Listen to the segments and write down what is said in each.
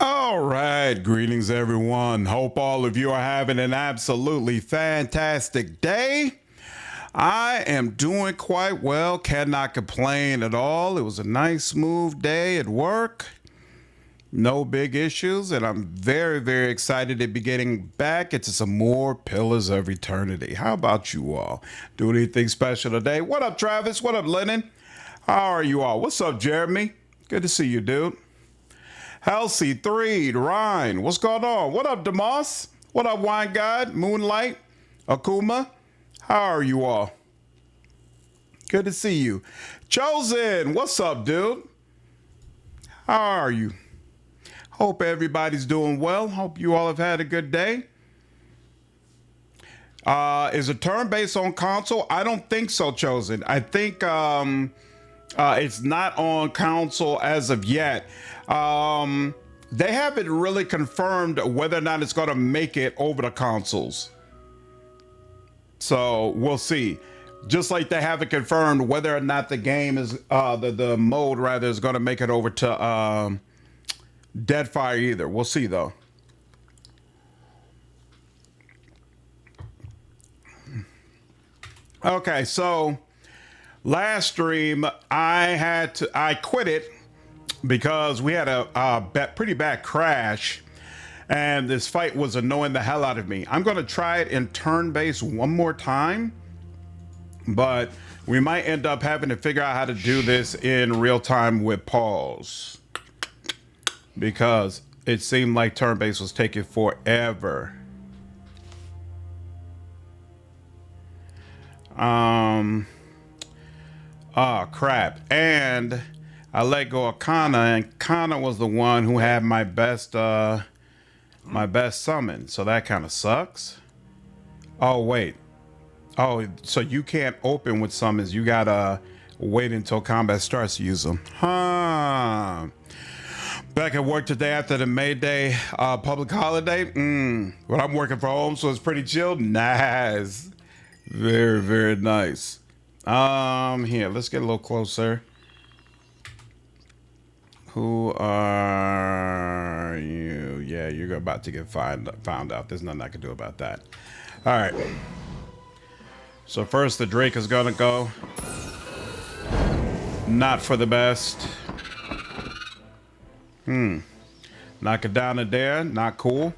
All right, greetings everyone. Hope all of you are having an absolutely fantastic day. I am doing quite well, cannot complain at all. It was a nice smooth day at work. No big issues, and I'm very excited to be getting back into some more Pillars of Eternity. How about you all? Doing anything special today? What up, Travis? What up, Lennon? How are you all? What's up, Jeremy? Good to see you, dude. Halsey, Threed, Ryan, what's going on? What up, Demas? What up, Wine God, Moonlight, Akuma? How are you all? Good to see you. Chosen, what's up, dude? How are you? Hope everybody's doing well. Hope you all have had a good day. Is it turn-based on console? I don't think so, Chosen. I think it's not on console as of yet. They haven't really confirmed whether or not it's going to make it over to consoles. So we'll see. Just like they haven't confirmed whether or not the game is, the mode rather, is going to make it over to Deadfire either. We'll see though. Okay, so last stream I quit it because we had a pretty bad crash and this fight was annoying the hell out of me. I'm going to try it in turn-based one more time, but we might end up having to figure out how to do this in real time with pause because it seemed like turn-based was taking forever. Oh crap. And I let go of Kana, and Kana was the one who had my best summon, so that kind of sucks. Oh wait. Oh, so you can't open with summons. You gotta wait until combat starts to use them. Huh. Back at work today after the May Day public holiday. But I'm working from home, so it's pretty chill. Nice. Very nice. Here, let's get a little closer. Who are you? Yeah, you're about to get found out. There's nothing I can do about that. All right. So first, the Drake is gonna go. Not for the best. Knock it down to there. Not cool.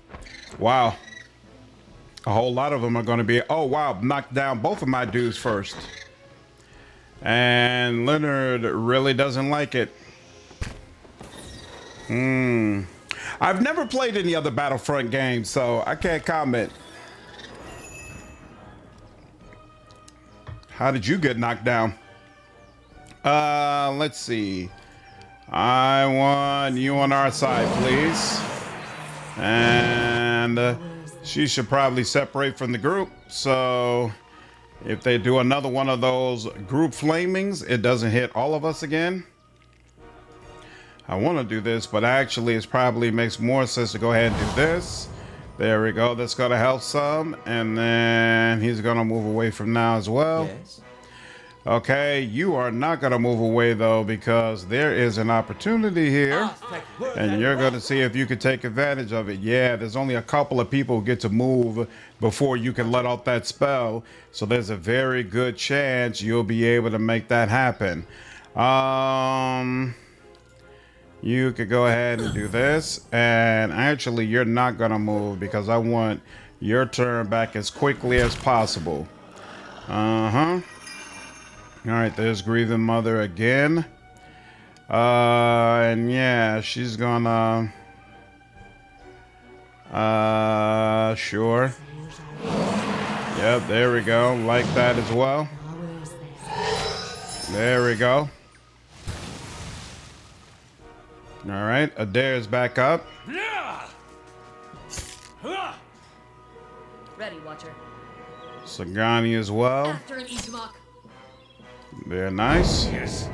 Wow. A whole lot of them are gonna be. Oh wow! Knocked down both of my dudes first. And Leonard really doesn't like it. I've never played any other Battlefront games, so I can't comment. How did you get knocked down? Let's see. I want you on our side, please. And she should probably separate from the group. So if they do another one of those group flamings, it doesn't hit all of us again. I want to do this, but actually it probably makes more sense to go ahead and do this. There we go. That's going to help some. And then he's going to move away from now as well. Yes. Okay, you are not going to move away though, because there is an opportunity here. And you're going to see if you can take advantage of it. Yeah, there's only a couple of people who get to move before you can let off that spell. So there's a very good chance you'll be able to make that happen. You could go ahead and do this, and actually you're not gonna move because I want your turn back as quickly as possible. All right, there's Grieving Mother again. And yeah, she's gonna sure. Yep, there we go. Like that as well. There we go. All right, Eder's back up. Ready, Watcher. Sagani as well. After an Itamok. Very nice. Yes.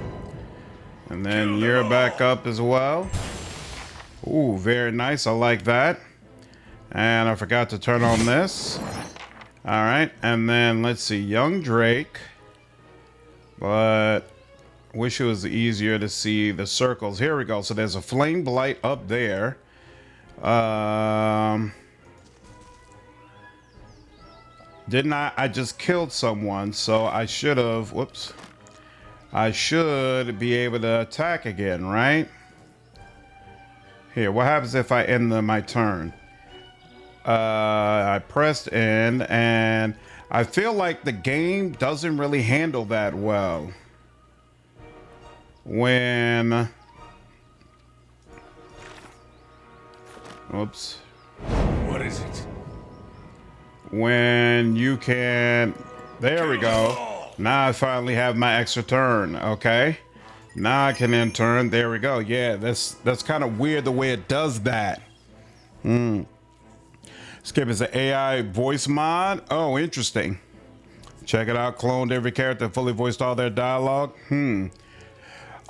And then you're back up as well. Ooh, very nice. I like that. And I forgot to turn on this. All right, and then let's see, Young Drake. But wish it was easier to see the circles. Here we go. So there's a flame blight up there. Didn't I just killed someone, so I should have, whoops. I should be able to attack again, right? Here, what happens if I end my turn? I pressed end, and I feel like the game doesn't really handle that well. When... Oops. What is it? When you can... There we go. Now I finally have my extra turn, okay? Now I can end turn. There we go. Yeah, that's kind of weird the way it does that. Skip is an AI voice mod. Oh, interesting. Check it out. Cloned every character, fully voiced all their dialogue.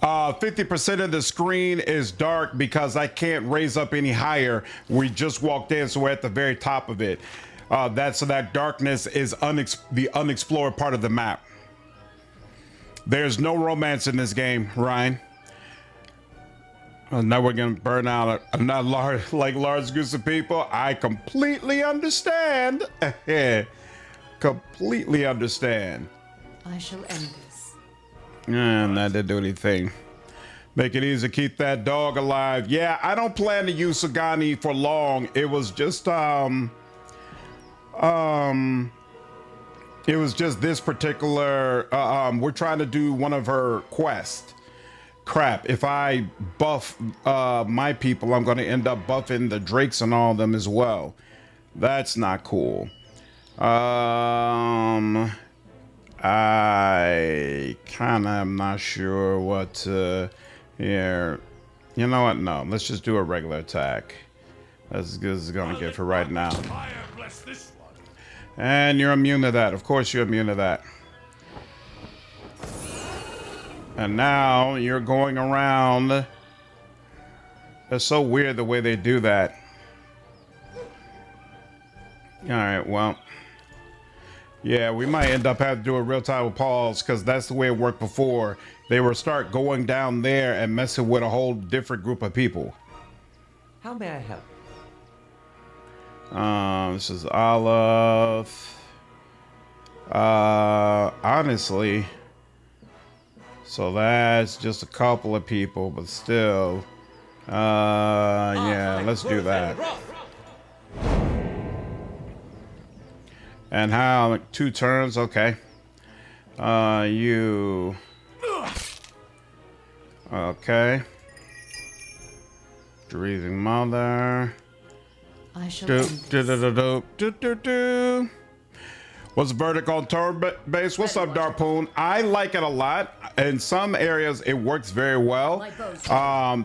50% of the screen is dark because I can't raise up any higher. We just walked in, so we're at the very top of it. That darkness is the unexplored part of the map. There's no romance in this game, Ryan. Now we're gonna burn out. I'm not like large groups of people. I completely understand. Completely understand. I shall end this. And that didn't do anything. Make it easy to keep that dog alive. Yeah, I don't plan to use Sagani for long. It was just it was just this particular we're trying to do one of her quests. Crap, if I buff my people, I'm going to end up buffing the drakes and all of them as well. That's not cool. I kind of am not sure what to here. You know what? No, let's just do a regular attack. That's as good as it's going to get for right now. And you're immune to that. Of course you're immune to that. And now you're going around. It's so weird the way they do that. Alright, well. Yeah, we might end up having to do a real time with pause because that's the way it worked before. They would start going down there and messing with a whole different group of people. How may I help? This is Aloth. Honestly, so that's just a couple of people, but still, yeah, let's do that. And how, like 2 turns? Okay. You. Okay. Grieving Mother. I shall end this. What's the verdict on turn base? What's up, Darpoon? I like it a lot. In some areas, it works very well.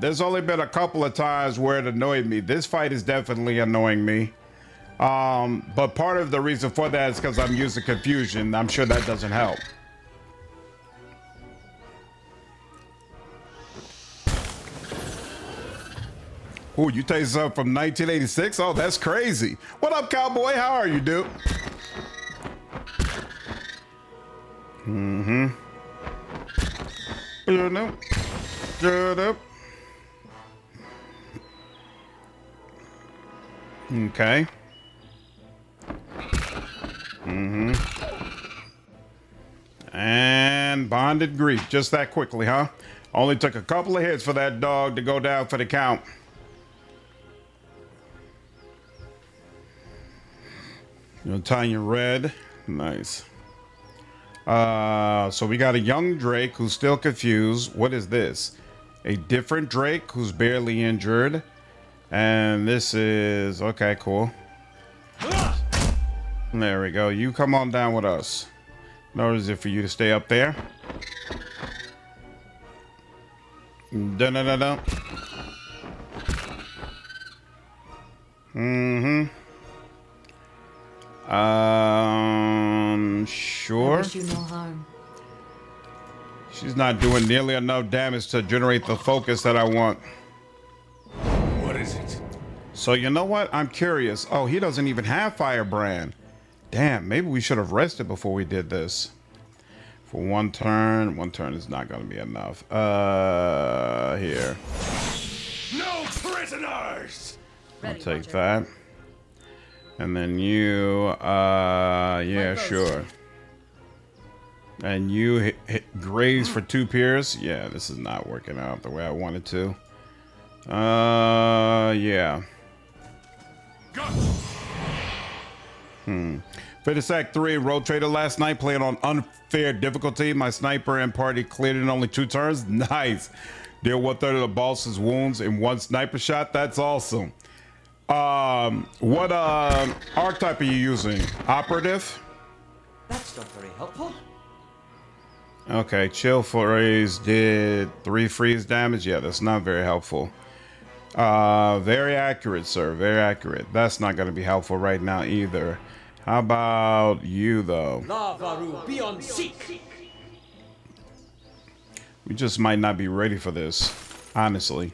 There's only been a couple of times where it annoyed me. This fight is definitely annoying me. But part of the reason for that is because I'm using confusion. I'm sure that doesn't help. Ooh, you take something from 1986? Oh, that's crazy. What up, cowboy? How are you, dude? Shut up. Okay. And bonded grief. Just that quickly, huh? Only took a couple of hits for that dog to go down for the count. Tanya red. Nice. So we got a young Drake who's still confused. What is this? A different Drake who's barely injured. And this is... Okay, cool. There we go. You come on down with us. Nor is it for you to stay up there. Dun-dun-dun-dun. Sure. I wish you no harm. She's not doing nearly enough damage to generate the focus that I want. What is it? So you know what? I'm curious. Oh, he doesn't even have Firebrand. Damn, maybe we should have rested before we did this. For 1 turn. 1 turn is not going to be enough. Here. No prisoners! I'll Ready, take Roger. that. And then you, yeah, sure. And you hit graze for 2 pierce. Yeah, this is not working out the way I wanted to. Yeah. Finished Act 3, road trader last night, playing on unfair difficulty. My sniper and party cleared in only 2 turns. Nice. Deal 1/3 of the boss's wounds in 1 sniper shot. That's awesome. What archetype are you using? Operative? That's not very helpful. Okay, chill freeze did 3 freeze damage. Yeah, that's not very helpful. Very accurate, sir. Very accurate. That's not going to be helpful right now either. How about you, though? Lavaru, be on seek. We just might not be ready for this, honestly.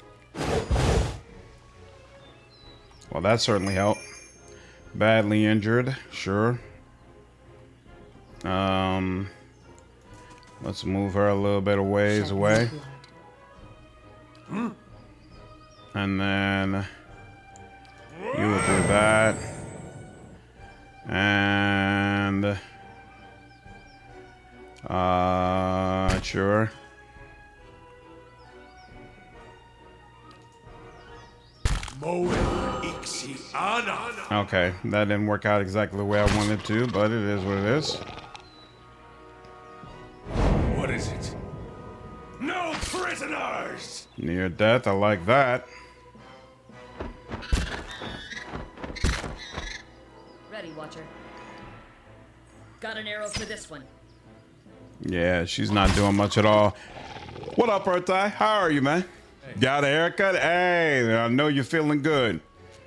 Well, that certainly helped. Badly injured, sure. Let's move her a little bit of ways away. And then you will do that. And sure. Okay, that didn't work out exactly the way I wanted to, but it is what it is. What is it? No prisoners! Near death, I like that. Ready, Watcher. Got an arrow for this one. Yeah, she's not doing much at all. What up, Eartheye? How are you, man? Got a haircut? Hey, I know you're feeling good.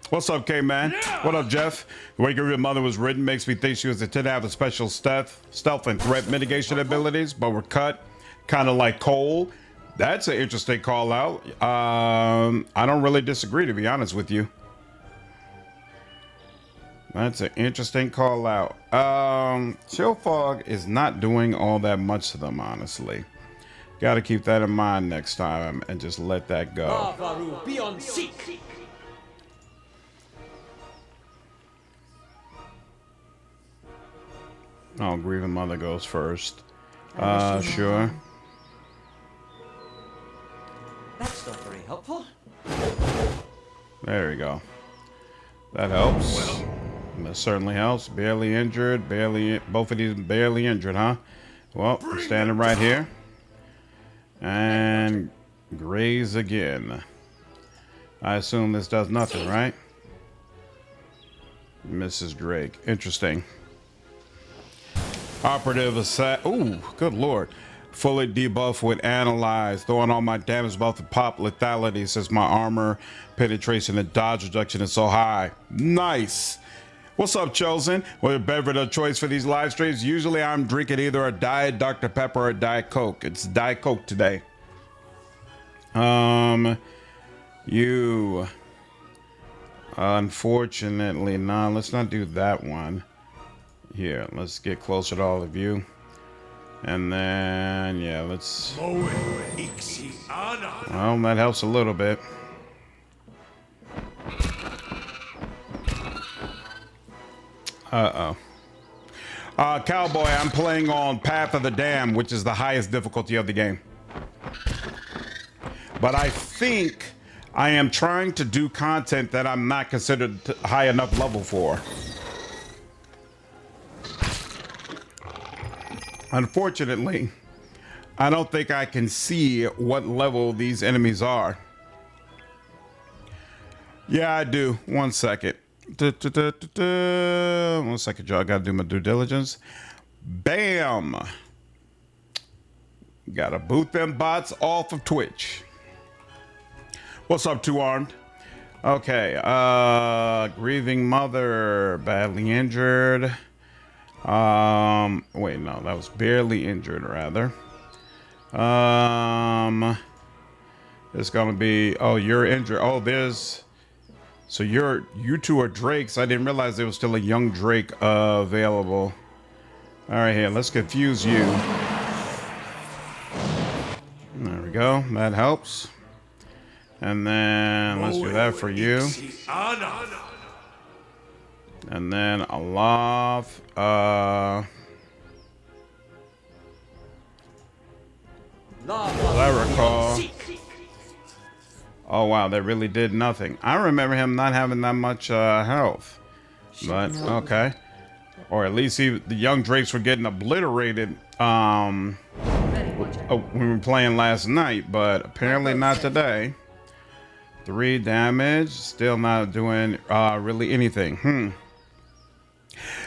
What's up, K-Man? What up, Jeff? The way Grieving Mother was written makes me think she was intended to have a special stealth and threat mitigation abilities, but were cut kind of like Cole. That's an interesting call out. I don't really disagree, to be honest with you. That's an interesting call out. Chill Fog is not doing all that much to them, honestly. Got to keep that in mind next time and just let that go. Lavaru, be on seek. Oh, Grieving Mother goes first. Sure. That's not very helpful. There we go. That helps. That certainly helps. Barely injured. Both of these barely injured, huh? Well, I'm standing right here. And graze again. I assume this does nothing, right? Mrs. Drake. Interesting. Operative aside. Ooh, good lord. Fully debuffed with analyze. Throwing all my damage buff to pop lethality since my armor penetration and dodge reduction is so high. Nice. What's up, Chosen? Well, your beverage of choice for these live streams. Usually I'm drinking either a Diet Dr. Pepper or a Diet Coke. It's Diet Coke today. You. Unfortunately, no, let's not do that one. Here, let's get closer to all of you. And then, yeah, let's... Well, that helps a little bit. Uh-oh. Cowboy, I'm playing on Path of the Dam, which is the highest difficulty of the game. But I think I am trying to do content that I'm not considered high enough level for. Unfortunately, I don't think I can see what level these enemies are. Yeah, I do. 1 second. 1 second, y'all. I gotta do my due diligence. Bam! Gotta boot them bots off of Twitch. What's up, Two Armed? Okay, Grieving Mother, badly injured. Wait, no, that was barely injured, rather. It's gonna be, oh, you're injured. Oh, there's, so you two are Drakes. I didn't realize there was still a young Drake available. All right, here, let's confuse you. There we go, that helps. And then let's do that for you. Kana. And then Aloth. I recall. Oh wow, that really did nothing. I remember him not having that much health. But okay. Or at least the young Drakes were getting obliterated when we were playing last night, but apparently not today. 3 damage, still not doing really anything.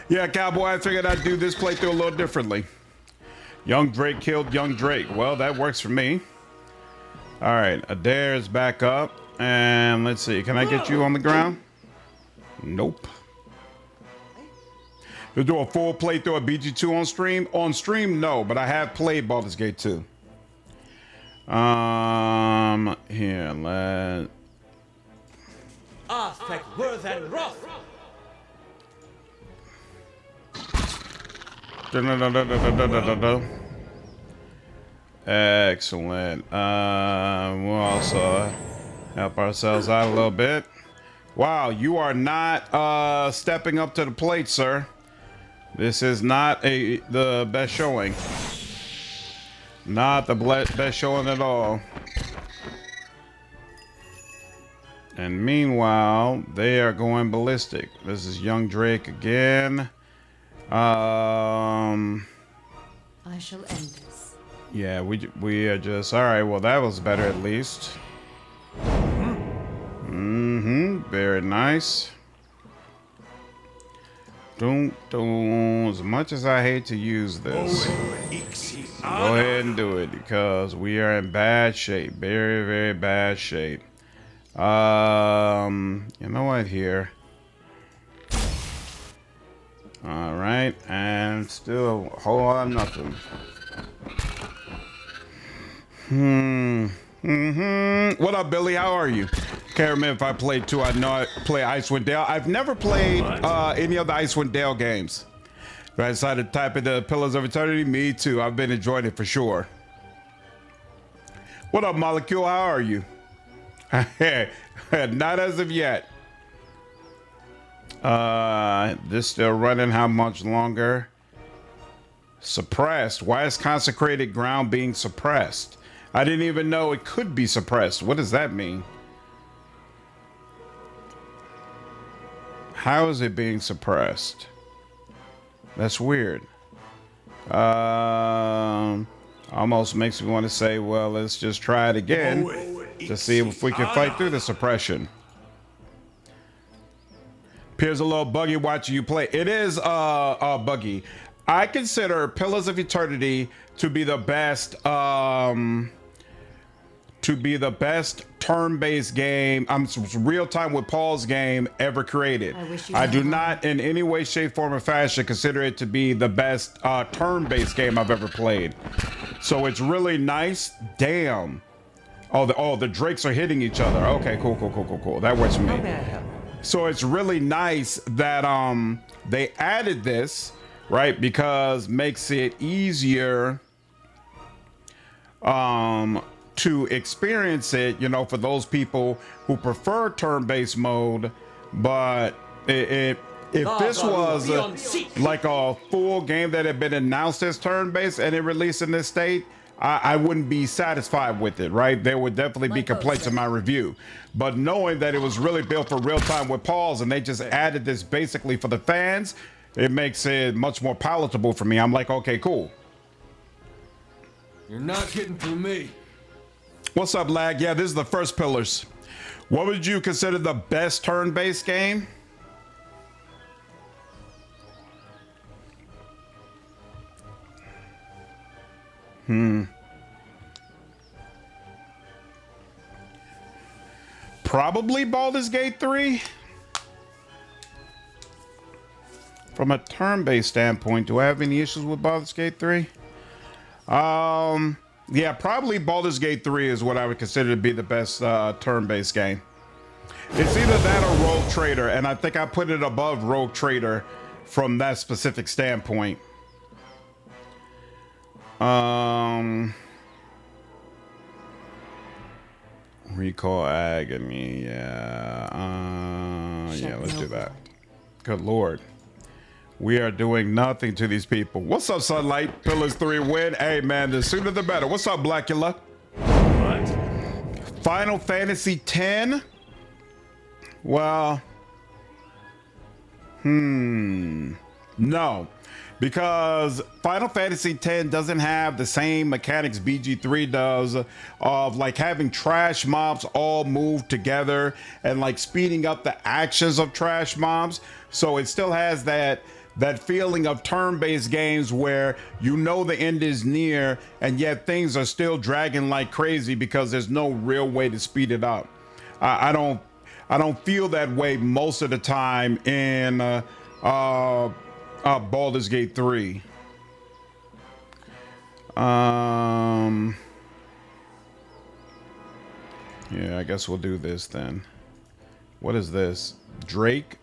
Yeah, Cowboy, I figured I'd do this playthrough a little differently. Young Drake killed young Drake. Well, that works for me. All right, Eder is back up. And let's see, can I get you on the ground? Nope. You'll do a full playthrough of BG2 on stream? On stream, no, but I have played Baldur's Gate 2. Here, let... Affect worth and wrath. Excellent. We'll also help ourselves out a little bit. Wow, you are not stepping up to the plate, sir. This is not the best showing. Not the best showing at all. And meanwhile, they are going ballistic. This is young Drake again. I shall end this. Yeah, we are just all right. Well, that was better at least. Very nice. As much as I hate to use this, go ahead and do it because we are in bad shape. Very, very bad shape. You know what? Here. All right, and still a whole lot of nothing. What up, Billy? How are you? Can't remember if I played 2. I know I play Icewind Dale. I've never played any of the Icewind Dale games. I decided to type in the Pillars of Eternity. Me too. I've been enjoying it for sure. What up, Molecule? How are you? Not as of yet. This still running. How much longer? Suppressed. Why is consecrated ground being suppressed? I didn't even know it could be suppressed. What does that mean? How is it being suppressed? That's weird. Almost makes me want to say, well, let's just try it again to see if we can fight through the suppression. Appears a little buggy watching you play. It is buggy. I consider Pillars of Eternity to be the best turn-based game. Real time with Paul's game ever created. I do not in any way, shape, form, or fashion consider it to be the best turn-based game I've ever played. So it's really nice. Damn. Oh, the Drakes are hitting each other. Okay, cool. That works for me. So it's really nice that they added this, right? Because makes it easier to experience it, you know, for those people who prefer turn-based mode. But if this was like a full game that had been announced as turn-based and it released in this state, I wouldn't be satisfied with it, right? There would definitely be complaints in my review. But knowing that it was really built for real time with pause and they just added this basically for the fans, it makes it much more palatable for me. I'm like, okay, cool. You're not getting through me. What's up, Lag? Yeah, this is the first Pillars. What would you consider the best turn-based game? Probably Baldur's Gate 3. From a turn-based standpoint, do I have any issues with Baldur's Gate 3? Yeah, probably Baldur's Gate 3 is what I would consider to be the best turn-based game. It's either that or Rogue Trader, and I think I put it above Rogue Trader from that specific standpoint. Recall Agony, yeah. Yeah, let's do that. Good Lord. We are doing nothing to these people. What's up, Sunlight? Pillars 3 win. Hey, man, the sooner the better. What's up, Blackula? What? Final Fantasy X? Well, no. Because Final Fantasy X doesn't have the same mechanics BG3 does of like having trash mobs all move together and like speeding up the actions of trash mobs. So it still has that feeling of turn-based games where you know the end is near and yet things are still dragging like crazy because there's no real way to speed it up. I don't feel that way most of the time in Baldur's Gate 3. Yeah, I guess we'll do this then. What is this? Drake?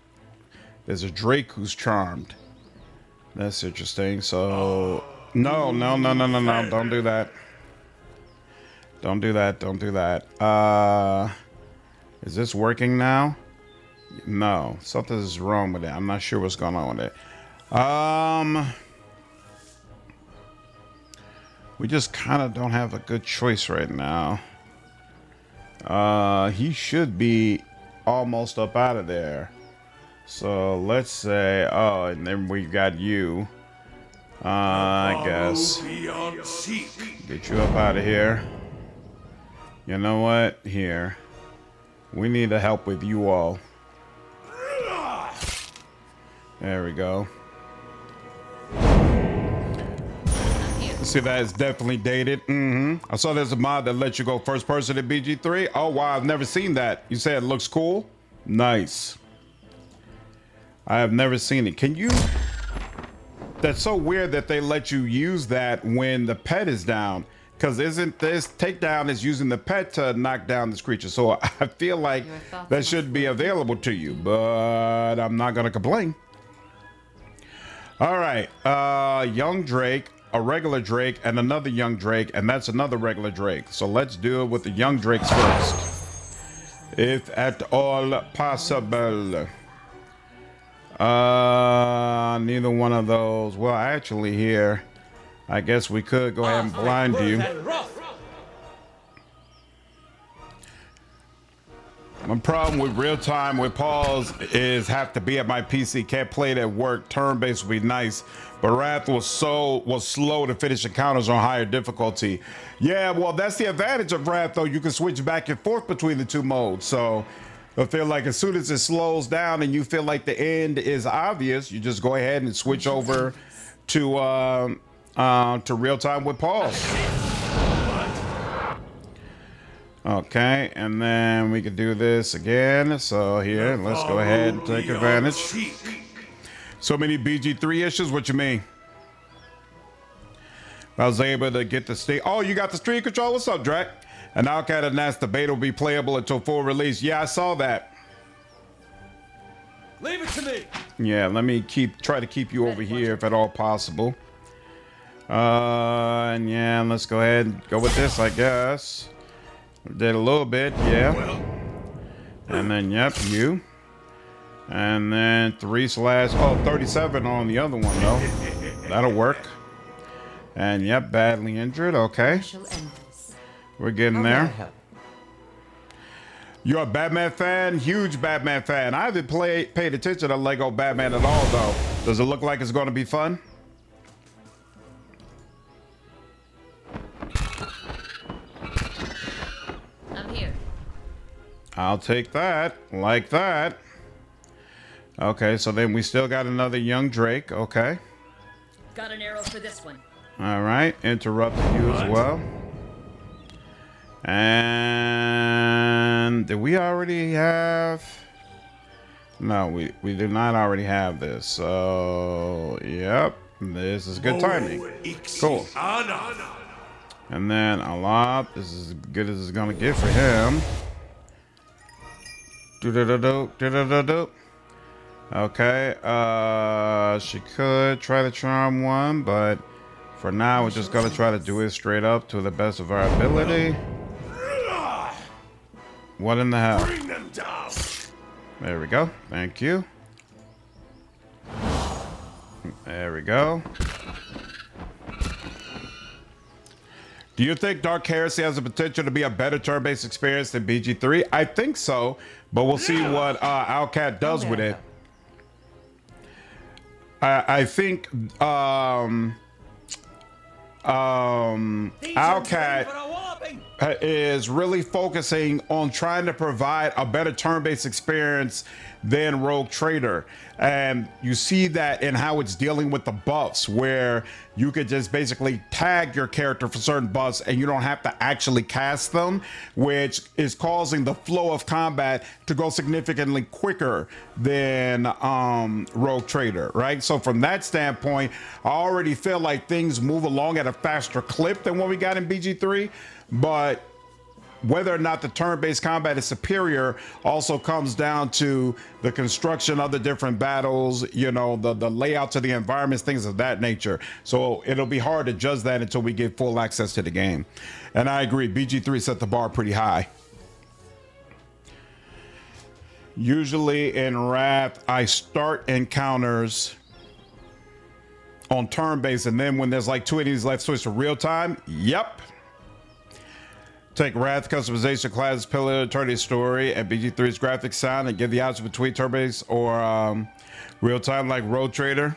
There's a Drake who's charmed. That's interesting. So no. Don't do that. Don't do that. Is this working now? No, something's wrong with it. I'm not sure what's going on with it. We just kind of don't have a good choice right now. He should be almost up out of there. So let's say, oh, and then we got you. I guess. Get you up out of here. You know what? Here. We need to help with you all. There we go. See, that is definitely dated. I saw there's a mod that lets you go first person in BG3. Oh, wow. I've never seen that. You said it looks cool? Nice. I have never seen it. Can you... That's so weird that they let you use that when the pet is down. Because isn't this takedown is using the pet to knock down this creature. So I feel like that should be available to you. But I'm not going to complain. All right. Young Drake, a regular Drake, and another young Drake. And that's another regular Drake. So let's deal with the young Drakes first. If at all possible. Neither one of those. Well, actually here, I guess we could go ahead and blind you. My problem with real time with pause is have to be at my PC. Can't play it at work. Turn based would be nice, but Wrath was slow to finish encounters on higher difficulty. Yeah, well, that's the advantage of Wrath, though. You can switch back and forth between the two modes. So I feel like as soon as it slows down and you feel like the end is obvious, you just go ahead and switch over to real time with pause. Okay, and then we could do this again. So here, let's go ahead and take advantage. So many BG3 issues. What you mean? I was able to get the steam. Oh, you got the stream control. What's up, Drac? And Alcat announced the beta will be playable until full release. Yeah, I saw that. Leave it to me. Yeah, let me try to keep you over here if at all possible. And yeah, let's go ahead and go with this, I guess. Did a little bit, yeah. And then, yep, you. And then 37 on the other one, though. That'll work. And yep, badly injured, okay. We're getting there. You're a Batman fan? Huge Batman fan. I haven't paid attention to Lego Batman at all, though. Does it look like it's going to be fun? I'm here. I'll take that. Like that. Okay, so then we still got another young Drake. Okay. Got an arrow for this one. All right. Interrupted you as well. And did we already have... No, we do not already have this. So, yep. This is good timing. Cool. And then Aloth. This is as good as it's going to get for him. Okay. She could try to charm one, but for now, we're just going to try to do it straight up to the best of our ability. What in the hell? Bring them down. There we go. Thank you. There we go. Do you think Dark Heresy has the potential to be a better turn-based experience than BG3? I think so, but we'll see what Alcat does with it. I think Alcat is really focusing on trying to provide a better turn-based experience than Rogue Trader. And you see that in how it's dealing with the buffs, where you could just basically tag your character for certain buffs and you don't have to actually cast them, which is causing the flow of combat to go significantly quicker than Rogue Trader, right? So from that standpoint, I already feel like things move along at a faster clip than what we got in BG3, but whether or not the turn-based combat is superior also comes down to the construction of the different battles, you know, the layouts of the environments, things of that nature. So it'll be hard to judge that until we get full access to the game. And I agree, BG3 set the bar pretty high. Usually in Wrath, I start encounters on turn-based, and then when there's like 2 enemies left, switch to real-time. Yep. Take Wrath customization class, pillar, turn story, and BG3's graphic sound, and give the option between turn-based or real time like Road Trader.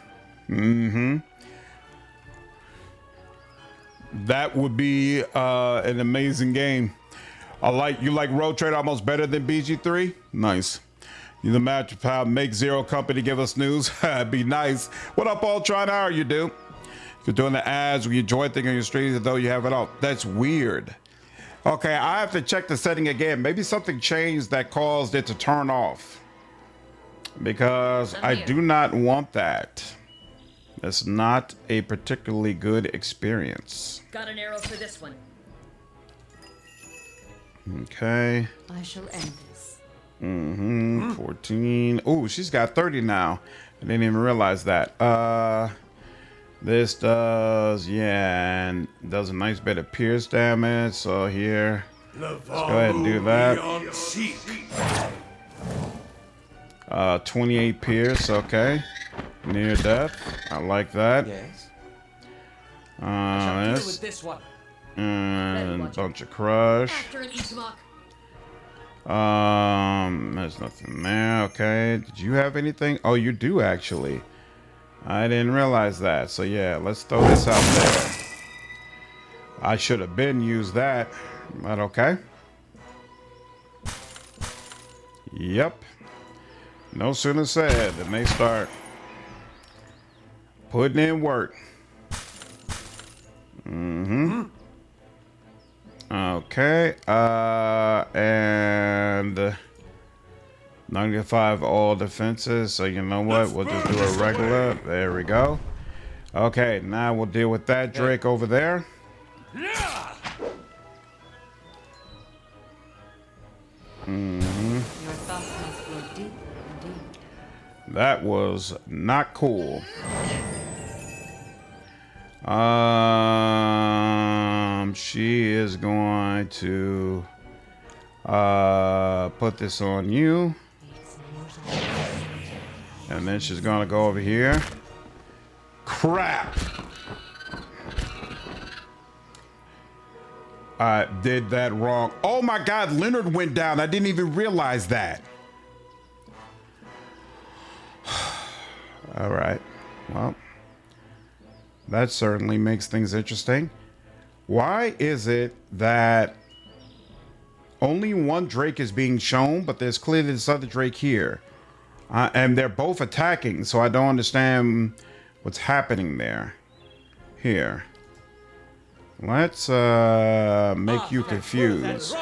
That would be an amazing game. You like Road Trader almost better than BG3? Nice. You the match pal, make Zero Company give us news. Be nice. What up, Ultron? How are you, dude? If you're doing the ads, we enjoy thinking on your streams though you have it all. That's weird. Okay, I have to check the setting again. Maybe something changed that caused it to turn off. Because I do not want that. That's not a particularly good experience. Got an arrow for this one. Okay. I shall end this. 14. Oh, she's got 30 now. I didn't even realize that. This does, yeah, and does a nice bit of pierce damage. So here, let's go ahead and do that. 28 pierce, okay. Near death, I like that. Yes. This, with this one. and bunch of crush. After an Ishmak. There's nothing there. Okay, did you have anything? Oh, you do actually. I didn't realize that. So yeah, let's throw this out there. I should have been used that, but okay. Yep. No sooner said than they start putting in work. Okay. And 95 all defenses, so you know what, we'll just do a regular. There we go. Okay, now we'll deal with that Drake over there. Your thoughts must go deep indeed. That was not cool. She is going to put this on you. And then she's gonna go over here. Crap! I did that wrong. Oh my God, Leonard went down. I didn't even realize that. All right, well, that certainly makes things interesting. Why is it that only one Drake is being shown, but there's clearly this other Drake here? And they're both attacking, so I don't understand what's happening there. Here. Let's make you confused.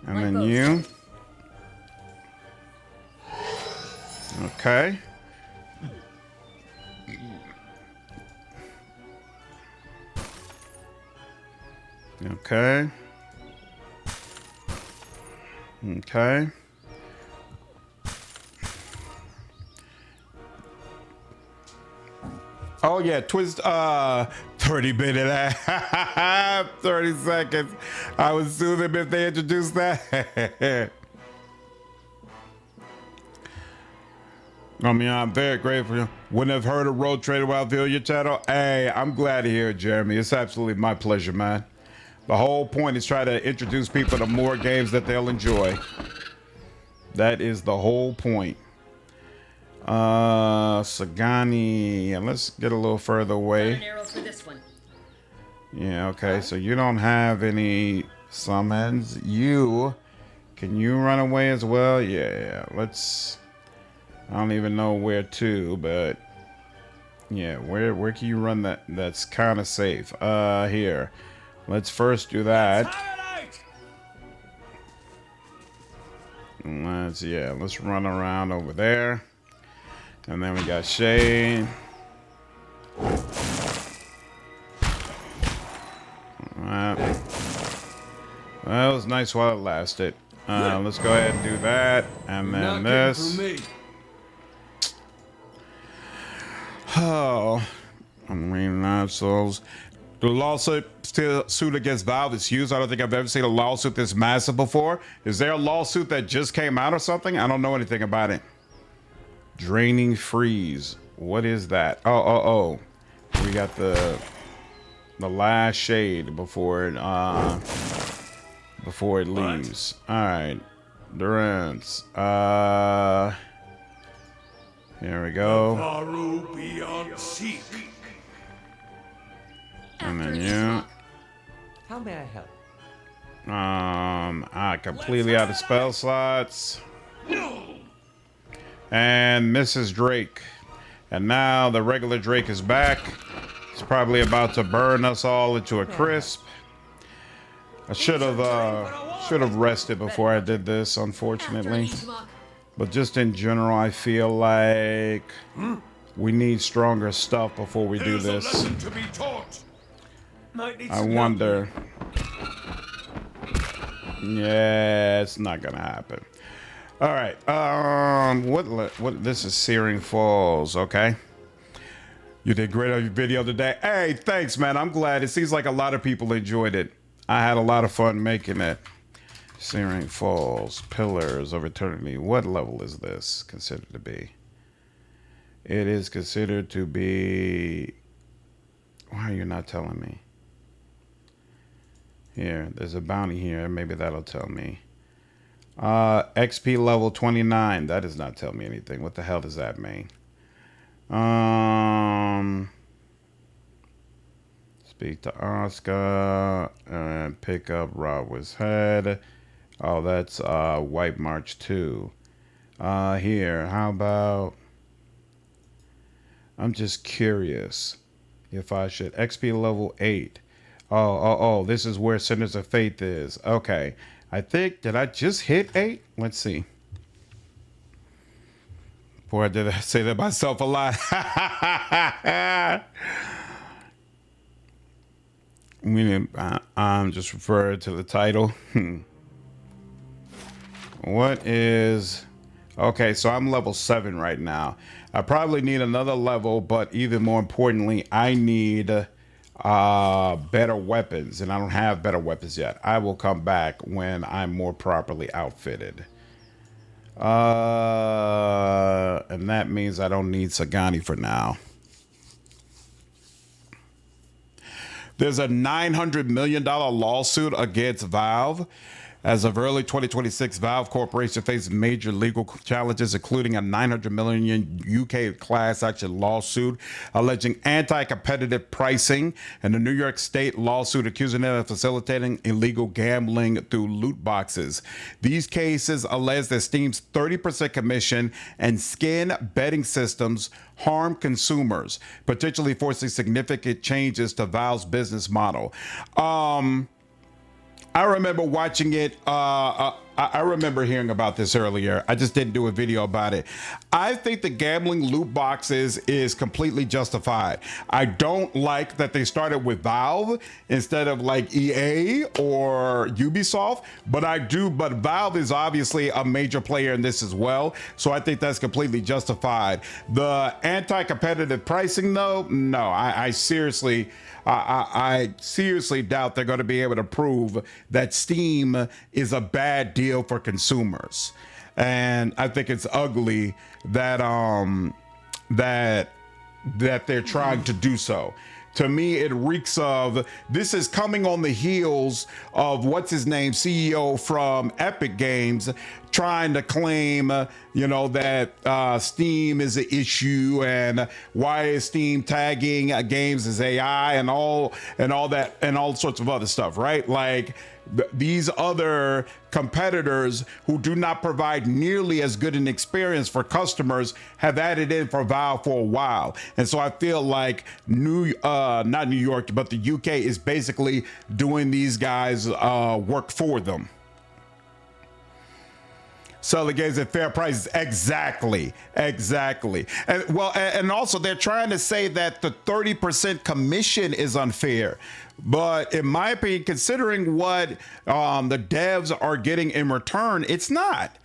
And then you. Okay. Okay. Okay. Oh yeah, twist 30 minute 30 seconds. I would sue them if they introduced that. I mean, I'm very grateful. Wouldn't have heard of Road Trader without viewing your channel. Hey, I'm glad to hear it, Jeremy. It's absolutely my pleasure, man. The whole point is try to introduce people to more games that they'll enjoy. That is the whole point. Sagani. Yeah, let's get a little further Got away. an arrow for this one. Yeah, okay. So you don't have any summons. Can you run away as well? Yeah. Let's... I don't even know where to, but... Yeah, where can you run that? That's kind of safe. Here. Let's first do that. Let's run around over there. And then we got Shane. Alright. Well, it was nice while it lasted. Let's go ahead and do that. And then this. Oh. I'm reading that, souls. The lawsuit against Valve is huge. I don't think I've ever seen a lawsuit this massive before. Is there a lawsuit that just came out or something? I don't know anything about it. Draining freeze. What is that? Oh. We got the last shade before it leaves. All right. Durance. Here we go. And then you. How may I help? Completely out of spell slots. And Mrs. Drake. And now the regular Drake is back. He's probably about to burn us all into a crisp. I should have rested before I did this, unfortunately. But just in general, I feel like we need stronger stuff before we do this. I wonder. Yeah, it's not gonna happen. All right. What? This is Searing Falls. Okay. You did great on your video today. Hey, thanks, man. I'm glad. It seems like a lot of people enjoyed it. I had a lot of fun making it. Searing Falls, Pillars of Eternity. What level is this considered to be? It is considered to be... Why are you not telling me? Here, there's a bounty here. Maybe that'll tell me. XP level 29. That does not tell me anything. What the hell does that mean? Speak to Oscar and pick up Rodwood's head. Oh, that's White March 2. Here, how about... I'm just curious if I should... XP level 8. Oh, this is where Centers of Faith is. Okay. I think, did I just hit 8? Let's see. Boy, did I say that myself a lot. I'm just referring to the title. What is... Okay, so I'm level 7 right now. I probably need another level, but even more importantly, I need better weapons, and I don't have better weapons yet. I will come back when I'm more properly outfitted. And that means I don't need Sagani for now. There's a $900 million lawsuit against Valve. As of early 2026, Valve Corporation faces major legal challenges, including a $900 million UK class action lawsuit alleging anti-competitive pricing, and a New York State lawsuit accusing them of facilitating illegal gambling through loot boxes. These cases allege that Steam's 30% commission and skin betting systems harm consumers, potentially forcing significant changes to Valve's business model. I remember watching it. I remember hearing about this earlier. I just didn't do a video about it. I think the gambling loot boxes is completely justified. I don't like that they started with Valve instead of like EA or Ubisoft, but but Valve is obviously a major player in this as well. So I think that's completely justified. The anti-competitive pricing though, no, I seriously doubt they're going to be able to prove that Steam is a bad deal deal for consumers. And I think it's ugly that that they're trying to do so. To me, it reeks of, this is coming on the heels of what's his name, CEO from Epic Games, trying to claim, that Steam is an issue, and why is Steam tagging games as AI and all that and all sorts of other stuff, right? Like these other competitors who do not provide nearly as good an experience for customers have added in for Valve for a while. And so I feel like not New York, but the UK is basically doing these guys work for them. Sell the games at fair prices. Exactly. And also they're trying to say that the 30% commission is unfair. But in my opinion, considering what the devs are getting in return, it's not.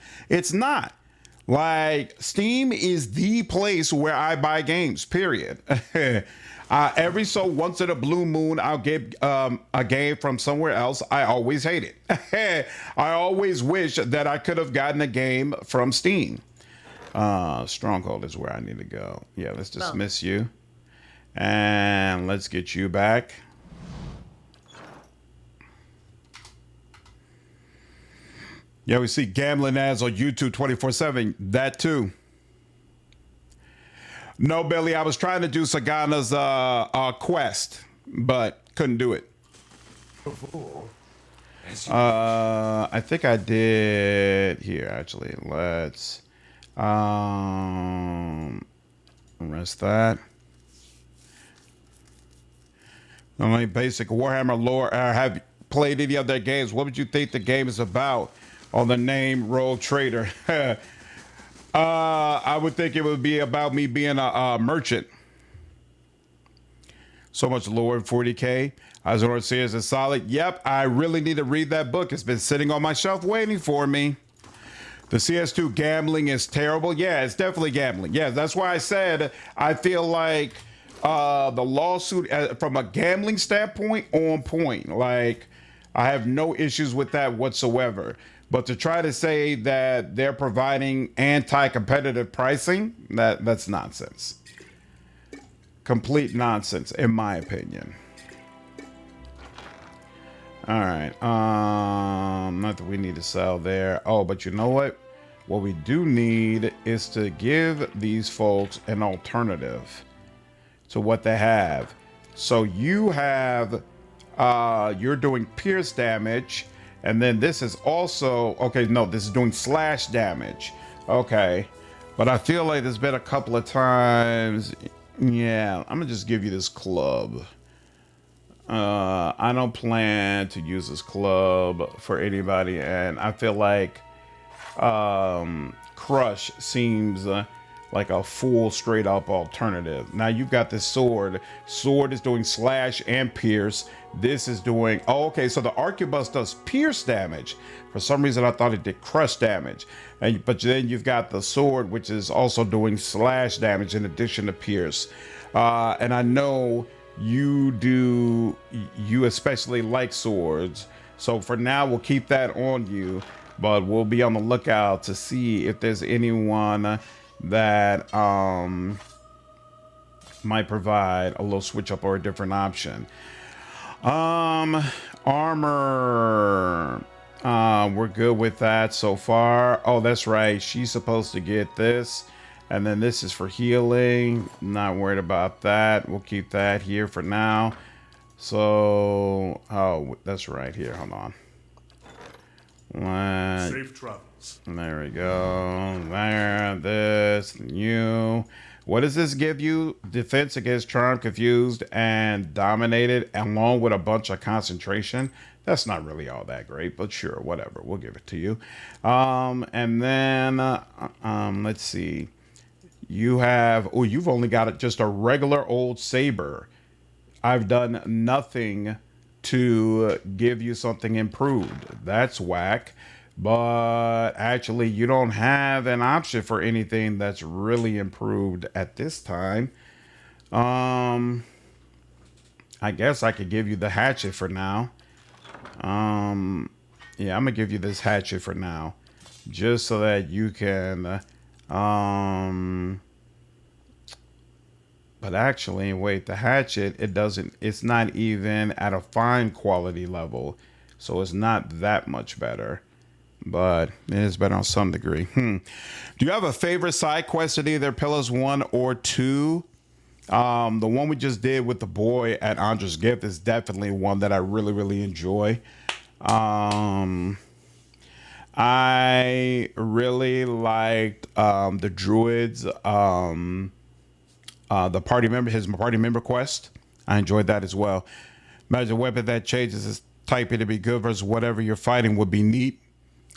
Like, Steam is the place where I buy games, period. Every so once in a blue moon, I'll get a game from somewhere else. I always hate it. I always wish that I could have gotten a game from Steam. Stronghold is where I need to go. Yeah, let's dismiss you. And let's get you back. Yeah, we see gambling ads on YouTube 24/7. That too. No, Billy, I was trying to do Sagana's quest, but couldn't do it. I think I did here, actually. Let's rest that. Only basic Warhammer lore. Have you played any of their games? What would you think the game is about on the name Rogue Trader? I would think it would be about me being a merchant. So much lore in 40K. Azor says it's solid. Yep, I really need to read that book. It's been sitting on my shelf waiting for me. The CS2 gambling is terrible. Yeah, it's definitely gambling. Yeah, that's why I said I feel like the lawsuit from a gambling standpoint, on point. Like, I have no issues with that whatsoever. But to try to say that they're providing anti-competitive pricing, that's nonsense. Complete nonsense, in my opinion. All right. Not that we need to sell there. Oh, but you know what? What we do need is to give these folks an alternative to what they have. So you have, you're doing pierce damage. And then this is also, okay, no, this is doing slash damage. Okay. But I feel like there's been a couple of times. Yeah, I'm going to just give you this club. I don't plan to use this club for anybody. And I feel like Crush seems like a full straight up alternative. Now you've got this sword. Sword is doing slash and pierce. This is doing, oh, okay, so the arquebus does pierce damage. For some reason I thought it did crush damage. But then you've got the sword, which is also doing slash damage in addition to pierce. And I know you especially like swords. So for now, we'll keep that on you, but we'll be on the lookout to see if there's anyone that might provide a little switch up or a different option. Armor. We're good with that so far. Oh, that's right. She's supposed to get this. And then this is for healing. Not worried about that. We'll keep that here for now. So, oh, that's right here. Hold on. Safe travels. There we go. There, this, you. What does this give you? Defense against Charmed, Confused, and Dominated, along with a bunch of concentration. That's not really all that great, but sure, whatever. We'll give it to you. And then, let's see. You have, oh, you've only got just a regular old saber. I've done nothing to give you something improved. That's whack. But actually, you don't have an option for anything that's really improved at this time. I guess I could give you the hatchet for now. Yeah, I'm gonna give you this hatchet for now, just so that you can. But actually, wait, the hatchet, it doesn't. It's not even at a fine quality level, so it's not that much better. But it is better on some degree. Do you have a favorite side quest at either Pillars 1 or 2? The one we just did with the boy at Andra's Gift is definitely one that I really, really enjoy. I really liked the druids, the party member, his party member quest. I enjoyed that as well. Imagine a weapon that changes its typing to be good versus whatever you're fighting would be neat.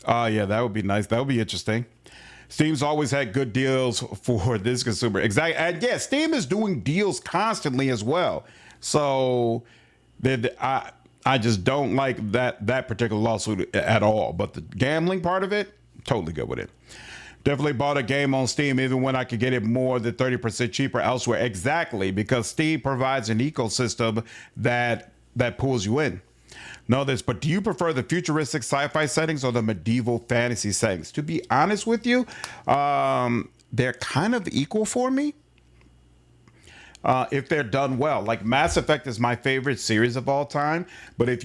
Yeah, that would be nice. That would be interesting. Steam's always had good deals for this consumer. Exactly. And yeah, Steam is doing deals constantly as well. So I just don't like that particular lawsuit at all. But the gambling part of it, totally good with it. Definitely bought a game on Steam even when I could get it more than 30% cheaper elsewhere. Exactly, because Steam provides an ecosystem that pulls you in. Know this, but do you prefer the futuristic sci-fi settings or the medieval fantasy settings? To be honest with you, they're kind of equal for me. If they're done well. Like Mass Effect is my favorite series of all time, but if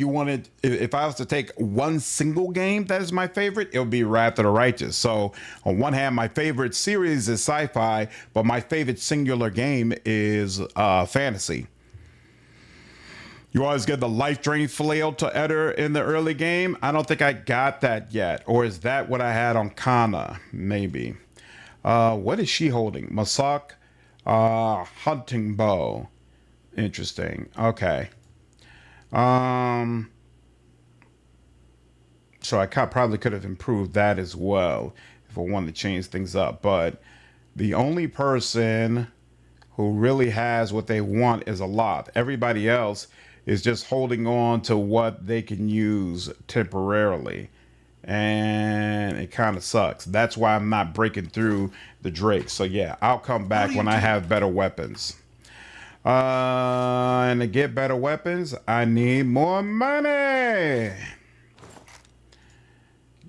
I was to take one single game that is my favorite, it would be Wrath of the Righteous. So on one hand, my favorite series is sci-fi, but my favorite singular game is fantasy. You always get the life drain flail to Eder in the early game. I don't think I got that yet. Or is that what I had on Kana? Maybe. What is she holding? Masak hunting bow. Interesting. Okay. So I probably could have improved that as well if I wanted to change things up. But the only person who really has what they want is Aloth. Everybody else is just holding on to what they can use temporarily. And it kind of sucks. That's why I'm not breaking through the Drake. So yeah, I'll come back when I have better weapons. And to get better weapons, I need more money.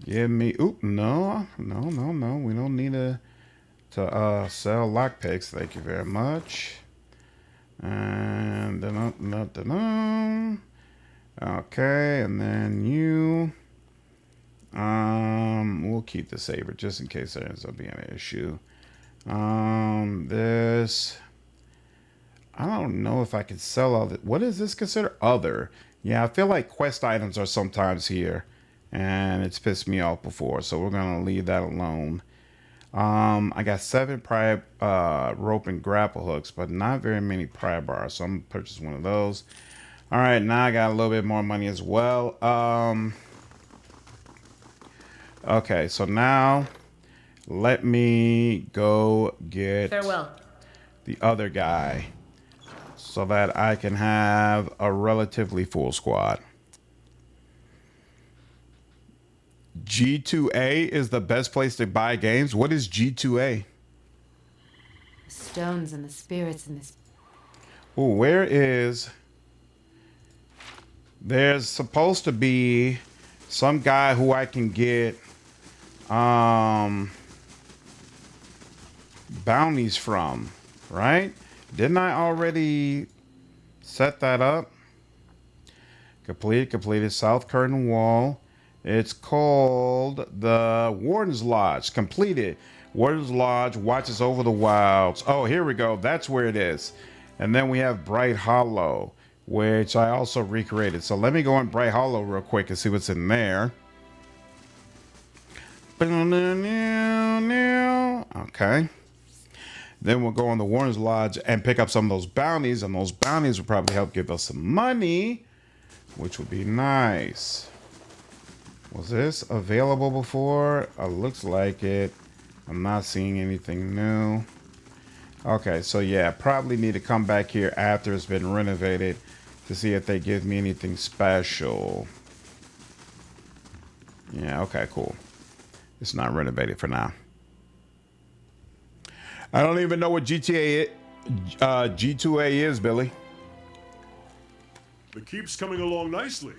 Give me, no. We don't need to sell lockpicks. Thank you very much. And okay, and then you we'll keep the saber just in case there ends up being an issue. This, I don't know if I can sell all that. What is this considered? Other. Yeah, I feel like quest items are sometimes here, and it's pissed me off before, so we're gonna leave that alone. I got 7 pry rope and grapple hooks, but not very many pry bars, so I'm gonna purchase one of those. All right, now I got a little bit more money as well. Okay, so now let me go get Farewell. the other guy so that I can have a relatively full squad. G2A is the best place to buy games. What is G2A? The stones and the spirits in this. Oh, where is... There's supposed to be some guy who I can get bounties from, right? Didn't I already set that up? Completed South Curtain Wall. It's called the Warden's Lodge. Completed. Warden's Lodge watches over the wilds. Oh, here we go. That's where it is. And then we have Bright Hollow, which I also recreated. So let me go in Bright Hollow real quick and see what's in there. Okay. Then we'll go on the Warden's Lodge and pick up some of those bounties, and those bounties will probably help give us some money, which would be nice. Was this available before? Looks like it. I'm not seeing anything new. Okay, so yeah, probably need to come back here after it's been renovated to see if they give me anything special. Yeah, okay, cool. It's not renovated for now. I don't even know what G2A is, Billy. The keep's coming along nicely.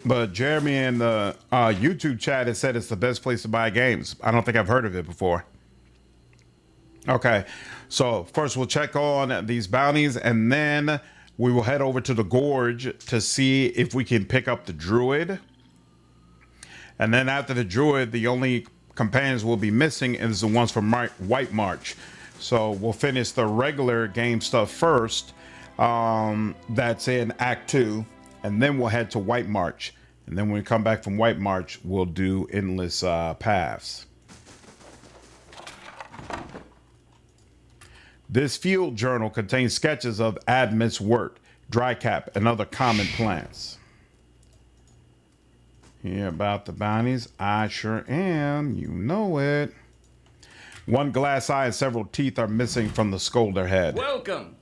But Jeremy in the YouTube chat has said it's the best place to buy games. I don't think I've heard of it before. Okay, so first we'll check on these bounties, and then we will head over to the gorge to see if we can pick up the druid. And then after the druid, the only companions we'll be missing is the ones from White March. So we'll finish the regular game stuff first. That's in Act 2, and then we'll head to White March. And then when we come back from White March, we'll do Endless Paths. This field journal contains sketches of Admit's wort, drycap, and other common plants. Hear about the bounties? I sure am. You know it. One glass eye and several teeth are missing from the scolder head. Welcome.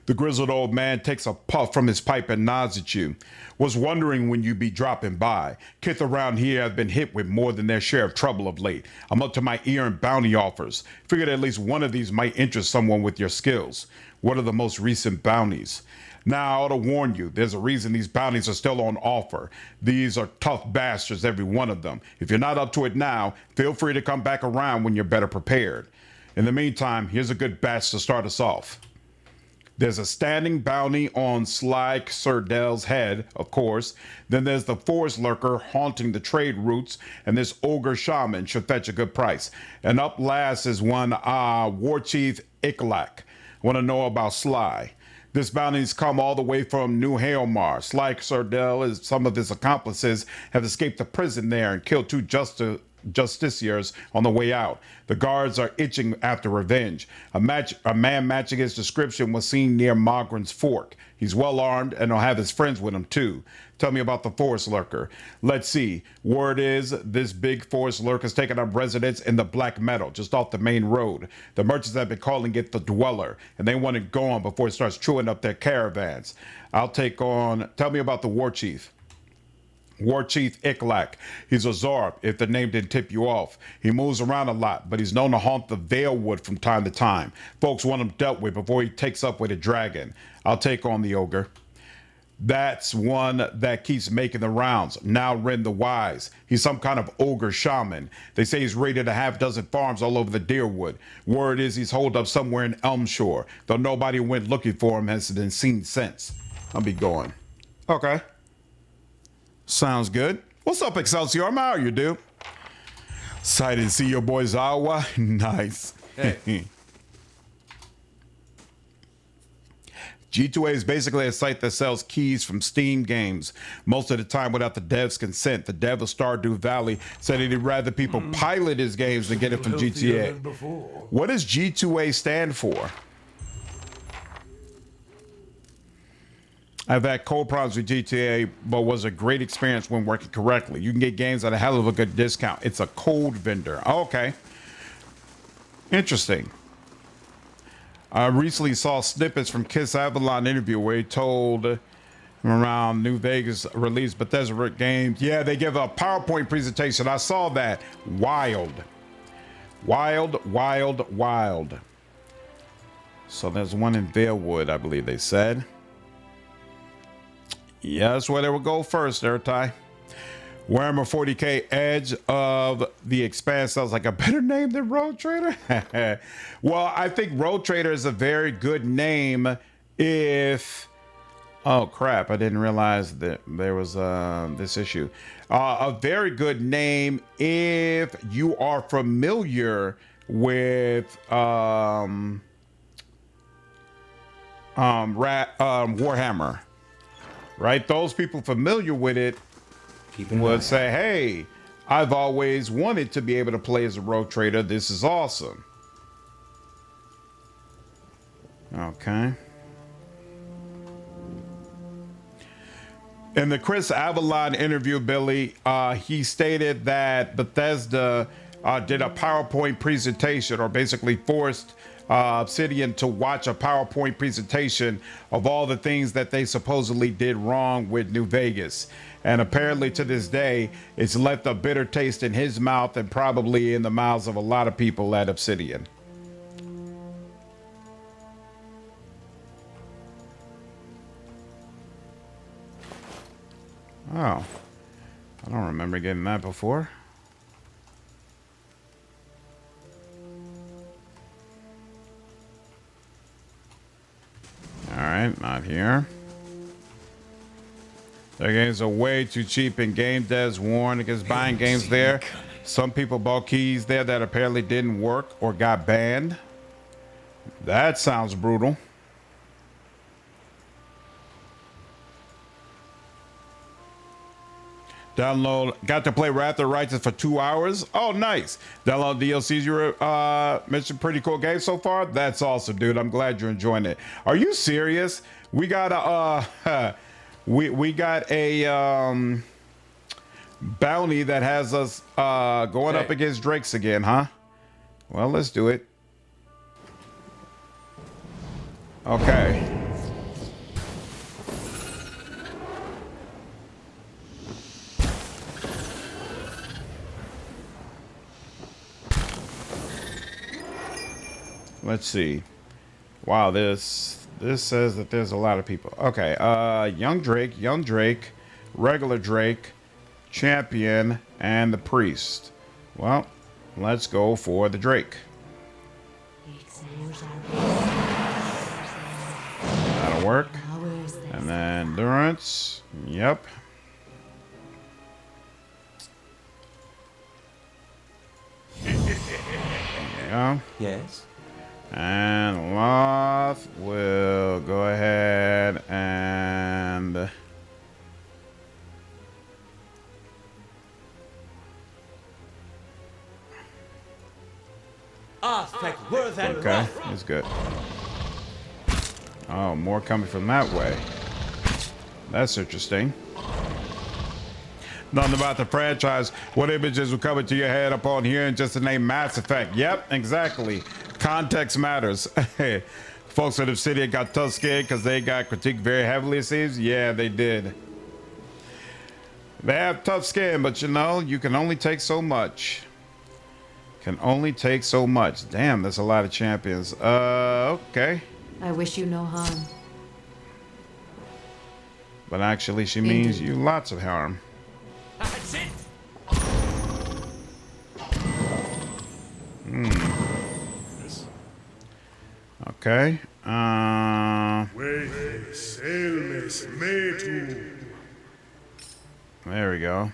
The grizzled old man takes a puff from his pipe and nods at you. Was wondering when you'd be dropping by. Kids around here have been hit with more than their share of trouble of late. I'm up to my ear in bounty offers. Figured at least one of these might interest someone with your skills. What are the most recent bounties? Now, I ought to warn you, there's a reason these bounties are still on offer. These are tough bastards, every one of them. If you're not up to it now, feel free to come back around when you're better prepared. In the meantime, here's a good batch to start us off. There's a standing bounty on Sly Surdell's head, of course. Then there's the forest lurker haunting the trade routes, and this ogre shaman should fetch a good price. And up last is one War Chief Iklak. Want to know about Sly? This bounty's come all the way from New Hailmar. Sly Surdell and some of his accomplices have escaped the prison there and killed two justiciars on the way out. The guards are itching after revenge. A man matching his description was seen near Mogren's Fork. He's well armed and will have his friends with him too. Tell me about the forest lurker. Let's see. Word is this big forest lurker's taken up residence in the Black Meadow, just off the main road. The merchants have been calling it the Dweller, and they want it gone before it starts chewing up their caravans. Tell me about the war chief. War Chief Iklak. He's a Zorb, if the name didn't tip you off. He moves around a lot, but he's known to haunt the Valewood from time to time. Folks want him dealt with before he takes up with a dragon. I'll take on the ogre. That's one that keeps making the rounds. Now Ren the Wise. He's some kind of ogre shaman. They say he's raided a half dozen farms all over the Deerwood. Word is he's holed up somewhere in Elmshore, though nobody who went looking for him has been seen since. I'll be going. Okay. Sounds good. What's up, Excelsior? How are you, dude? Excited to see your boy Zawa. Nice. Hey. G2A is basically a site that sells keys from Steam games. Most of the time without the dev's consent. The dev of Stardew Valley said he'd rather people pilot his games than get it from GTA. What does G2A stand for? I've had cold problems with GTA, but was a great experience when working correctly. You can get games at a hell of a good discount. It's a cold vendor. Oh, okay. Interesting. I recently saw snippets from Kiss Avalon interview where he told around New Vegas release Bethesda games. Yeah, they give a PowerPoint presentation. I saw that. Wild. Wild, wild, wild. So there's one in Valewood, I believe they said. Yeah, that's where they would go first there, Ty. Warhammer 40k Edge of the Expanse sounds like a better name than Road Trader. Well, I think Road Trader is a very good name if... Oh, crap. I didn't realize that there was this issue. A very good name if you are familiar with Warhammer. Right? Those people familiar with it would say, hey, I've always wanted to be able to play as a Road Trader. This is awesome. Okay. In the Chris Avalon interview, Billy, he stated that Bethesda did a PowerPoint presentation, or basically forced Obsidian to watch a PowerPoint presentation of all the things that they supposedly did wrong with New Vegas. And apparently to this day, it's left a bitter taste in his mouth and probably in the mouths of a lot of people at Obsidian. Oh. I don't remember getting that before. Alright, not here. Their games are way too cheap and game devs warn against buying games there. Some people bought keys there that apparently didn't work or got banned. That sounds brutal. Download, got to play Wrath of Righteous for 2 hours. Oh, nice. Download DLCs. You mentioned pretty cool game so far. That's awesome, dude. I'm glad you're enjoying it. Are you serious? We got a we got a bounty that has us going up against Drakes again, huh? Well, let's do it. Okay. Let's see. Wow, this says that there's a lot of people. Okay, young Drake, regular Drake, champion, and the priest. Well, let's go for the Drake. That'll work. And then Durance. Yep. Yeah. Yes. And Aloth will go ahead and okay, it's good. Oh, more coming from that way. That's interesting. Nothing about the franchise. What images will come into your head upon hearing just the name Mass Effect? Yep, exactly. Context matters. Folks at Obsidian got tough skin because they got critiqued very heavily, it seems. Yeah, they did. They have tough skin, but you know, you can only take so much. Can only take so much. Damn, that's a lot of champions. Okay. I wish you no harm. But actually, she means you lots of harm. That's it. Okay. There we go.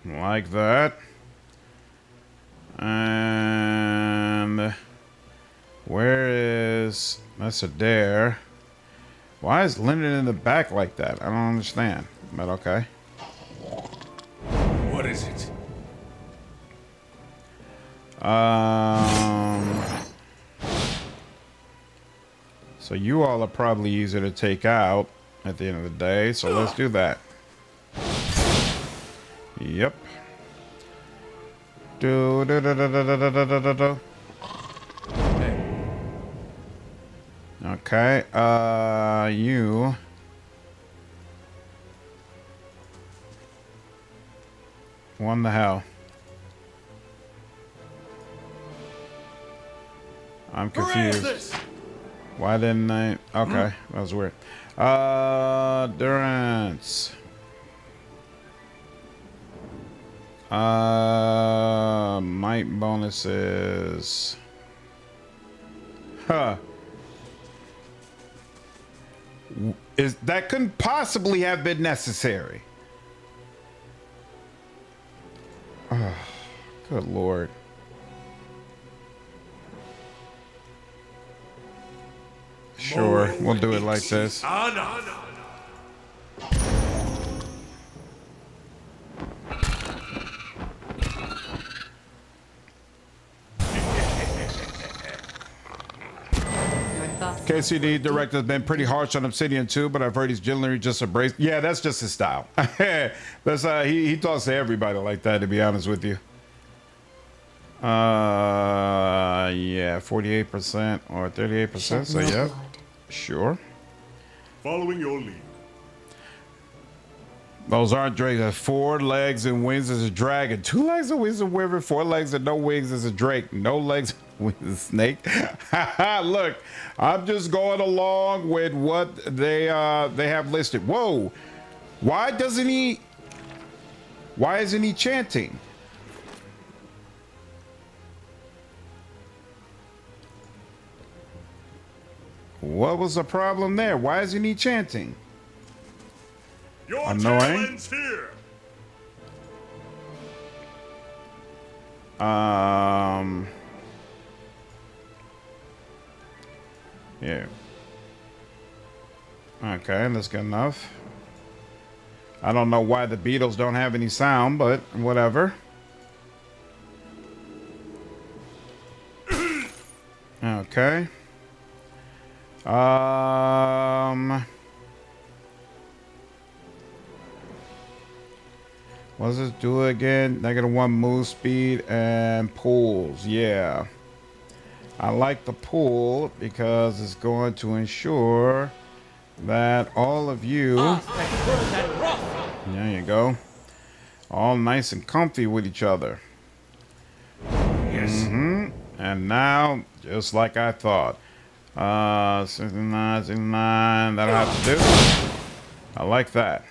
Like that. And where is that's a dare. Why is Lyndon in the back like that? I don't understand. But okay. What is it? So you all are probably easier to take out at the end of the day, so let's do that. Yep. Do. Okay, you. What the hell? I'm confused. Why didn't I? Okay, that was weird. Durance. Might bonuses. Huh. That couldn't possibly have been necessary. Oh, good Lord. Sure, we'll do it like this. KCD director has been pretty harsh on Obsidian too, but I've heard he's generally just embraced. Yeah, that's just his style. That's he talks to everybody like that, to be honest with you. Yeah, 48% or 38%. So yeah, sure. Following your lead. Those aren't drakes. 4 legs and wings is a dragon. 2 legs and wings is a wyvern. 4 legs and no wings is a drake. No legs. with the snake. Look, I'm just going along with what they have listed. Whoa, why isn't he chanting? What was the problem there? Why isn't he chanting? Your Annoying. tale ends here. Yeah. Okay, that's good enough. I don't know why the Beatles don't have any sound, but whatever. Okay. What does this do again? -1 move speed and pulls. Yeah. I like the pull because it's going to ensure that all of you, there you go, all nice and comfy with each other. Yes. And now, just like I thought, 69, 69, that'll have to do. I like that.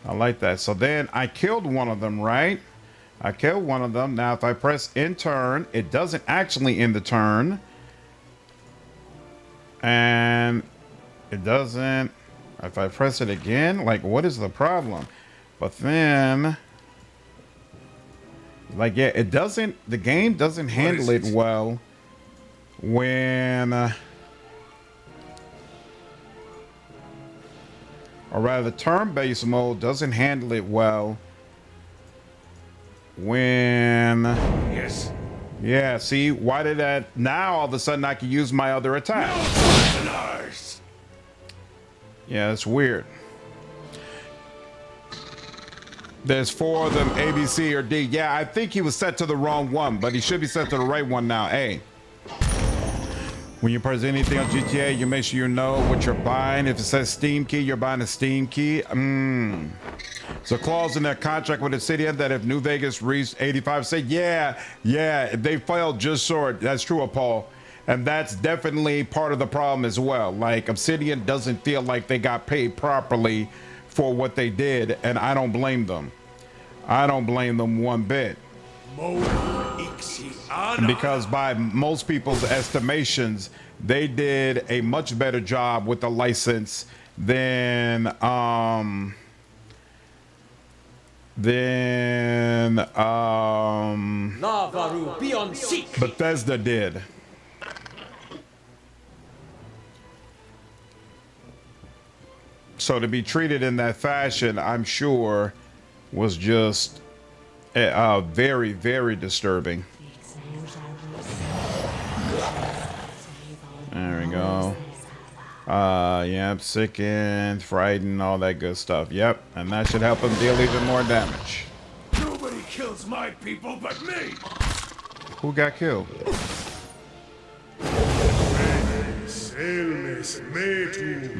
I like that. So then I killed one of them, right? I killed one of them. Now, if I press in turn, it doesn't actually end the turn. And it doesn't. If I press it again, like, what is the problem? But then, like, yeah, it doesn't, the game doesn't handle it well when, or rather, turn-based mode doesn't handle it well when, Yes. yeah, see, why did that, now all of a sudden I can use my other attack. Nice. Yeah, it's weird. There's 4 of them, A, B, C, or D. Yeah, I think he was set to the wrong one, but he should be set to the right one now, A. When you press anything on GTA, you make sure you know what you're buying. If it says Steam key, you're buying a Steam key. So clause in their contract with Obsidian that if New Vegas reached 85, say, yeah, if they failed just short. That's true, Paul. And that's definitely part of the problem as well. Like, Obsidian doesn't feel like they got paid properly for what they did, and I don't blame them. I don't blame them one bit. Because by most people's estimations, they did a much better job with the license than Bethesda did. So to be treated in that fashion, I'm sure, was just very, very disturbing. There we go. Yep, sickened, frightened, all that good stuff. Yep, and that should help him deal even more damage. Nobody kills my people but me. Who got killed?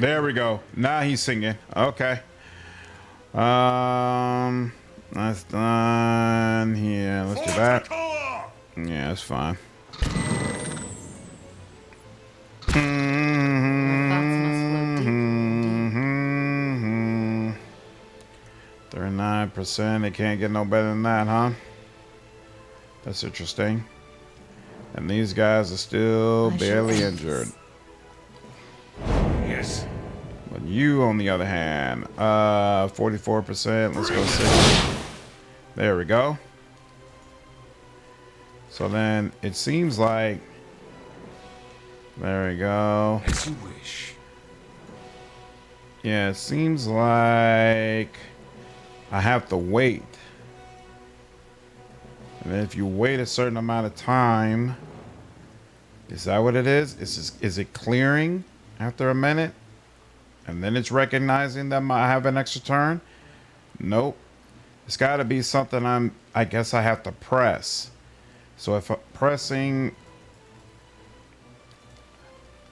There we go. Now he's singing. Okay. That's done here. Let's do that. Yeah, that's fine. 39%. It can't get no better than that, huh? That's interesting. And these guys are still barely injured. Yes. But you, on the other hand, 44%. Let's go 60. There we go. So then it seems like, there we go. As you wish. Yeah, it seems like I have to wait. And then if you wait a certain amount of time, is that what it is? Is it clearing after a minute? And then it's recognizing that I have an extra turn? Nope. It's got to be something I guess I have to press. So if I'm pressing,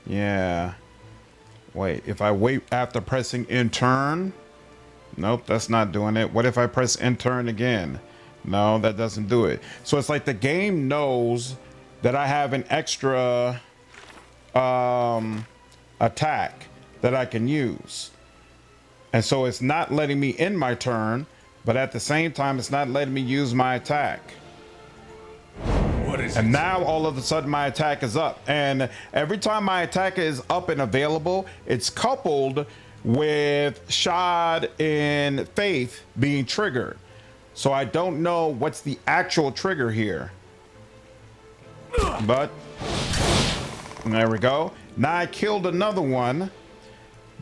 yeah. Wait, if I wait after pressing in turn? Nope, that's not doing it. What if I press in turn again? No, that doesn't do it. So it's like the game knows that I have an extra attack that I can use. And so it's not letting me end my turn, but at the same time, it's not letting me use my attack. What is And it? now all of a sudden my attack is up. And every time my attack is up and available, it's coupled with Shod in Faith being triggered. So I don't know what's the actual trigger here. But there we go. Now I killed another one.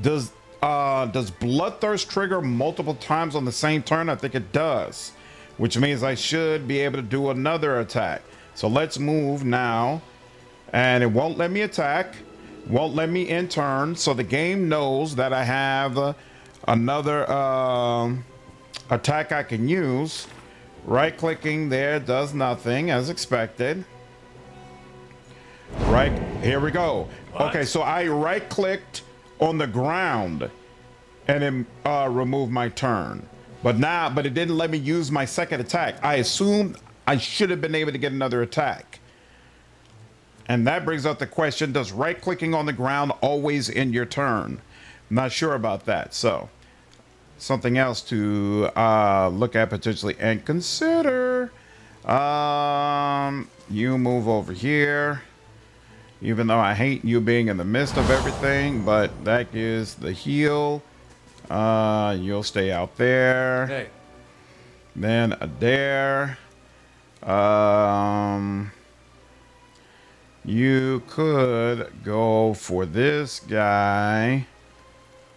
Does Bloodthirst trigger multiple times on the same turn? I think it does, which means I should be able to do another attack. So let's move now, and it won't let me attack, won't let me end turn. So the game knows that I have another attack I can use. Right clicking there does nothing as expected. Right, here we go. Okay, so I right clicked on the ground and then remove my turn, but it didn't let me use my second attack. I assumed I should have been able to get another attack, and that brings up the question: does right clicking on the ground always end your turn? I'm not sure about that, so something else to look at potentially and consider. You move over here. Even though I hate you being in the midst of everything, but that is the heal. You'll stay out there. Hey. Then Eder. You could go for this guy,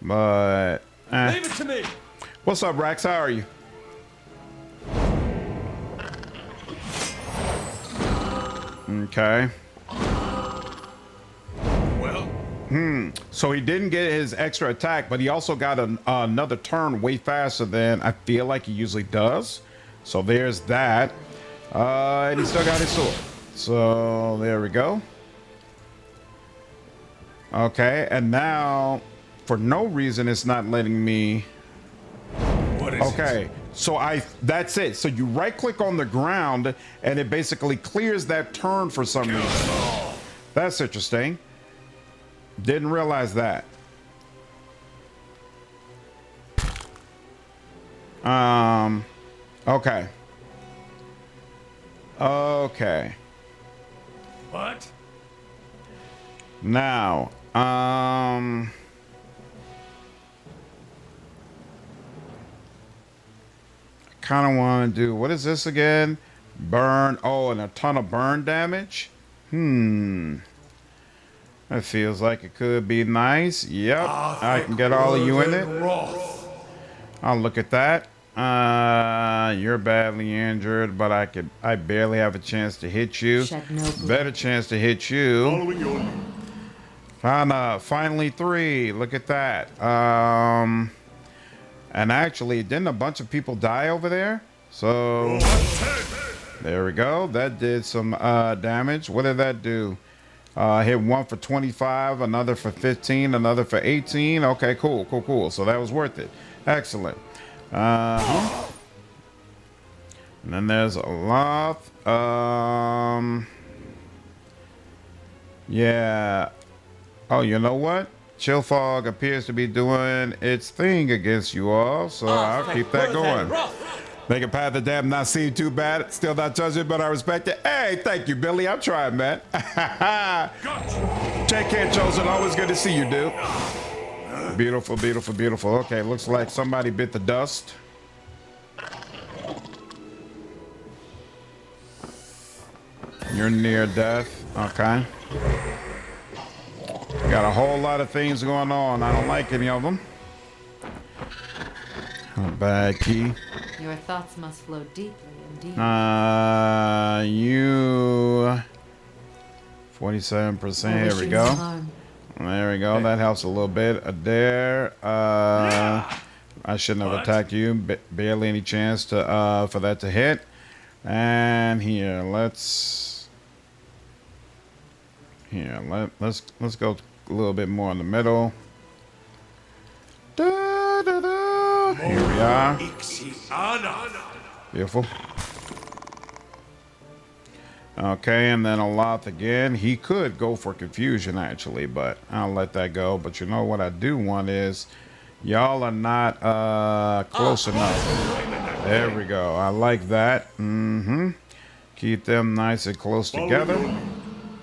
but Leave it to me. What's up, Rax? How are you? Okay. So he didn't get his extra attack, but he also got another turn way faster than I feel like he usually does. So there's that. And he still got his sword. So there we go. Okay, and now for no reason it's not letting me. What is Okay, it? so that's it. So you right click on the ground and it basically clears that turn for some reason. That's interesting. Didn't realize that. Okay. Okay. What? Now, I kind of want to do, what is this again? Burn. Oh, and a ton of burn damage. That feels like it could be nice. Yep, I can get all of you in it. I'll look at that. You're badly injured, but I barely have a chance to hit you. Shed no blood. Better chance to hit you. Following your lead. Kana, finally 3. Look at that. And actually, didn't a bunch of people die over there? So there we go. That did some damage. What did that do? Hit one for 25, another for 15, another for 18. Okay, cool. So that was worth it. Excellent. And then there's Aloth. Yeah. Oh, you know what? Chill Fog appears to be doing its thing against you all, so I'll keep that going. Make it past the damn not seem too bad. Still not judging, but I respect it. Hey, thank you, Billy. I'm trying, man. JK Chosen, always good to see you, dude. Beautiful. Okay, looks like somebody bit the dust. You're near death. Okay. Got a whole lot of things going on. I don't like any of them. Bad key. Your thoughts must flow deeply indeed. You 47%. Here we go. There we go. That helps a little bit. Eder. I shouldn't have attacked you. Barely any chance to for that to hit. And here, let's go a little bit more in the middle. Here we are. Beautiful. Okay, and then Aloth again. He could go for confusion, actually, but I'll let that go. But you know what I do want is, y'all are not close enough. There we go. I like that. Keep them nice and close together.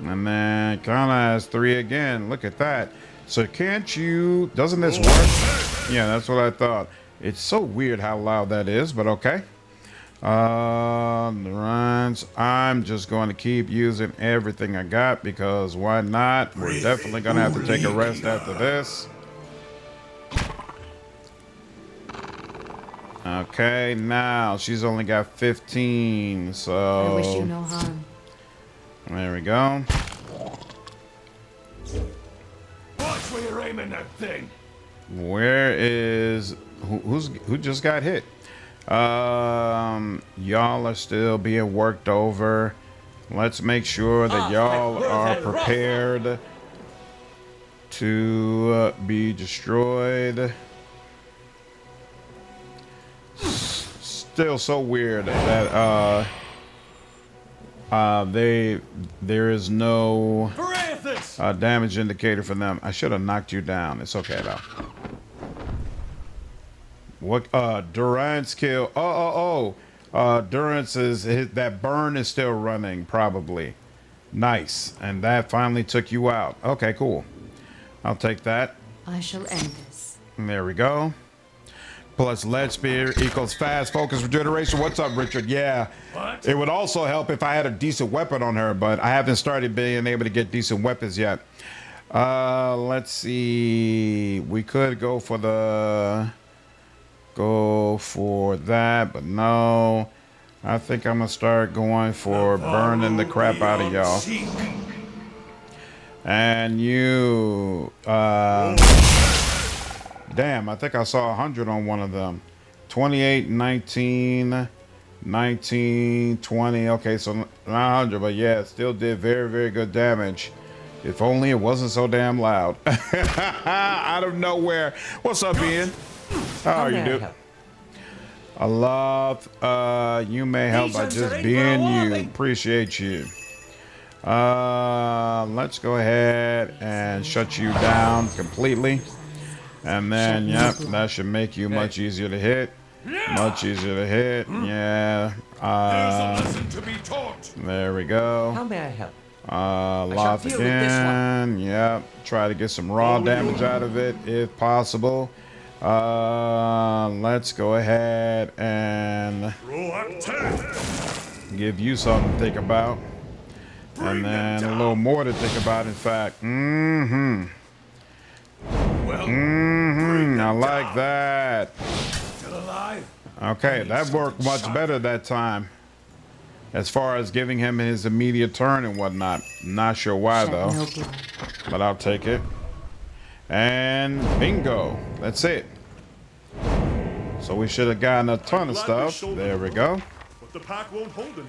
And then Kana has 3 again. Look at that. So can't you... Doesn't this work? Yeah, that's what I thought. It's so weird how loud that is, but okay. Durance, I'm just going to keep using everything I got because why not? We're definitely going to have to take a rest after this. Okay, now she's only got 15, so... I wish you no harm. There we go. Watch where you're aiming that thing. Where is... Who just got hit? Y'all are still being worked over. Let's make sure that y'all are prepared to be destroyed. Still so weird that there is no damage indicator for them. I should have knocked you down. It's okay though. What Durance kill? Durance is that burn is still running probably. Nice, and that finally took you out. Okay, cool. I'll take that. I shall end this. There we go. Plus lead spear equals fast focus regeneration. What's up, Richard? Yeah. What? It would also help if I had a decent weapon on her, but I haven't started being able to get decent weapons yet. Let's see. We could go for that, but no. I think I'm gonna start going for burning the crap out of y'all. And you, damn, I think I saw 100 on one of them. 28, 19, 19, 20. Okay, so not 100, but yeah, it still did very, very good damage. If only it wasn't so damn loud. Out of nowhere. What's up, Ian? How are you, dude? Aloth, you may help by just being you. Appreciate you. Let's go ahead and shut you down completely. And then, yep, that should make you much easier to hit. Much easier to hit. Yeah. There's a lesson to be taught. There we go. How may I help? Aloth again. Yep. Try to get some raw damage out of it if possible. Let's go ahead and give you something to think about. And then a little more to think about, in fact. I like that. Still alive? Okay, that worked much better that time. As far as giving him his immediate turn and whatnot. Not sure why though. But I'll take it. And bingo. That's it. So we should have gotten a ton of stuff. There we go. But the pack won't hold anymore.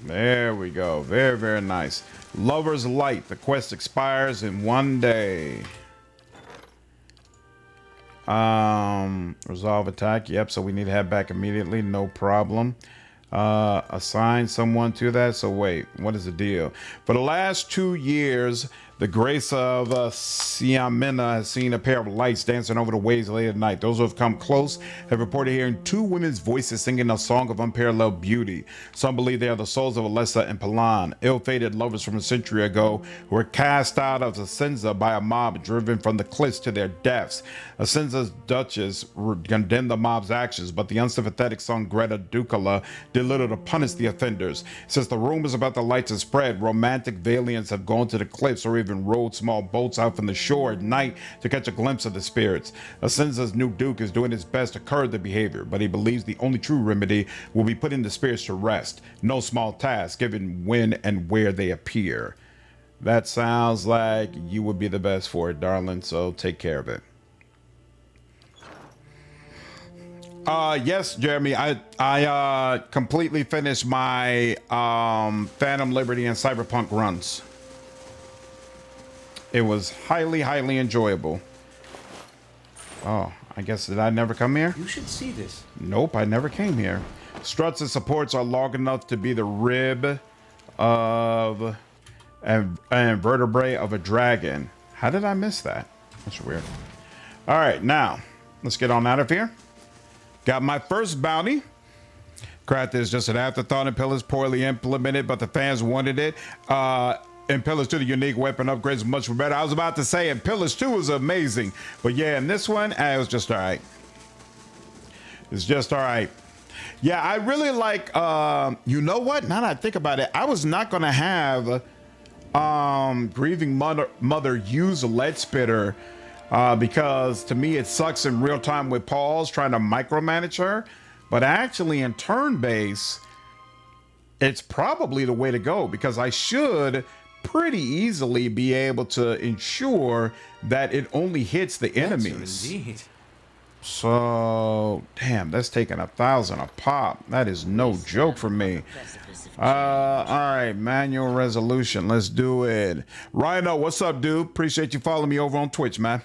There we go. Very, very nice. Lover's Light. The quest expires in 1 day. Resolve attack. Yep, so we need to head back immediately. No problem. Assign someone to that. So wait, what is the deal? For the last 2 years, the grace of Siamina has seen a pair of lights dancing over the waves late at night. Those who have come close have reported hearing 2 women's voices singing a song of unparalleled beauty. Some believe they are the souls of Alessa and Palan, ill-fated lovers from a century ago who were cast out of Asenza by a mob driven from the cliffs to their deaths. Asenza's duchess condemned the mob's actions, but the unsympathetic son Greta Ducala did little to punish the offenders. Since the rumors about the lights have spread, romantic valiants have gone to the cliffs or even rowed small boats out from the shore at night to catch a glimpse of the spirits. Asenza's new duke is doing his best to curb the behavior, but he believes the only true remedy will be putting the spirits to rest. No small task, given when and where they appear. That sounds like you would be the best for it, darling, so take care of it. Yes, Jeremy, I completely finished my Phantom Liberty and Cyberpunk runs. It was highly, highly enjoyable. Oh, I guess, did I never come here? You should see this. Nope, I never came here. Struts and supports are long enough to be the rib of an vertebrae of a dragon. How did I miss that? That's weird. All right, now let's get on out of here. Got my first bounty. Craft is just an afterthought. Impellers poorly implemented, but the fans wanted it. Impellers 2, the unique weapon upgrades, much better. I was about to say Impellers 2 was amazing, but yeah, in this one, it was just all right. It's just all right. Yeah, I really like, you know what? Now that I think about it, I was not going to have Grieving Mother use Lead Spitter because to me it sucks in real time with Paul's trying to micromanage her. But actually in turn base, it's probably the way to go because I should pretty easily be able to ensure that it only hits the enemies. Indeed. So, damn, that's taking 1,000 a pop. That is no joke for me. All right, manual resolution. Let's do it. Rhino, what's up, dude? Appreciate you following me over on Twitch, man.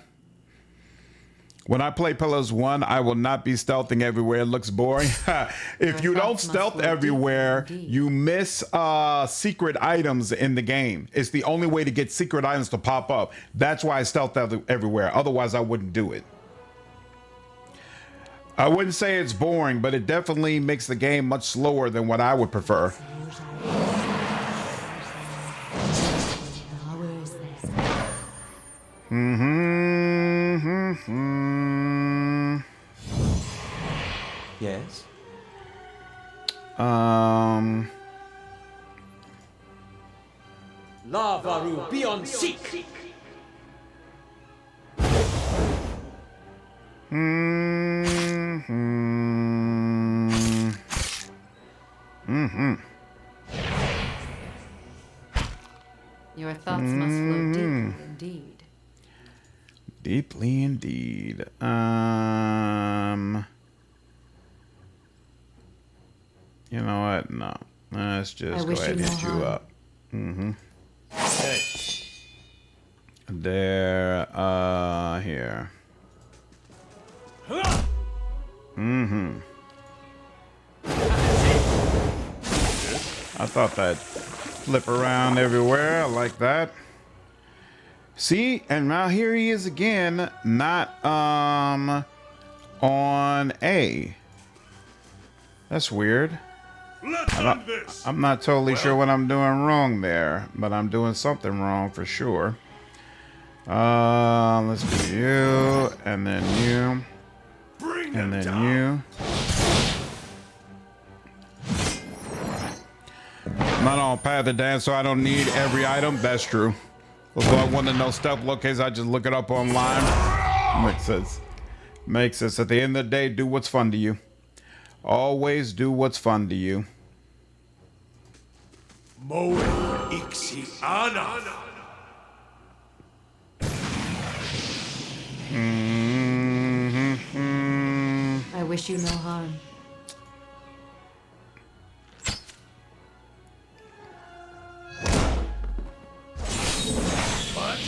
When I play Pillars 1, I will not be stealthing everywhere. It looks boring. If you don't stealth everywhere, you miss secret items in the game. It's the only way to get secret items to pop up. That's why I stealth everywhere. Otherwise, I wouldn't do it. I wouldn't say it's boring, but it definitely makes the game much slower than what I would prefer. Yes. Lavaru, be on seek. Your thoughts must flow deeply indeed. Deeply indeed. You know what? No. Let's just go ahead and hit you up. Hey. There, here. I thought that'd flip around everywhere. I like that. See, and now here he is again, not on A. That's weird. I'm not totally sure what I'm doing wrong there, but I'm doing something wrong for sure. Let's do you, and then you, and then you. I'm not on Path of Dance, so I don't need every item. That's true. So I want to know stealth locations, I just look it up online. Makes sense. Makes sense. At the end of the day, do what's fun to you. Always do what's fun to you. Moe Ixiana. I wish you no harm. What?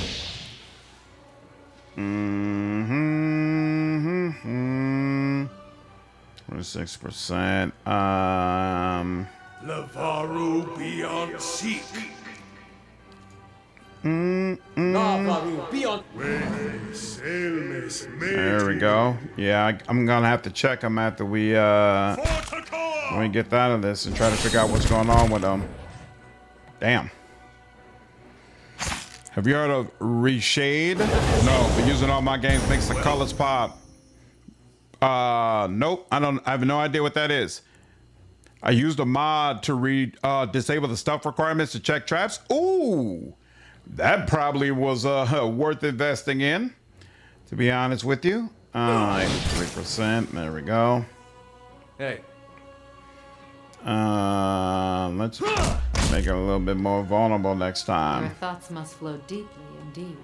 6%. Lavaru beyond seek. Lavaru, be on. There we go. Yeah, I'm gonna have to check them after we get out of this and try to figure out what's going on with them. Damn. Have you heard of Reshade? No, but using all my games makes the colors pop. Nope. I have no idea what that is. I used a mod to disable the stuff requirements to check traps. Ooh, that probably was worth investing in, to be honest with you. 83%. There we go. Hey. Let's make it a little bit more vulnerable next Your time. thoughts must flow deeply indeed.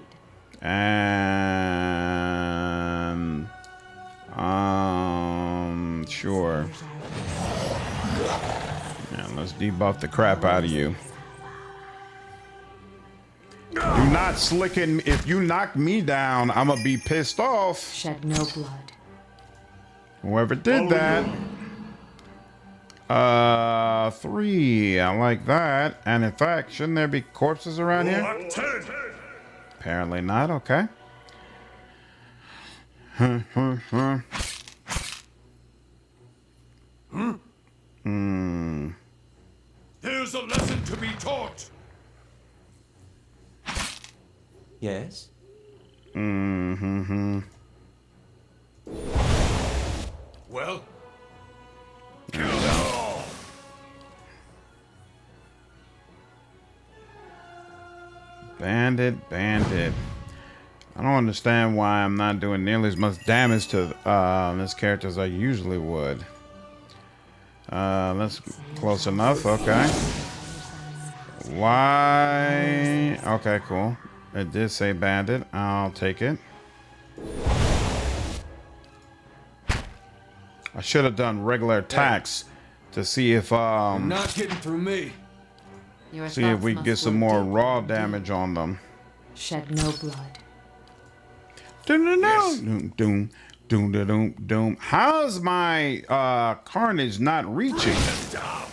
And sure. Yeah, let's debuff the crap out of you. You're not slicking. If you knock me down, I'm gonna be pissed off. Shed no blood. Whoever did that. 3. I like that. And in fact, shouldn't there be corpses around here? Block 10. Apparently not. Okay. There's a lesson to be taught. Yes? Well, kill them all. Bandit, bandit. I don't understand why I'm not doing nearly as much damage to this character as I usually would. That's close enough. Okay. Why? Okay, cool. It did say bandit. I'll take it. I should have done regular attacks to see if Not getting through me. Your see if thoughts we must get some work more deep raw within damage you. on them. Shed no blood. Yes. Doom, doom, doom, doom, doom. How's my carnage not reaching? Down.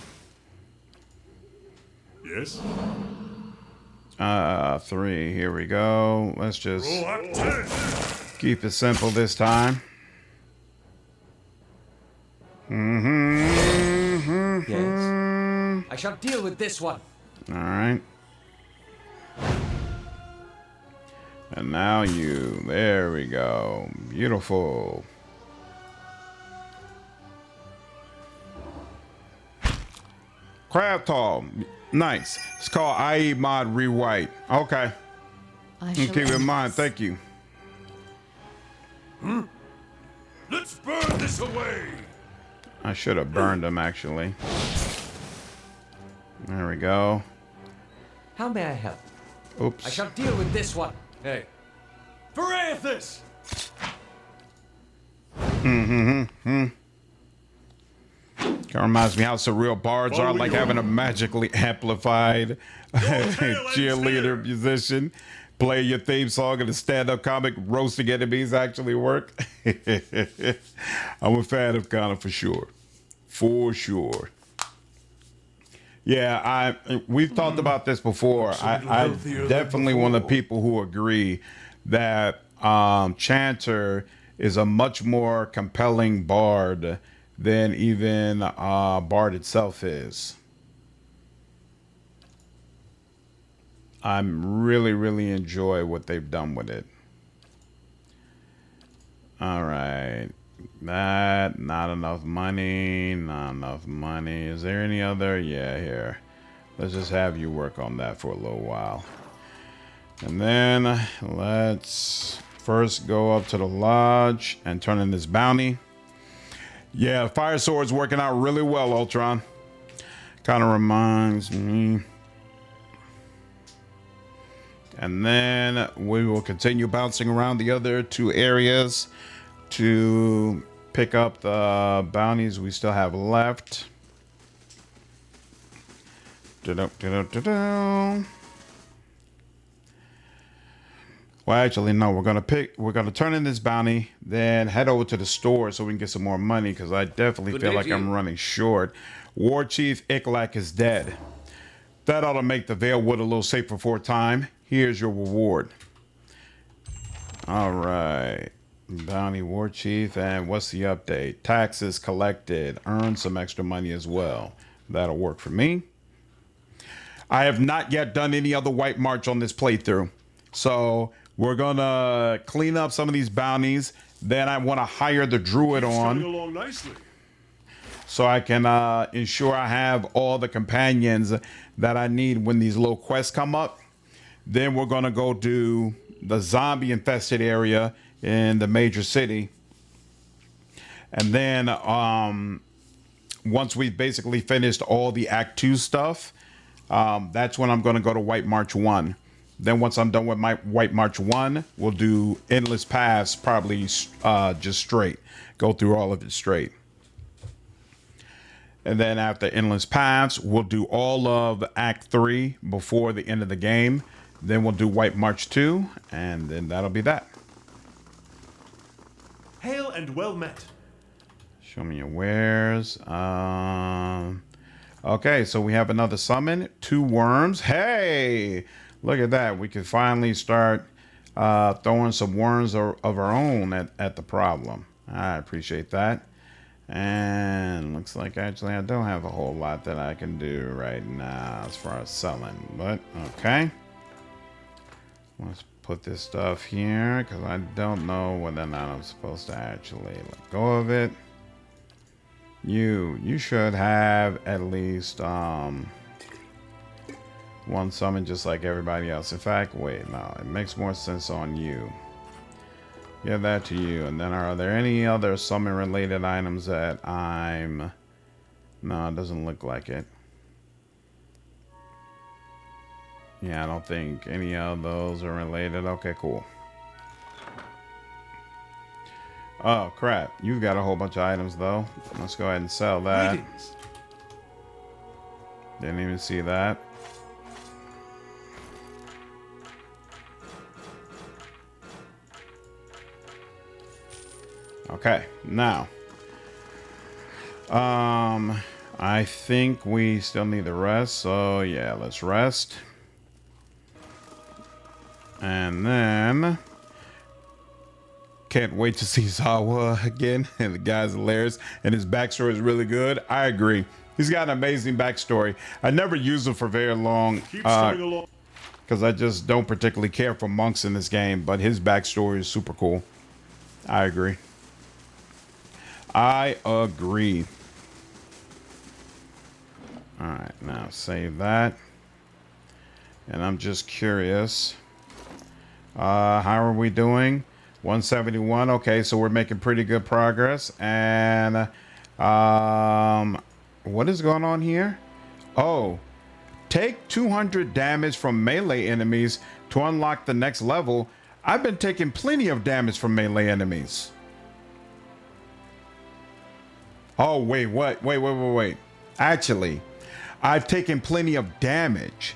Yes. 3. Here we go. Let's just Block 10. keep it simple this time. Yes? I shall deal with this one. All right. And now you. There we go. Beautiful. Crab tall. Nice. It's called IE mod rewrite. Okay. I Keep shall in mind. end Thank you. Let's burn this away. I should have burned them actually. There we go. How may I help? Oops. I shall deal with this one. Hey. For Aethys! Kind of reminds me how surreal bards are, like having a magically amplified cheerleader musician play your theme song in a stand-up comic roasting enemies actually work. I'm a fan of Kana for sure. For sure. Yeah, we've talked about this before. I definitely one of the people who agree that Chanter is a much more compelling bard than even Bard itself is. I'm really enjoy what they've done with it. All right. That, not enough money, not enough money. Is there any other? Yeah, here. Let's just have you work on that for a little while. And then let's first go up to the lodge and turn in this bounty. Yeah, Fire Sword's working out really well, Ultron. Kind of reminds me. And then we will continue bouncing around the other 2 areas to pick up the bounties we still have left. Well, actually, no. We're gonna turn in this bounty, then head over to the store so we can get some more money because I definitely Good feel day like to I'm you. running short. War Chief Iklak is dead. That ought to make the Veilwood a little safer for a time. Here's your reward. All right. Bounty War Chief, and what's the update? Taxes collected. Earn some extra money as well. That'll work for me. I have not yet done any other White March on this playthrough. So we're gonna clean up some of these bounties. Then I want to hire the druid Coming on along nicely. so I can ensure I have all the companions that I need when these little quests come up. Then we're gonna go do the zombie infested area in the major city. And then once we've basically finished all the Act 2 stuff, that's when I'm going to go to White March 1. Then once I'm done with my White March 1, we'll do Endless Paths, probably just straight. Go through all of it straight. And then after Endless Paths, we'll do all of Act 3 before the end of the game. Then we'll do White March 2, and then that'll be that. Hail and well met. Show me your wares. Okay, so we have another summon. 2 worms. Hey, look at that. We can finally start throwing some worms of our own at the problem. I appreciate that. And looks like actually I don't have a whole lot that I can do right now as far as selling. But okay. Let's put this stuff here because I don't know whether or not I'm supposed to actually let go of it. You should have at least 1 summon just like everybody else. In fact, wait, no, it makes more sense on you. Give that to you. And then are there any other summon related items that I'm... No, it doesn't look like it. Yeah, I don't think any of those are related. Okay, cool. Oh, crap. You've got a whole bunch of items, though. Let's go ahead and sell that. Greetings. Didn't even see that. Okay, now. I think we still need the rest, so yeah, let's rest. And then... Can't wait to see Zawa again. And the guy's hilarious. And his backstory is really good. I agree. He's got an amazing backstory. I never used him for very long. Because I just don't particularly care for monks in this game. But his backstory is super cool. I agree. I agree. Alright, now save that. And I'm just curious. How are we doing? 171. Okay, so we're making pretty good progress. And what is going on here? Oh, take 200 damage from melee enemies to unlock the next level. I've been taking plenty of damage from melee enemies. Oh, wait, what? Wait. Actually, I've taken plenty of damage.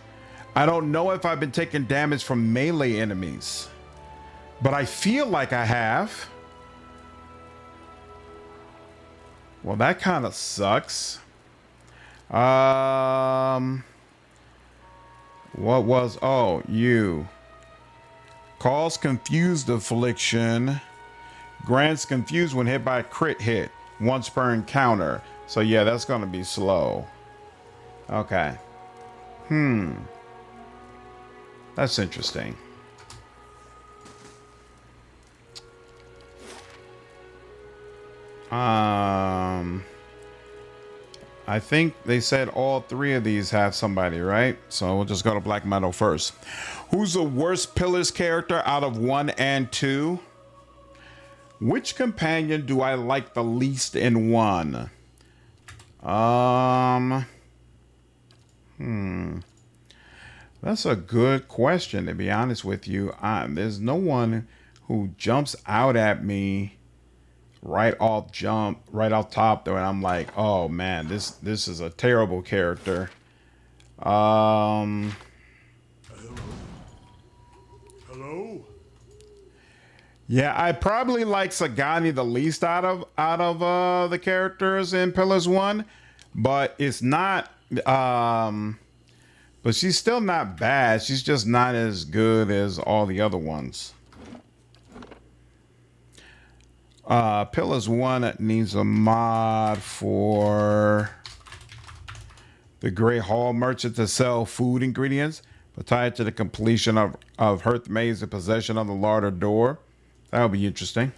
I don't know if I've been taking damage from melee enemies. But I feel like I have. Well, that kind of sucks. What was... Oh, you. Cause confused affliction. Grants confused when hit by a crit hit. Once per encounter. So yeah, that's going to be slow. Okay. That's interesting. I think they said all 3 of these have somebody, right? So we'll just go to Black Metal first. Who's the worst Pillars character out of 1 and 2? Which companion do I like the least in 1? That's a good question, to be honest with you. There's no one who jumps out at me right off top there, and I'm like, oh man, this is a terrible character. Hello? Yeah, I probably like Sagani the least out of the characters in Pillars 1, but it's not but she's still not bad. She's just not as good as all the other ones. Pillars 1 needs a mod for the Great Hall merchant to sell food ingredients, but tied to the completion of Hearth Maze and possession of the larder door. That would be interesting.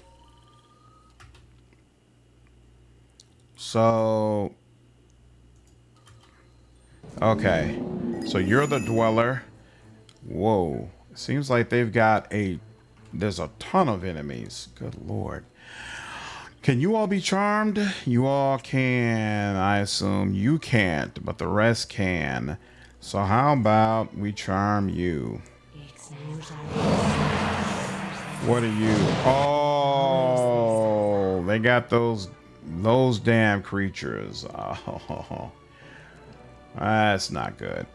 So, okay. So you're the dweller. Whoa. It seems like they've got there's a ton of enemies. Good Lord. Can you all be charmed? You all can. I assume you can't, but the rest can. So how about we charm you? What are you? Oh, they got those damn creatures. Oh, that's not good.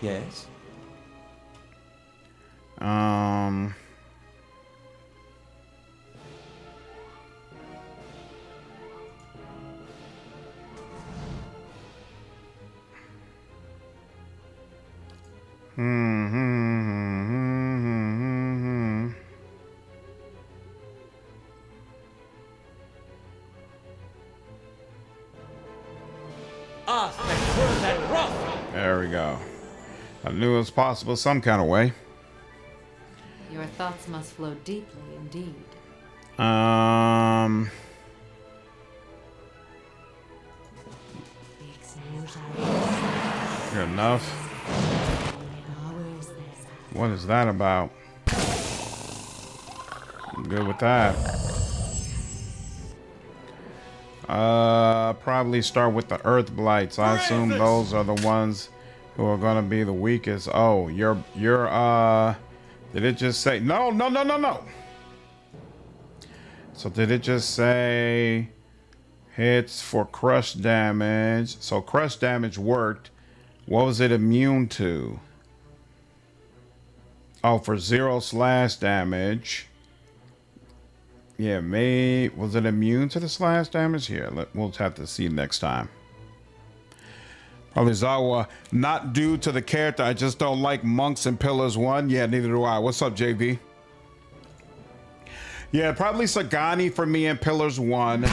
Yes. There we go. I knew it was possible some kind of way. Your thoughts must flow deeply indeed. Good enough. What is that about? I'm good with that. Probably start with the Earth Blights. I assume those are the ones who are gonna be the weakest. Oh, you're did it just say no? So did it just say hits for crush damage? So crush damage worked. What was it immune to? Oh, for 0 slash damage. Yeah, was it immune to the slash damage? Here, we'll have to see next time. Probably Zawa, not due to the character. I just don't like monks in Pillars 1. Yeah, neither do I. What's up, JV? Yeah, probably Sagani for me in Pillars 1.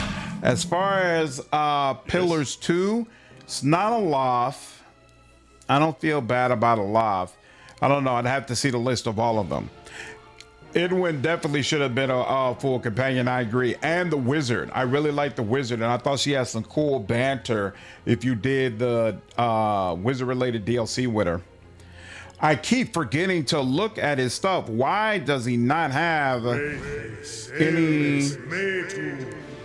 As far as Pillars 2, it's not Aloth. I don't feel bad about Aloth. I don't know. I'd have to see the list of all of them. Edwin definitely should have been a full companion. I agree. And the wizard. I really like the wizard, and I thought she had some cool banter if you did the wizard-related DLC with her. I keep forgetting to look at his stuff. Why does he not have any...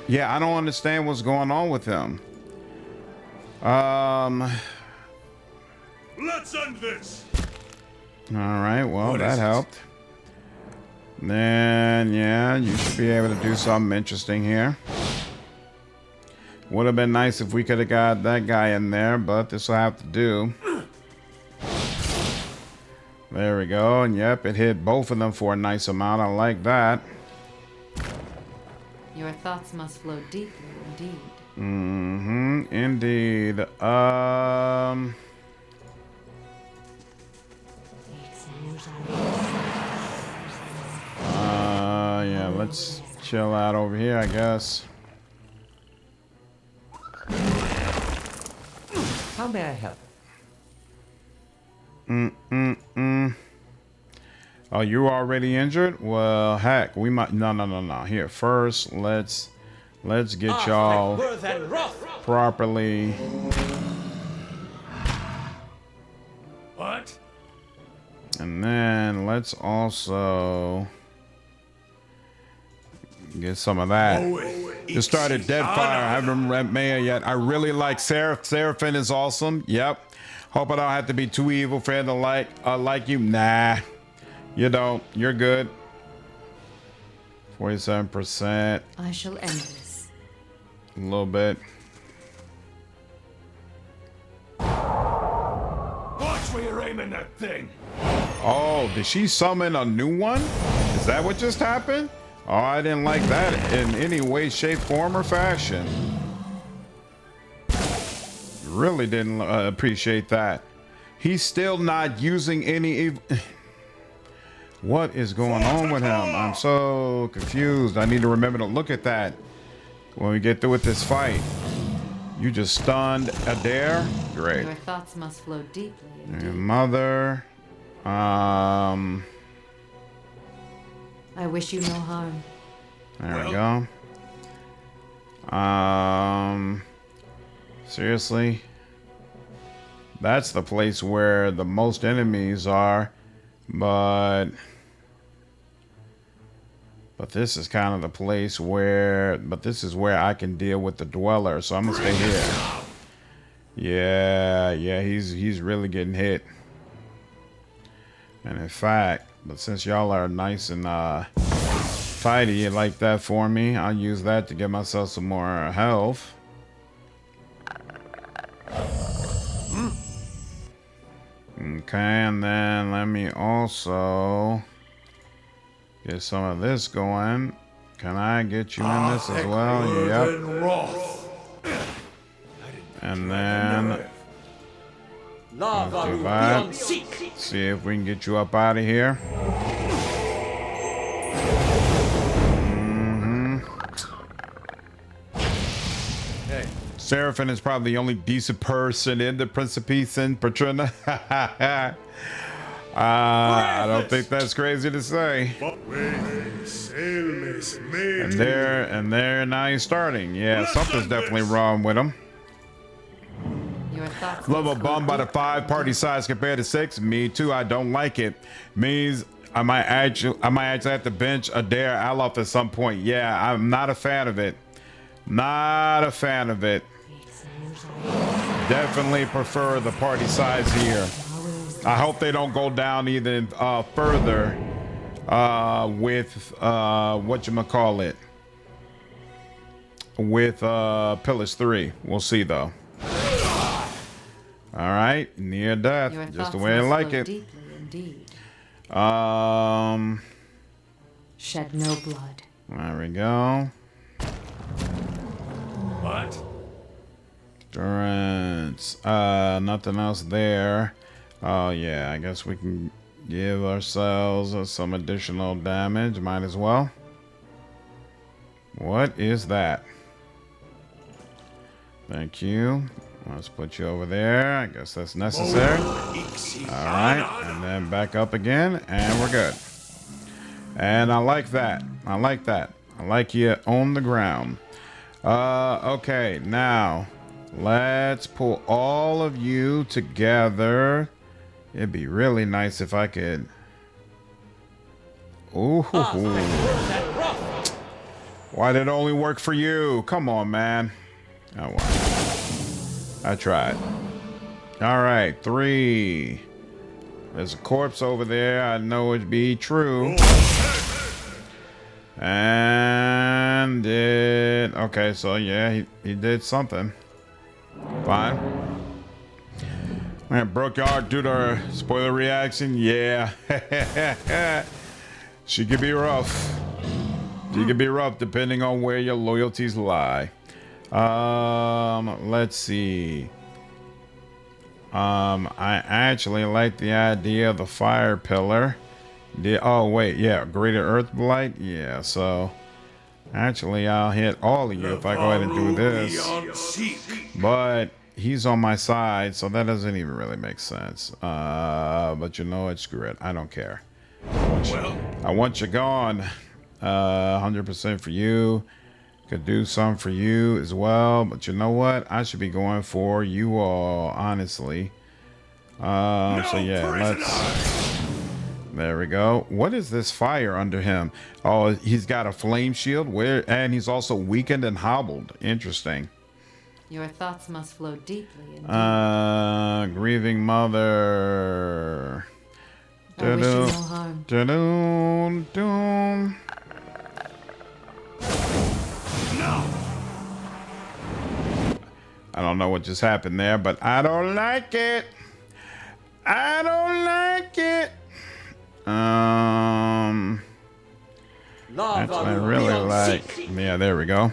Yeah, I don't understand what's going on with him. Let's end this. All right, well, that helped. Then, yeah, you should be able to do something interesting here. Would have been nice if we could have got that guy in there, but this will have to do. There we go, and yep, it hit both of them for a nice amount. I like that. Your thoughts must flow deeply indeed. Mm-hmm, indeed. Yeah, let's chill out over here, I guess. How may I help? Oh, you already injured? Well, heck, we might. No. Here, first, let's get y'all properly. What? And then let's also get some of that. Just started Deadfire. I haven't read Maya yet. I really like Seraphim is awesome. Yep. Hope I don't have to be too evil for him to like you. Nah, you don't. You're good. 47%. I shall end this. A little bit. Watch where you're aiming that thing. Oh, did she summon a new one? Is that what just happened? Oh, I didn't like that in any way, shape, form, or fashion. Really didn't appreciate that. He's still not using any... What is going on with him? I'm so confused. I need to remember to look at that when we get through with this fight. You just stunned Eder. Great. Your thoughts must flow deeply indeed. Your mother. I wish you no harm. There we go. Seriously? That's the place where the most enemies are, but this is kind of the place where, this is where I can deal with the dweller, so I'm gonna stay here. Yeah, he's really getting hit. And in fact, but since y'all are nice and tidy like that for me, I'll use that to get myself some more health. Okay, and then let me also get some of this going. Can I get you in this as well? Yep. And then let's do that. See if we can get you up out of here. Seraphim is probably the only decent person in the Principice and Patrina. I don't think that's crazy to say. And there, now he's starting. Yeah, something's definitely wrong with him. Your thoughts Level must bummed by the flow 5 party size compared to 6. Me too. I don't like it. Means I might actually have to bench Eder Aloth at some point. Yeah, I'm not a fan of it. Not a fan of it. Definitely prefer the party size here. I hope they don't go down even further with whatchamacallit. With Pillars 3. We'll see though. All right, near death, Your just the thoughts way I must like flow it. deeply indeed. There Shed no blood. we go. What? Durance. Nothing else there. Oh yeah, I guess we can give ourselves some additional damage. Might as well. What is that? Thank you. Let's put you over there. I guess that's necessary. All right, and then back up again, and we're good. And I like that. I like that. I like you on the ground. Okay, now let's pull all of you together. It'd be really nice if I could. Ooh. Why did it only work for you? Come on, man. Oh, wow. I tried. All right, 3. There's a corpse over there. I know it'd be true. And did okay, so yeah, he did something. Fine. Man, broke your heart due to her spoiler reaction. Yeah. She could be rough. She could be rough depending on where your loyalties lie. Let's see. I actually like the idea of the fire pillar. Oh wait, yeah, greater earth blight. Yeah, so actually I'll hit all of you if I go ahead and do this. But he's on my side, so that doesn't even really make sense. But you know what? Screw it. I don't care. I want you gone. 100% for you. Could do some for you as well, but you know what? I should be going for you all, honestly. So yeah, let's. There we go. What is this fire under him? Oh, he's got a flame shield. And he's also weakened and hobbled. Interesting. Your thoughts must flow deeply indeed. Grieving Mother. I wish you no harm. I don't know what just happened there, but I don't like it. I don't like it. Actually, I really like. Yeah, there we go.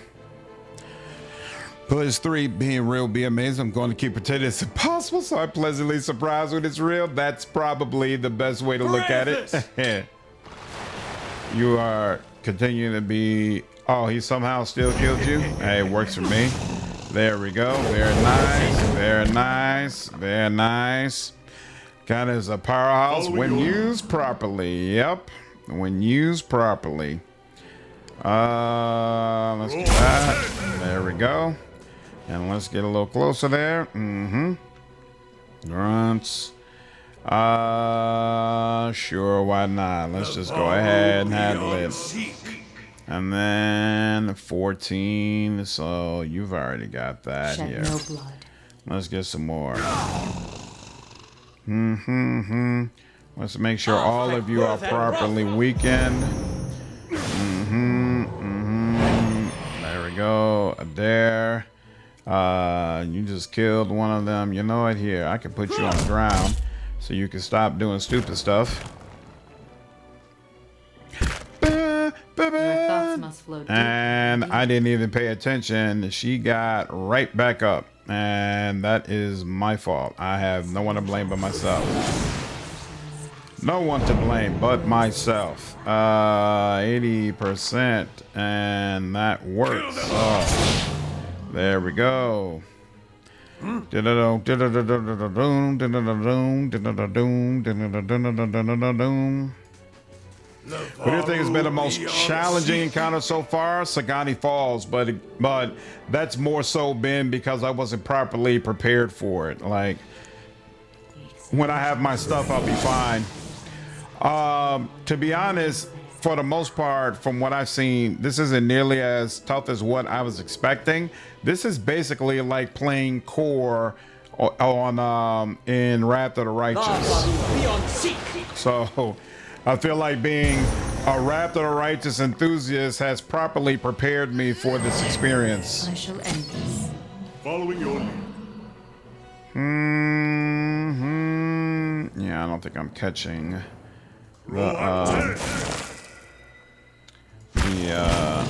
Pillars 3 being real, be amazing. I'm going to keep pretending it's impossible, so I'm pleasantly surprised when it's real. That's probably the best way to look at it. You are continuing to be. Oh, he somehow still killed you. Hey, it works for me. There we go. Very nice. Very nice. Very nice. Kana is a powerhouse when used properly. Yep. When used properly. Let's do that. There we go. And let's get a little closer there. Durance. Sure, why not? Let's just go ahead and handle it. And then 14. So you've already got that Shed here. no blood. Let's get some more. Let's make sure all of you are properly weakened. There we go. There. You just killed one of them. You know what? Here, I can put you on the ground so you can stop doing stupid stuff. Your thoughts must flow deeply. And I didn't even pay attention. She got right back up. And that is my fault. I have no one to blame but myself. No one to blame but myself. 80%. And that works. Oh. There we go. What do you think has been the most challenging encounter so far? Sagani Falls, but that's more so been because I wasn't properly prepared for it. Like, when I have my stuff, I'll be fine. To be honest, for the most part, from what I've seen, this isn't nearly as tough as what I was expecting. This is basically like playing core on in Wrath of the Righteous. So I feel like being a Wrath of the Righteous enthusiast has properly prepared me for this experience. I shall end this. Following your lead. Yeah, I don't think I'm catching Roll out. the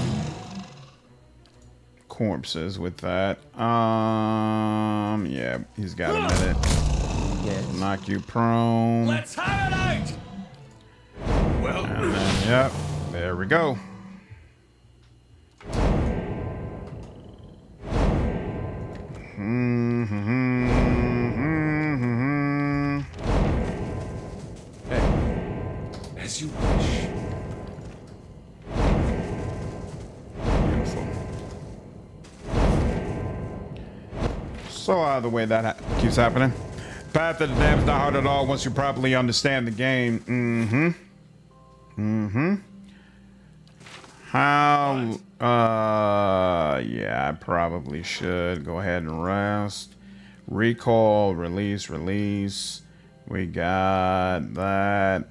corpses with that. Yeah, he's got a minute. Yes. Knock you prone. Let's have it out! Well, And then, yep, there we go. As you wish. Beautiful. So the way that keeps happening. Path of the Damned's not hard at all once you properly understand the game. How? Yeah, I probably should go ahead and rest. Recall, release. We got that.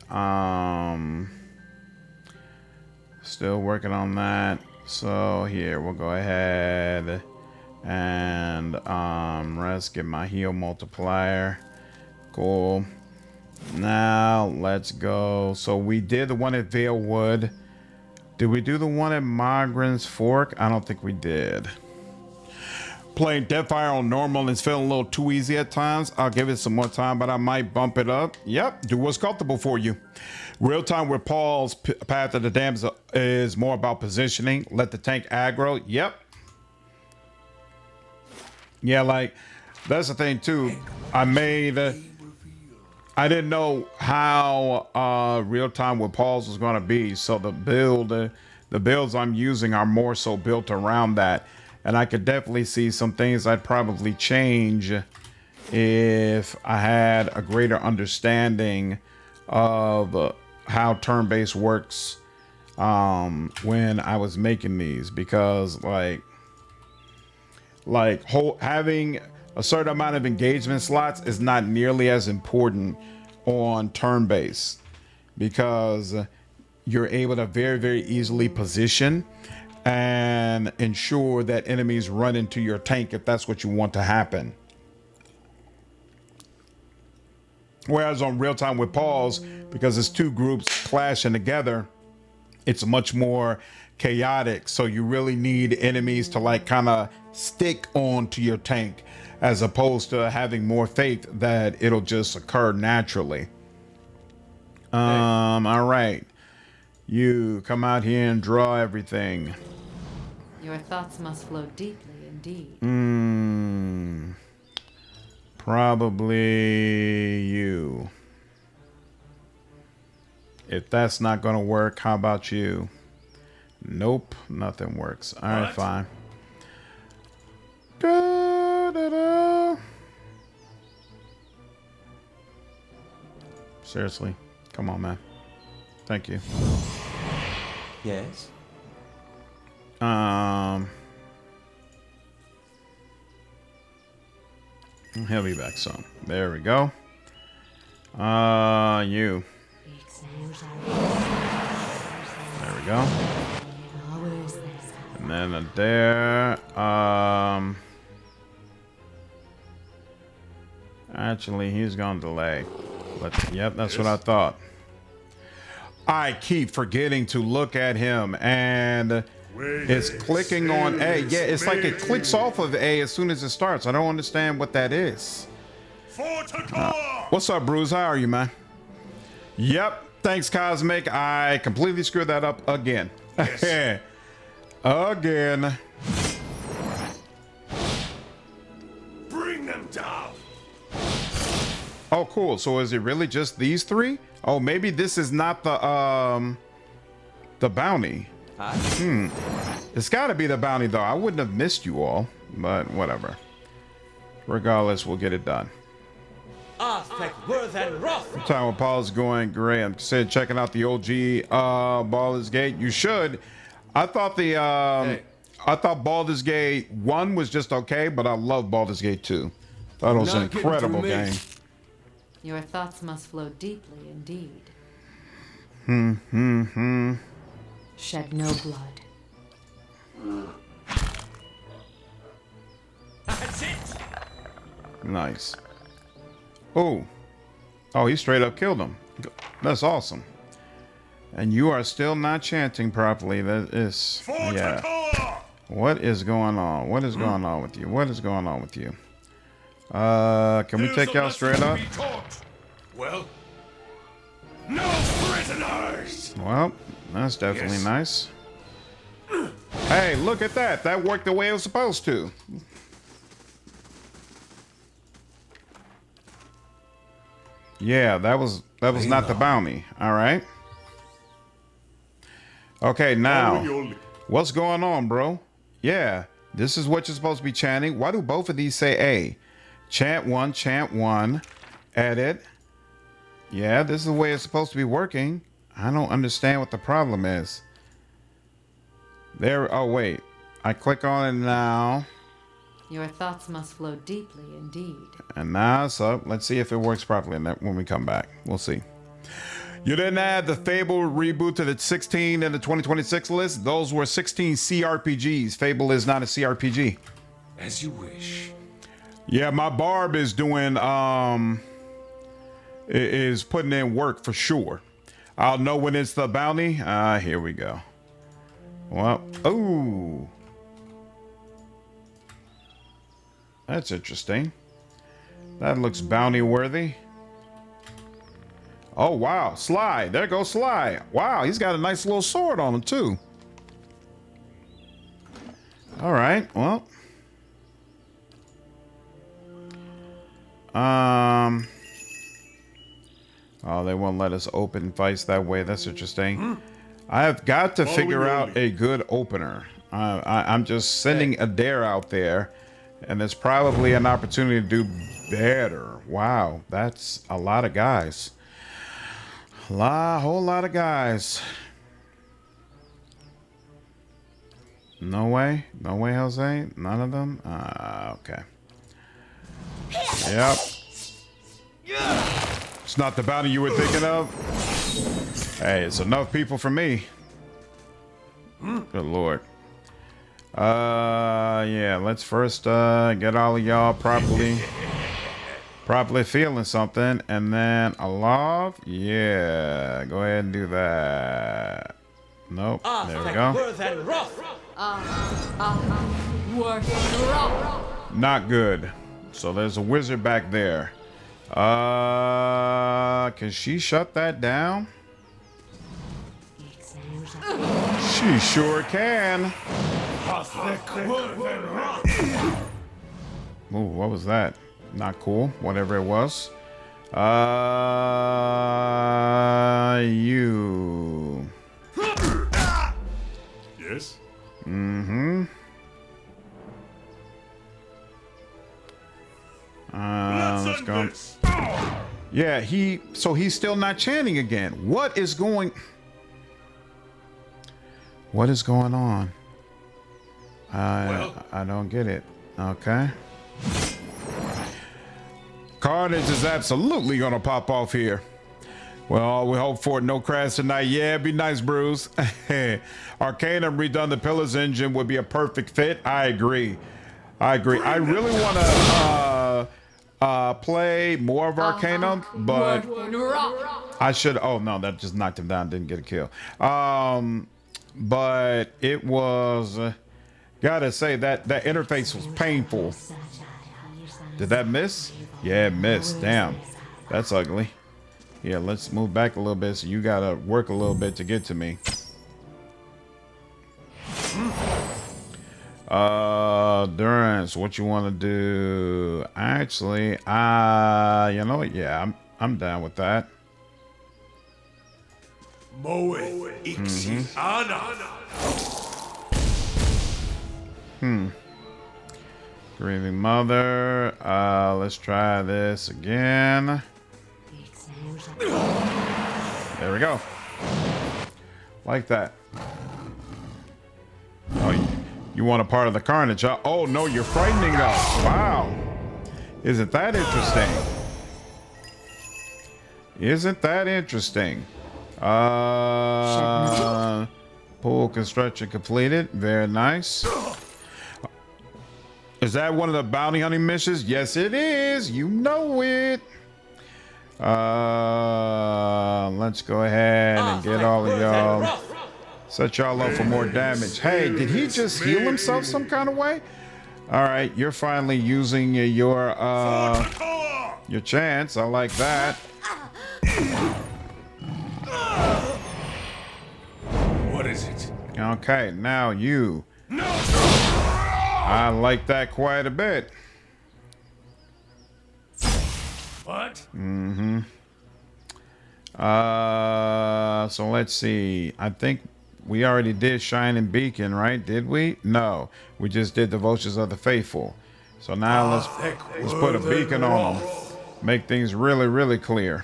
Still working on that. So here, we'll go ahead and rest, get my heal multiplier. Cool. Now let's go. So we did the one at Valewood. Did we do the one at Mogren's Fork? I don't think we did. Playing Deathfire on normal and it's feeling a little too easy at times. I'll give it some more time, but I might bump it up. Yep, do what's comfortable for you. Real time with Paul's Path of the Damned is more about positioning. Let the tank aggro. Yep. Yeah, like, that's the thing too. I didn't know how real time with Paul's was going to be. So the builds I'm using are more so built around that. And I could definitely see some things I'd probably change if I had a greater understanding of how turn-based works when I was making these. Because having a certain amount of engagement slots is not nearly as important on turn-based, because you're able to very, very easily position and ensure that enemies run into your tank if that's what you want to happen. Whereas on real time with Paul's, because it's two groups clashing together, it's much more chaotic. So you really need enemies to like kind of stick on to your tank, as opposed to having more faith that it'll just occur naturally. All right. You come out here and draw everything. Your thoughts must flow deeply indeed. Probably you. If that's not gonna work, how about you? Nope, nothing works. All right, fine. Da-da-da. Seriously, come on, man. Thank you. Yes. He'll be back soon. There we go. You. There we go. And then there. Actually, he's gonna delay. But yep, that's what I thought. I keep forgetting to look at him, and it's clicking on A. Yeah, it's like it clicks off of A as soon as it starts. I don't understand what that is. What's up, Bruce? How are you, man? Yep. Thanks, Cosmic. I completely screwed that up again. Yes. Again. cool. So is it really just these three? Oh, maybe this is not the bounty. It's got to be the bounty, though. I wouldn't have missed you all, but whatever. Regardless, we'll get it done. Aztec worth and wrath. Time when Paul is going great. I'm said checking out the OG Baldur's Gate. You should. I thought the I thought Baldur's Gate 1 was just okay, but I love Baldur's Gate 2. Thought it was an Not getting incredible through me. game. Your thoughts must flow deeply indeed. Shed no blood. That's it. Nice. Oh, he straight up killed him. That's awesome. And you are still not chanting properly. That is, yeah. What is going on? What is going on with you? What is going on with you? Can we take y'all straight up? Well, no prisoners. Well, that's definitely nice. Hey, look at that. That worked the way it was supposed to. Yeah, that was not the bounty. All right. Okay, now what's going on, bro? Yeah, this is what you're supposed to be chanting. Why do both of these say A? Chant one, edit. Yeah, this is the way it's supposed to be working. I don't understand what the problem is. There, oh wait. I click on it now. Your thoughts must flow deeply indeed. And now it's up. Let's see if it works properly when we come back. We'll see. You didn't add the Fable reboot to the 16 and the 2026 list. Those were 16 CRPGs. Fable is not a CRPG. As you wish. Yeah, my Barb is doing is putting in work for sure. I'll know when it's the bounty. Here we go. Well, oh. That's interesting. That looks bounty worthy. Oh, wow. Sly. There goes Sly. Wow, he's got a nice little sword on him, too. All right. Well. Oh, they won't let us open fights that way. That's interesting. I've got to figure out a good opener. I'm just sending Eder out there. And there's probably an opportunity to do better. Wow, that's a lot of guys. Whole lot of guys. No way? No way, Jose? None of them? Okay. Yep. It's not the bounty you were thinking of? Hey, it's enough people for me. Good Lord. Yeah, let's first get all of y'all properly feeling something, and then Aloth, yeah, go ahead and do that. Nope, there we go. Not good. So there's a wizard back there. Can she shut that down? She sure can. Ooh, what was that? Not cool. Whatever it was. You. Yes. Mm-hmm. Let's go. Yeah, so he's still not chanting again. What is going on? I don't get it. Okay. Carnage is absolutely gonna pop off here. Well, we hope for no crash tonight. Yeah, it'd be nice, Bruce. Arcanum redone the Pillars engine would be a perfect fit. I agree. I really want to play more of Arcanum, but I should. Oh no, that just knocked him down. Didn't get a kill. But it was. Gotta say that interface was painful. Did that miss? Yeah, it missed. Damn, that's ugly. Yeah, let's move back a little bit. So you gotta work a little bit to get to me. Durance, what you want to do? Actually, you know what? Yeah, I'm down with that. Moeth ixi ana. Grieving Mother. Let's try this again. There we go. Like that. Oh, you want a part of the carnage, huh? Oh, no, you're frightening us. Wow. Isn't that interesting? Isn't that interesting? Pool construction completed. Very nice. Is that one of the bounty hunting missions? Yes, it is. You know it. Let's go ahead and get all of y'all. Set y'all up for more damage. Hey, did he just heal himself some kind of way? All right, you're finally using your chance. I like that. What is it? Okay, now you. No. I like that quite a bit. What? So let's see. I think we already did Shining Beacon, right? Did we? No, we just did Devotions of the Faithful. So now let's put a beacon on them. Make things really, really clear.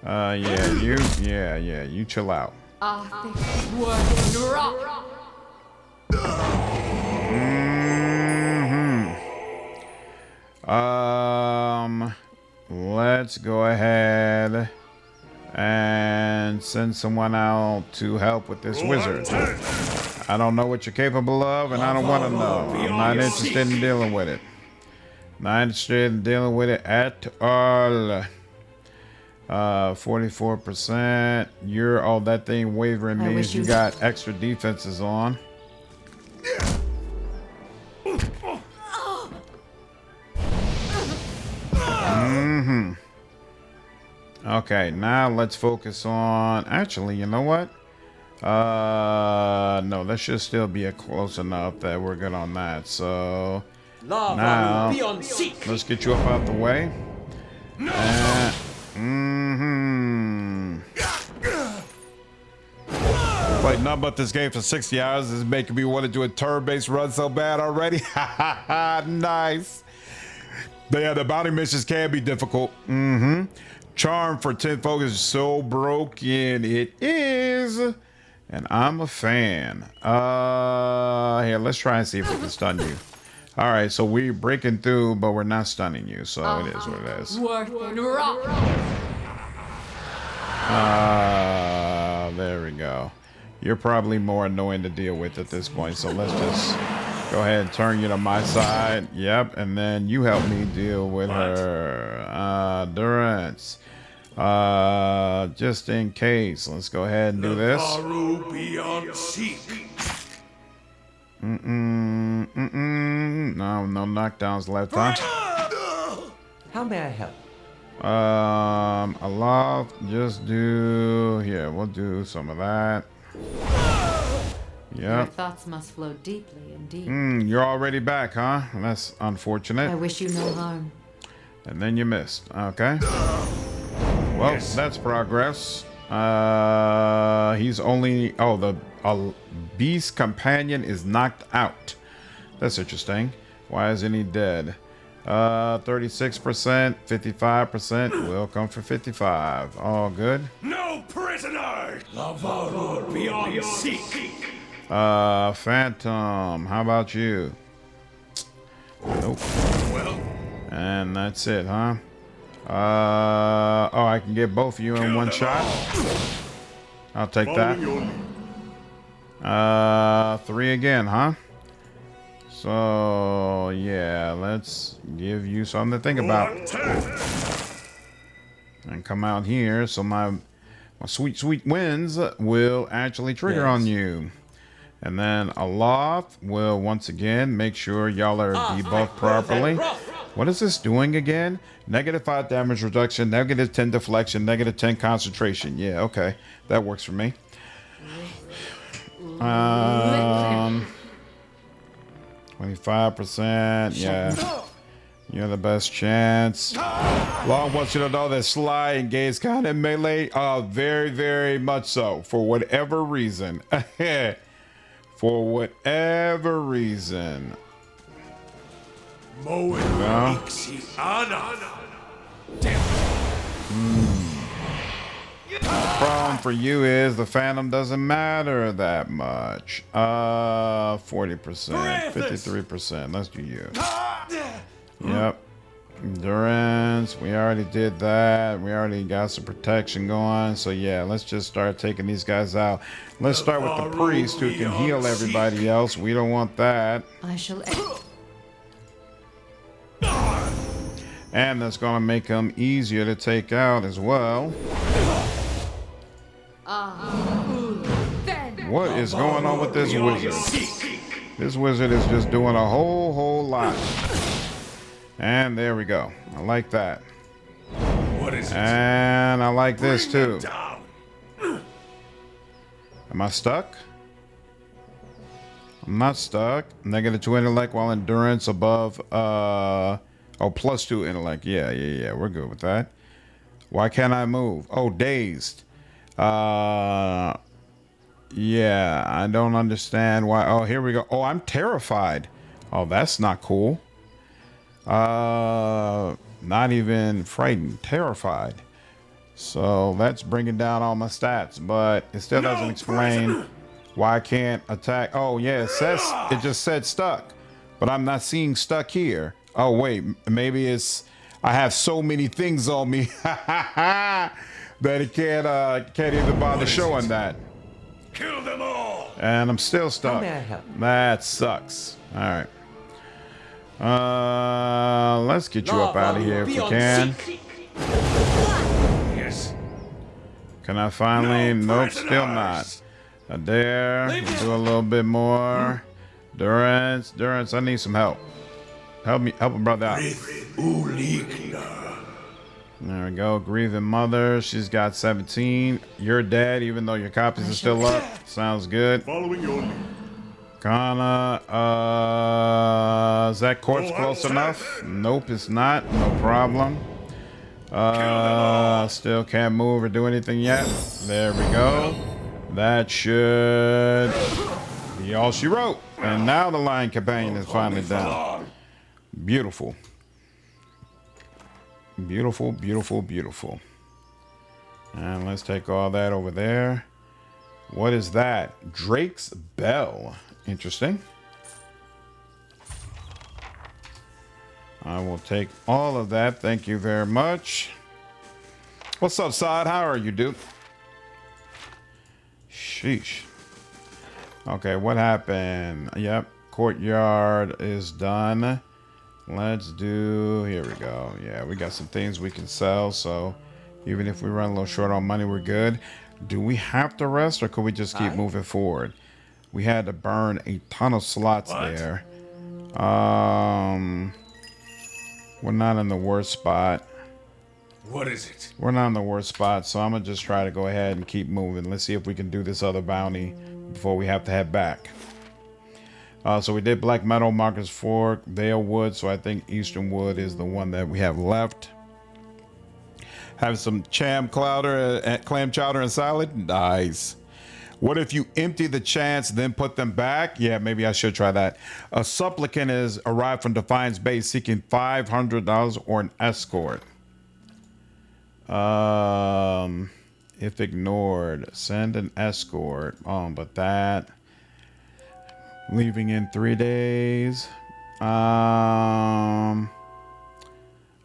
Yeah, you chill out. Let's go ahead and send someone out to help with this wizard. I don't know what you're capable of, and I don't want to know. I'm not interested in dealing with it. Not interested in dealing with it at all. 44%. Oh, that thing wavering means you got extra defenses on. Okay, now let's focus on. Actually, you know what? No, that should still be close enough that we're good on that. So now let's get you up out the way. Played nothing but this game for 60 hours. This is making me want to do a turn-based run so bad already. Nice. Yeah, the bounty missions can be difficult. Charm for 10 focus is so broken. It is. And I'm a fan. Here, let's try and see if we can stun you. All right, so we're breaking through, but we're not stunning you. So it is what it is. There we go. You're probably more annoying to deal with at this point. So let's just go ahead and turn you to my side. Yep, and then you help me deal with her. Durance. Just in case, let's go ahead and do this. No knockdowns left, huh? How may I help? Aloth, just do here. We'll do some of that. Your Yep. thoughts must flow deeply indeed. You're already back, huh? That's unfortunate. I wish you no harm. And then you missed. Okay. Well, that's progress. He's only. Oh, the beast companion is knocked out. That's interesting. Why isn't he dead? 36%, 55%. We'll come for 55. All good. No prisoners! Lavaru beyond seek! Phantom, how about you? Nope. Well, And that's it, huh? Oh, I can get both of you in one shot. I'll take that. 3 again, huh? So, yeah, let's give you something to think about. And come out here so my sweet, sweet winds will actually trigger on you. And then Aloth will once again make sure y'all are debuffed properly. What is this doing again? -5 damage reduction, -10 deflection, -10 concentration. Yeah, okay. That works for me. 25%. Yeah. You're the best chance. Long wants you to know that Sly engaged Kana in melee. Very, very much so. For whatever reason. For whatever reason. Moen Ana. The problem for you is the Phantom doesn't matter that much. 40%, 53%. Let's do you. Yep. Durance. We already did that. We already got some protection going. So yeah, let's just start taking these guys out. Let's start with the priest who can heal everybody else. We don't want that. I shall. And that's going to make them easier to take out as well. What is going on with this wizard? This wizard is just doing a whole lot. And there we go. I like that. What is it? And I like this too. Am I stuck? I'm not stuck. -2 intellect while endurance above +2 intellect. Yeah. We're good with that. Why can't I move? Oh, dazed. Yeah, I don't understand why. Oh, here we go. Oh, I'm terrified. Oh, that's not cool. Not even frightened, terrified. So that's bringing down all my stats, but it still doesn't explain why I can't attack. Oh yeah, it just said stuck, but I'm not seeing stuck here. Oh wait, maybe it's I have so many things on me that it can't even bother showing that. Kill them all. And I'm still stuck. How may I help? That sucks. All right. Let's get you up out of here if we can. Yes. Can I finally? Nope, still not. Eder, do a little bit more. Durance, I need some help. Help a brother out. There we go. Grieving Mother, she's got 17. You're dead, even though your copies are still up. Sounds good. Following your lead. Kana, is that corpse close enough? Nope, it's not. No problem. Still can't move or do anything yet. There we go. That should be all she wrote. And now the Lion Companion is finally done. Beautiful. Beautiful. And let's take all that over there. What is that? Drake's Bell. Interesting. I will take all of that. Thank you very much. What's up, Sod? How are you, dude? Sheesh. Okay, what happened? Yep, courtyard is done. Let's do, here we go. Yeah, we got some things we can sell, so even if we run a little short on money, we're good. Do we have to rest, or could we just keep moving forward? We had to burn a ton of slots there. We're not in the worst spot. What is it? We're not in the worst spot, so I'm gonna just try to go ahead and keep moving. Let's see if we can do this other bounty before we have to head back. So we did Black Metal, Marcus Fork, Vale Wood, so I think Eastern Wood is the one that we have left. Have some clam chowder and salad. Nice. What if you empty the chants, then put them back? Yeah, maybe I should try that. A supplicant is arrived from Defiance Base seeking $500 or an escort. If ignored, send an escort. But that leaving in 3 days.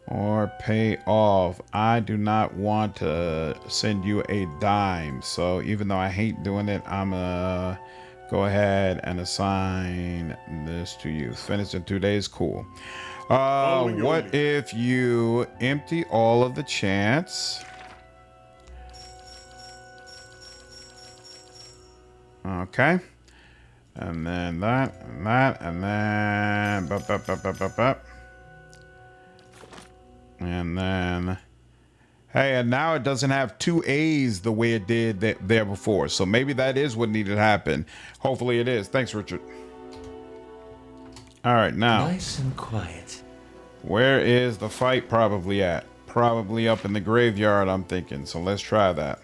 Or pay off. I do not want to send you a dime. So even though I hate doing it, I'm gonna go ahead and assign this to you. Finish in 2 days. Cool. What if you empty all of the chants? Okay. And then that, and that, and then and then, hey, and now it doesn't have 2 A's the way it did there before. So maybe that is what needed to happen. Hopefully it is. Thanks, Richard. All right, now. Nice and quiet. Where is the fight probably at? Probably up in the graveyard, I'm thinking. So let's try that.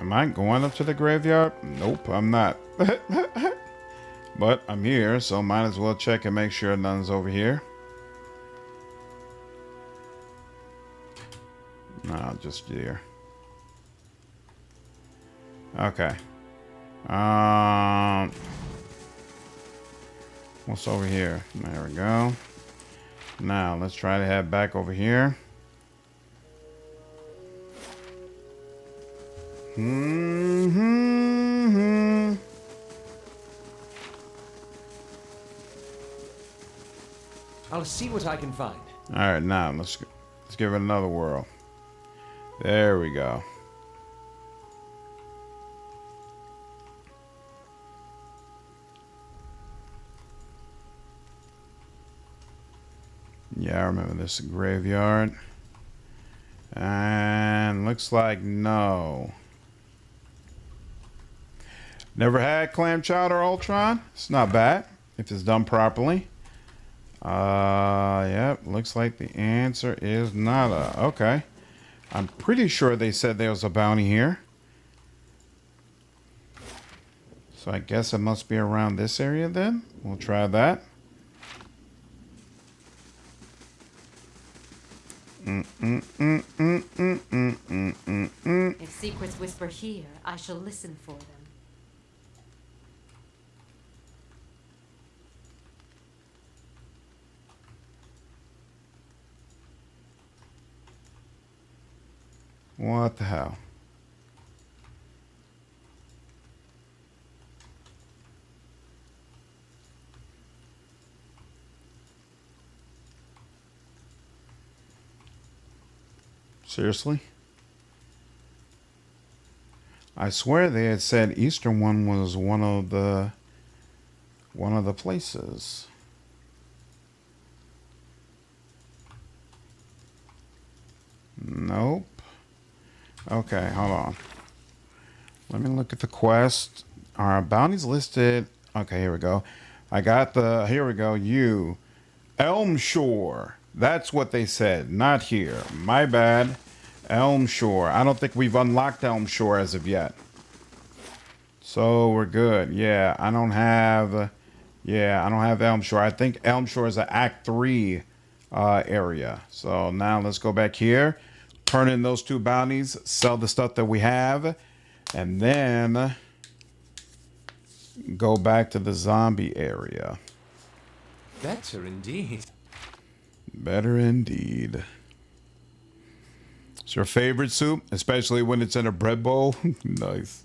Am I going up to the graveyard? Nope, I'm not. But I'm here, so might as well check and make sure none's over here. No, just here. Okay. What's over here? There we go. Now let's try to head back over here. I'll see what I can find. All right, now let's give it another whirl. There we go. Yeah, I remember this graveyard. And looks like no. Never had clam chowder Ultron. It's not bad if it's done properly. Yep, looks like the answer is nada. Okay. I'm pretty sure they said there was a bounty here. So I guess it must be around this area then. We'll try that. If secrets whisper here, I shall listen for them. What the hell? Seriously? I swear they had said Eastern one was one of the places. Nope. Okay, hold on. Let me look at the quest. Our bounties listed. Okay, here we go. I got the, here we go. Elm Shore. That's what they said. Not here. My bad. Elm Shore. I don't think we've unlocked Elm Shore as of yet. So we're good. Yeah, I don't have Elm Shore. I think Elm Shore is an Act 3 area. So now let's go back here. Turn in those 2 bounties, sell the stuff that we have, and then go back to the zombie area. Better indeed. Better indeed. It's your favorite soup, especially when it's in a bread bowl. Nice.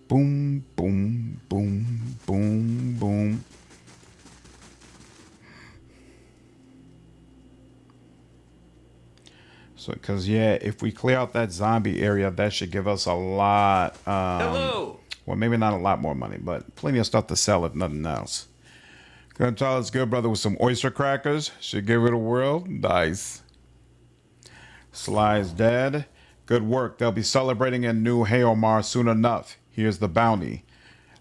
Boom, boom, boom, boom, boom. So, because, yeah, if we clear out that zombie area, that should give us a lot. Hello! Well, maybe not a lot more money, but plenty of stuff to sell if nothing else. Gonna tell us good brother with some oyster crackers. Should give it a whirl. Nice. Sly's dead. Good work. They'll be celebrating in New Haomar soon enough. Here's the bounty.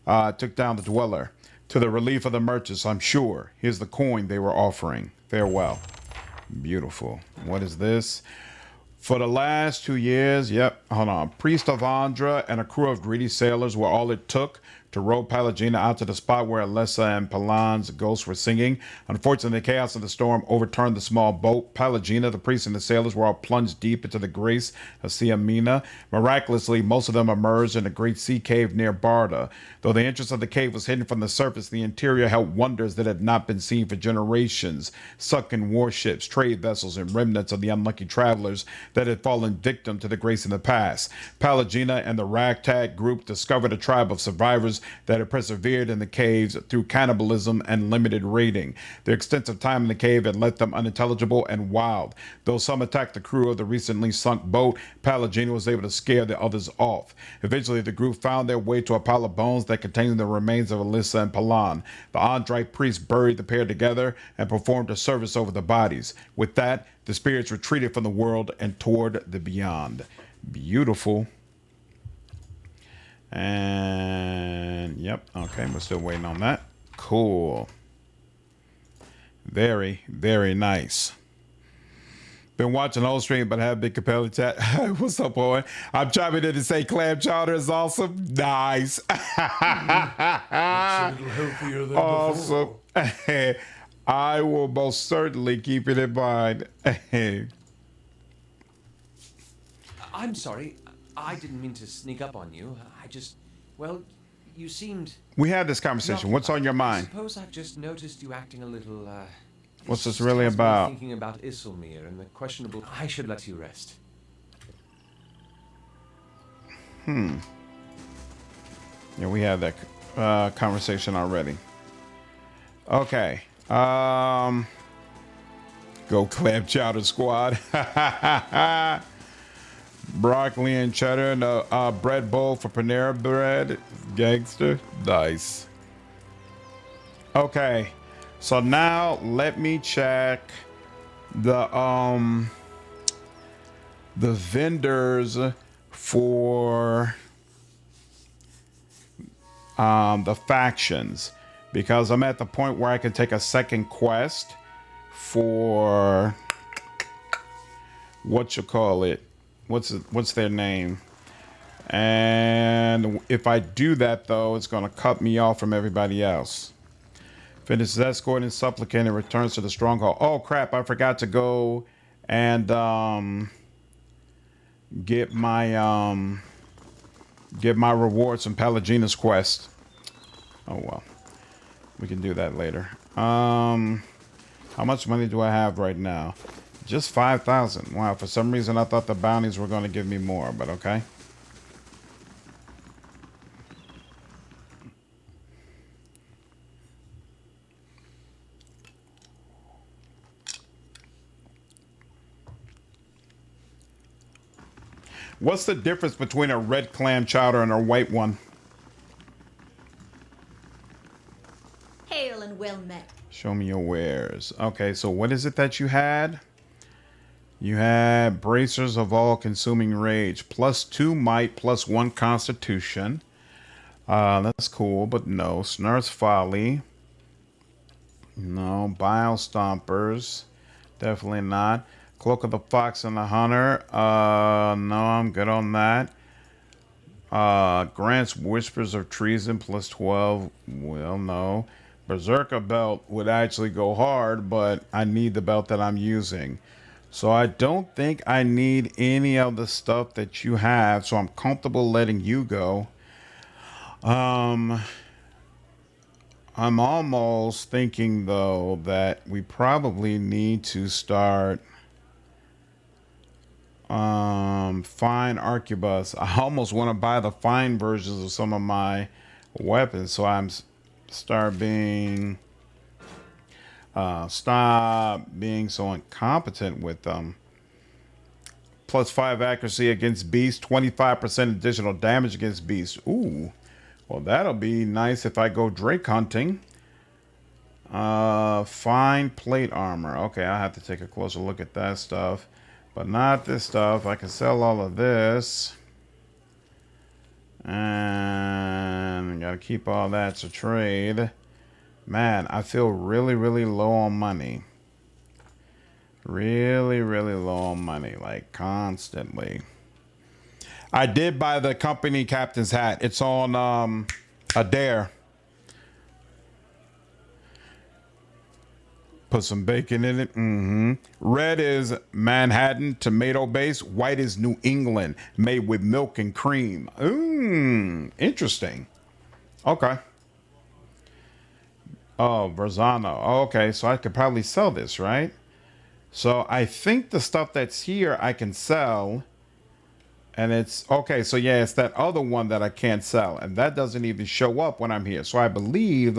Took down the dweller. To the relief of the merchants, I'm sure. Here's the coin they were offering. Farewell. Beautiful. What is this? For the last 2 years, hold on. Priest of Andra and a crew of greedy sailors were all it took to row Palagina out to the spot where Alessa and Palan's ghosts were singing. Unfortunately, the chaos of the storm overturned the small boat. Palagina, the priest, and the sailors were all plunged deep into the grace of Siamina. Miraculously, most of them emerged in a great sea cave near Barda. Though the entrance of the cave was hidden from the surface, the interior held wonders that had not been seen for generations. Sunken warships, trade vessels, and remnants of the unlucky travelers that had fallen victim to the grace in the past. Palagina and the ragtag group discovered a tribe of survivors creatures that have persevered in the caves through cannibalism and limited raiding. Their extensive time in the cave had left them unintelligible and wild. Though some attacked the crew of the recently sunk boat, Pallegina was able to scare the others off. Eventually, the group found their way to a pile of bones that contained the remains of Alyssa and Palan. The Andrite priest buried the pair together and performed a service over the bodies. With that, the spirits retreated from the world and toward the beyond. Beautiful. And yep, okay, we're still waiting on that. Cool. Very, very nice. Been watching the whole stream, but have been compelled to chat. What's up, boy? I'm chiming in to say clam chowder is awesome. Nice. It's a little healthier than Awesome. before. I will most certainly keep it in mind. I'm sorry. I didn't mean to sneak up on you. Well, you seemed... We had this conversation. What's on your I mind? suppose I've just noticed you acting a little, What's this it really has me about? Thinking about Isilmir and the questionable... I should let you rest. Yeah, we had that conversation already. Okay. Go clam chowder squad. Broccoli and cheddar and a bread bowl for Panera bread. Gangster. Nice. Okay. So now let me check the vendors for the factions, because I'm at the point where I can take a second quest for what's their name. And if I do that, though, it's going to cut me off from everybody else. Finishes escort and supplicant and returns to the stronghold. Oh crap, I forgot to go and get my rewards from Pallegina's quest. Oh well, we can do that later. How much money do I have right now? Just 5,000. Wow, for some reason I thought the bounties were going to give me more, but okay. What's the difference between a red clam chowder and a white one? Hail and well met. Show me your wares. Okay, so what is it that you had? You had bracers of all-consuming rage, +2 might, +1 constitution. That's cool, but no. Snur's folly. No. Bile stompers. Definitely not. Cloak of the Fox and the Hunter. No, I'm good on that. Grants Whispers of Treason, +12. Well, no. Berserker belt would actually go hard, but I need the belt that I'm using. So I don't think I need any of the stuff that you have, so I'm comfortable letting you go. I'm almost thinking, though, that we probably need to start fine arquebus. I almost want to buy the fine versions of some of my weapons, so I'm stop being so incompetent with them. +5 accuracy against beasts, 25% additional damage against beasts. Ooh, well, that'll be nice if I go Drake hunting. Fine plate armor. Okay, I'll have to take a closer look at that stuff, but not this stuff. I can sell all of this, and gotta keep all that to trade. Man, I feel really, really low on money. Really, really low on money, like constantly. I did buy the company captain's hat. It's on Eder. Put some bacon in it. Red is Manhattan, tomato base. White is New England, made with milk and cream. Interesting. Okay. Oh, Verzano. Oh, okay, so I could probably sell this, right? So I think the stuff that's here I can sell. And it's okay. So yeah, it's that other one that I can't sell, and that doesn't even show up when I'm here. So I believe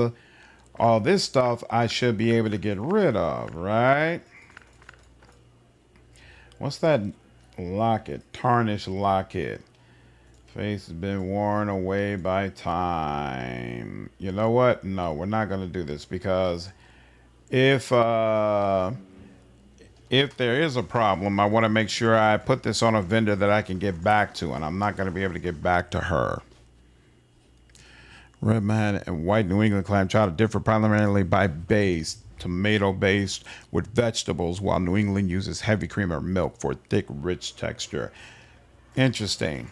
all this stuff I should be able to get rid of, right? What's that locket? Tarnished locket. Face has been worn away by time. You know what? No, we're not going to do this because if there is a problem, I want to make sure I put this on a vendor that I can get back to, and I'm not going to be able to get back to her. Red man and white New England clam chowder differ primarily by base. Tomato based with vegetables, while New England uses heavy cream or milk for thick, rich texture. Interesting.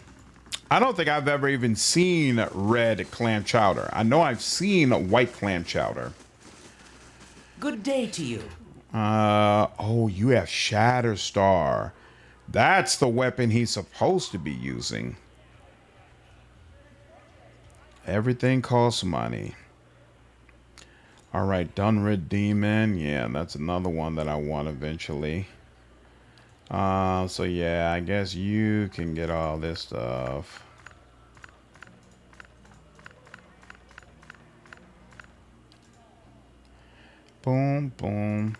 I don't think I've ever even seen red clam chowder. I know I've seen white clam chowder. Good day to you. Oh, you have Shatterstar. That's the weapon he's supposed to be using. Everything costs money. All right, Dunrid Demon. Yeah, that's another one that I want eventually. So yeah, I guess you can get all this stuff. Boom, boom.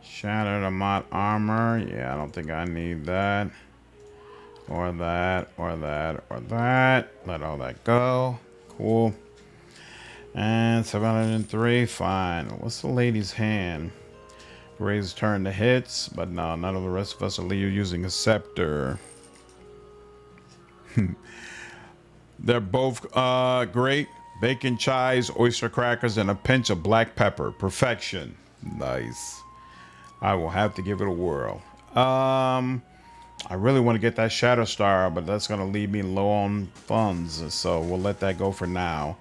Shattered Amot armor. Yeah, I don't think I need that. Or that, or that, or that. Let all that go. Cool. And 703, fine. What's the lady's hand? Raise turn to hits, but no, none of the rest of us are using a scepter. They're both great. Bacon, chives, oyster crackers, and a pinch of black pepper. Perfection. Nice. I will have to give it a whirl. I really want to get that Shatterstar, but that's going to leave me low on funds, so we'll let that go for now.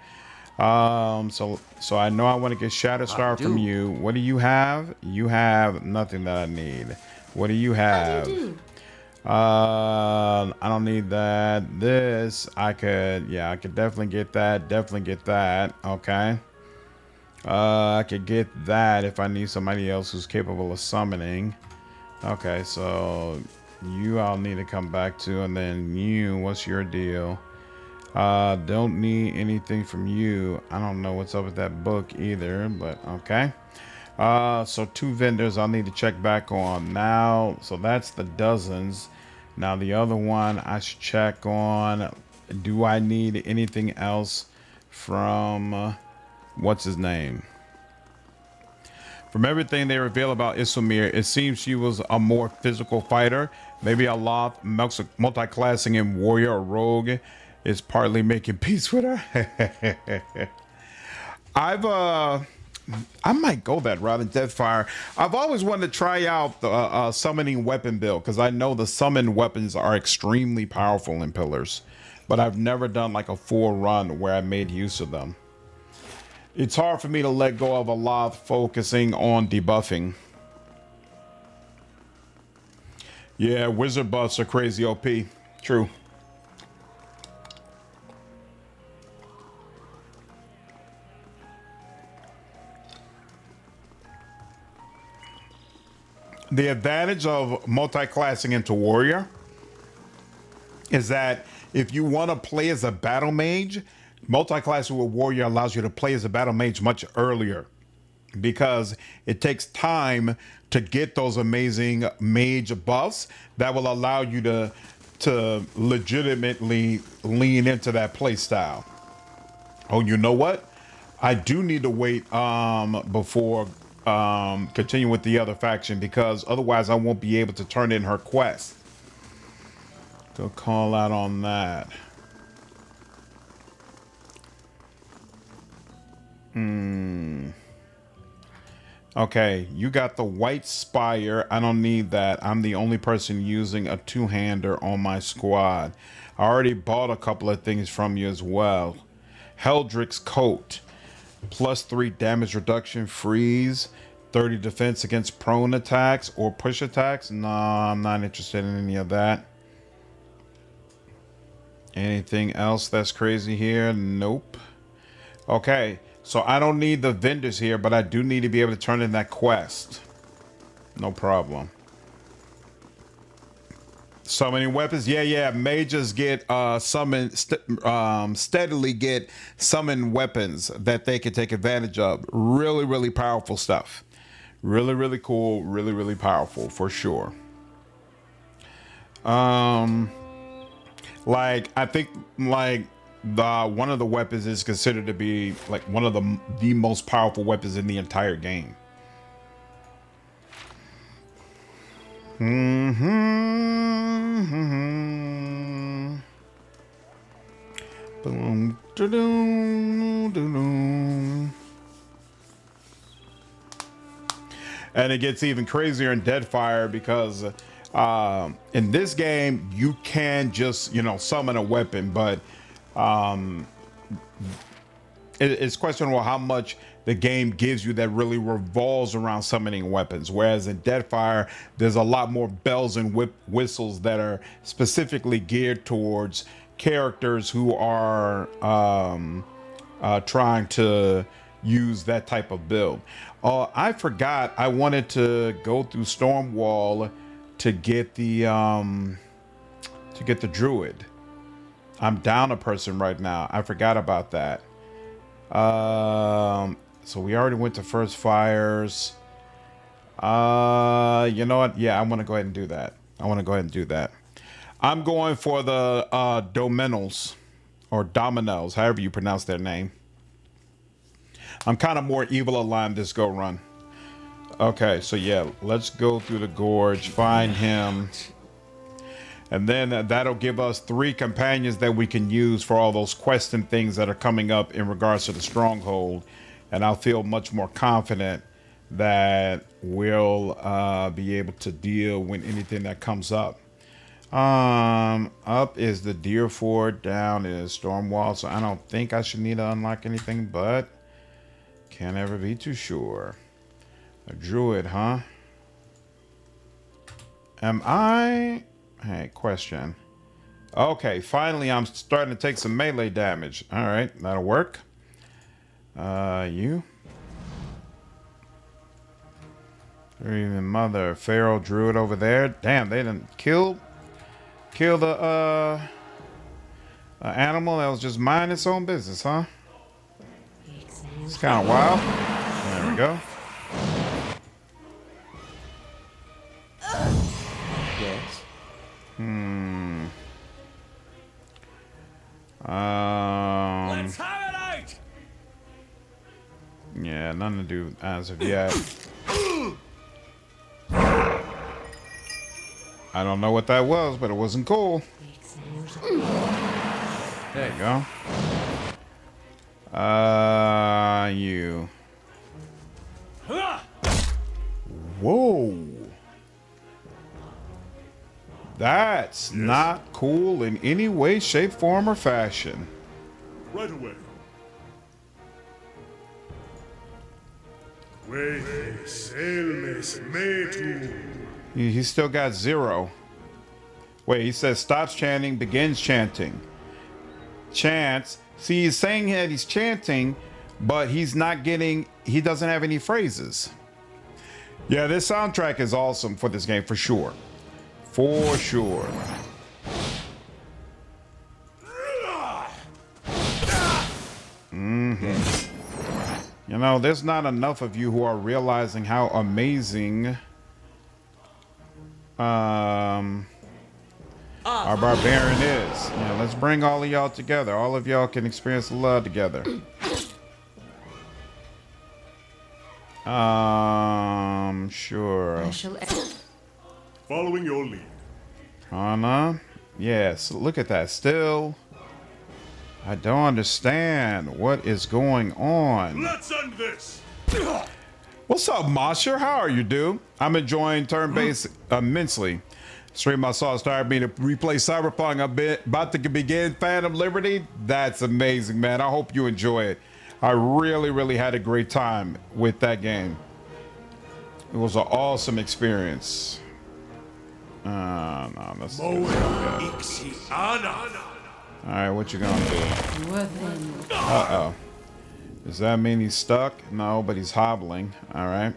So I know I want to get Shatterstar from you. What do you have? You have nothing that I need. What do you have? I don't need that. This I could definitely get that. Definitely get that. Okay. I could get that if I need somebody else who's capable of summoning. Okay, so you I'll need to come back to, and then you, what's your deal? Don't need anything from you. I don't know what's up with that book either, but okay. So 2 vendors I'll need to check back on now. So that's the dozens. Now the other one I should check on. Do I need anything else from what's his name? From everything they reveal about Isomir, it seems she was a more physical fighter. Maybe Aloth, multi-classing in warrior or rogue, is partly making peace with her. I might go that route in Deathfire. I've always wanted to try out the summoning weapon build because I know the summoned weapons are extremely powerful in Pillars, but I've never done like a full run where I made use of them. It's hard for me to let go of Aloth focusing on debuffing. Yeah, wizard buffs are crazy OP. True. The advantage of multi-classing into warrior is that if you want to play as a battle mage, multi-classing with warrior allows you to play as a battle mage much earlier because it takes time to get those amazing mage buffs that will allow you to legitimately lean into that play style. Oh, you know what? I do need to wait before continue with the other faction because otherwise I won't be able to turn in her quest. Go call out on that. Okay, you got the white spire. I don't need that. I'm the only person using a 2-hander on my squad. I already bought a couple of things from you as well. Heldrick's coat. +3 damage reduction, freeze, 30 defense against prone attacks or push attacks. No, I'm not interested in any of that. Anything else that's crazy here? Nope. Okay, so I don't need the vendors here, but I do need to be able to turn in that quest. No problem. Summoning weapons, yeah. Mages get steadily get summon weapons that they can take advantage of. Really powerful stuff. Really cool. Really powerful for sure. Like I think like one of the weapons is considered to be like one of the most powerful weapons in the entire game. Boom, and it gets even crazier in Deadfire because in this game you can just summon a weapon, but it's questionable how much the game gives you that really revolves around summoning weapons. Whereas in Deadfire, there's a lot more bells and whistles that are specifically geared towards characters who are trying to use that type of build. I forgot I wanted to go through Stormwall to get the druid. I'm down a person right now. I forgot about that. So we already went to First Fires. You know what? Yeah, I want to go ahead and do that. I'm going for the Dominals or Dominels, however you pronounce their name. I'm kind of more evil aligned this go run. Okay, so yeah, let's go through the gorge, find him. And then that'll give us 3 companions that we can use for all those quests and things that are coming up in regards to the stronghold. And I'll feel much more confident that we'll be able to deal with anything that comes up. Up is the Deer Ford, down is Stormwall. So I don't think I should need to unlock anything, but can't ever be too sure. A druid, huh? Am I... Hey, question. Okay, finally I'm starting to take some melee damage. All right, that'll work. You. Grieving Mother, Feral Druid over there. Damn, they didn't kill the animal that was just minding its own business, huh? It's kind of wild. There we go. Yes. Let's have it out! Yeah, nothing to do as of yet. I don't know what that was, but it wasn't cool. There you go. You. Whoa. That's not cool in any way, shape, form, or fashion. Right away. He still got 0. Wait, he says stops chanting, begins chanting. Chants. See, he's saying that he's chanting, but he doesn't have any phrases. Yeah, this soundtrack is awesome for this game, for sure. For sure. You know, there's not enough of you who are realizing how amazing our Barbarian is. Yeah, let's bring all of y'all together. All of y'all can experience the love together. Sure. Following your lead. Kana. Yes, look at that. Still, I don't understand what is going on. Let's end this. What's up, Masher? How are you, dude? I'm enjoying turn-based immensely. Stream I saw started me to replay Cyberpunk a bit. About to begin Phantom Liberty. That's amazing, man. I hope you enjoy it. I really had a great time with that game. It was an awesome experience. No, that's all right, what you gonna do? Uh-oh. Does that mean he's stuck? No, but he's hobbling. All right.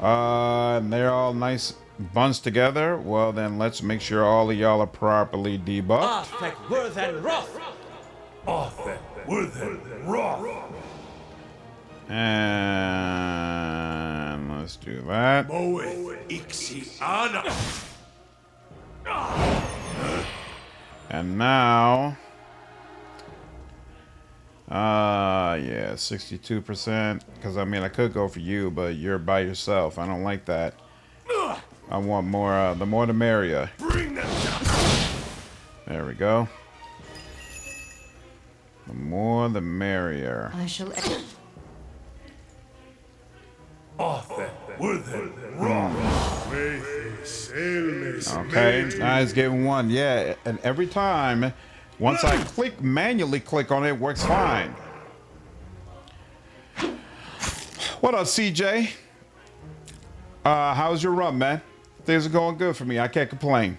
And they're all nice bunched together. Well, then let's make sure all of y'all are properly debuffed. Arthek, Worth, and Roth. Arthur, Worthen, Roth. And let's do that. Moeth, Ixiana. And now, yeah, 62%. Because I mean, I could go for you, but you're by yourself. I don't like that. I want more. The more, the merrier. Bring them down. There we go. The more, the merrier. I shall. Arthur, Worthen, Roth. Okay, now it's getting one. Yeah, and every time, once I manually click on it, it works fine. What up, CJ? How's your run, man? Things are going good for me. I can't complain.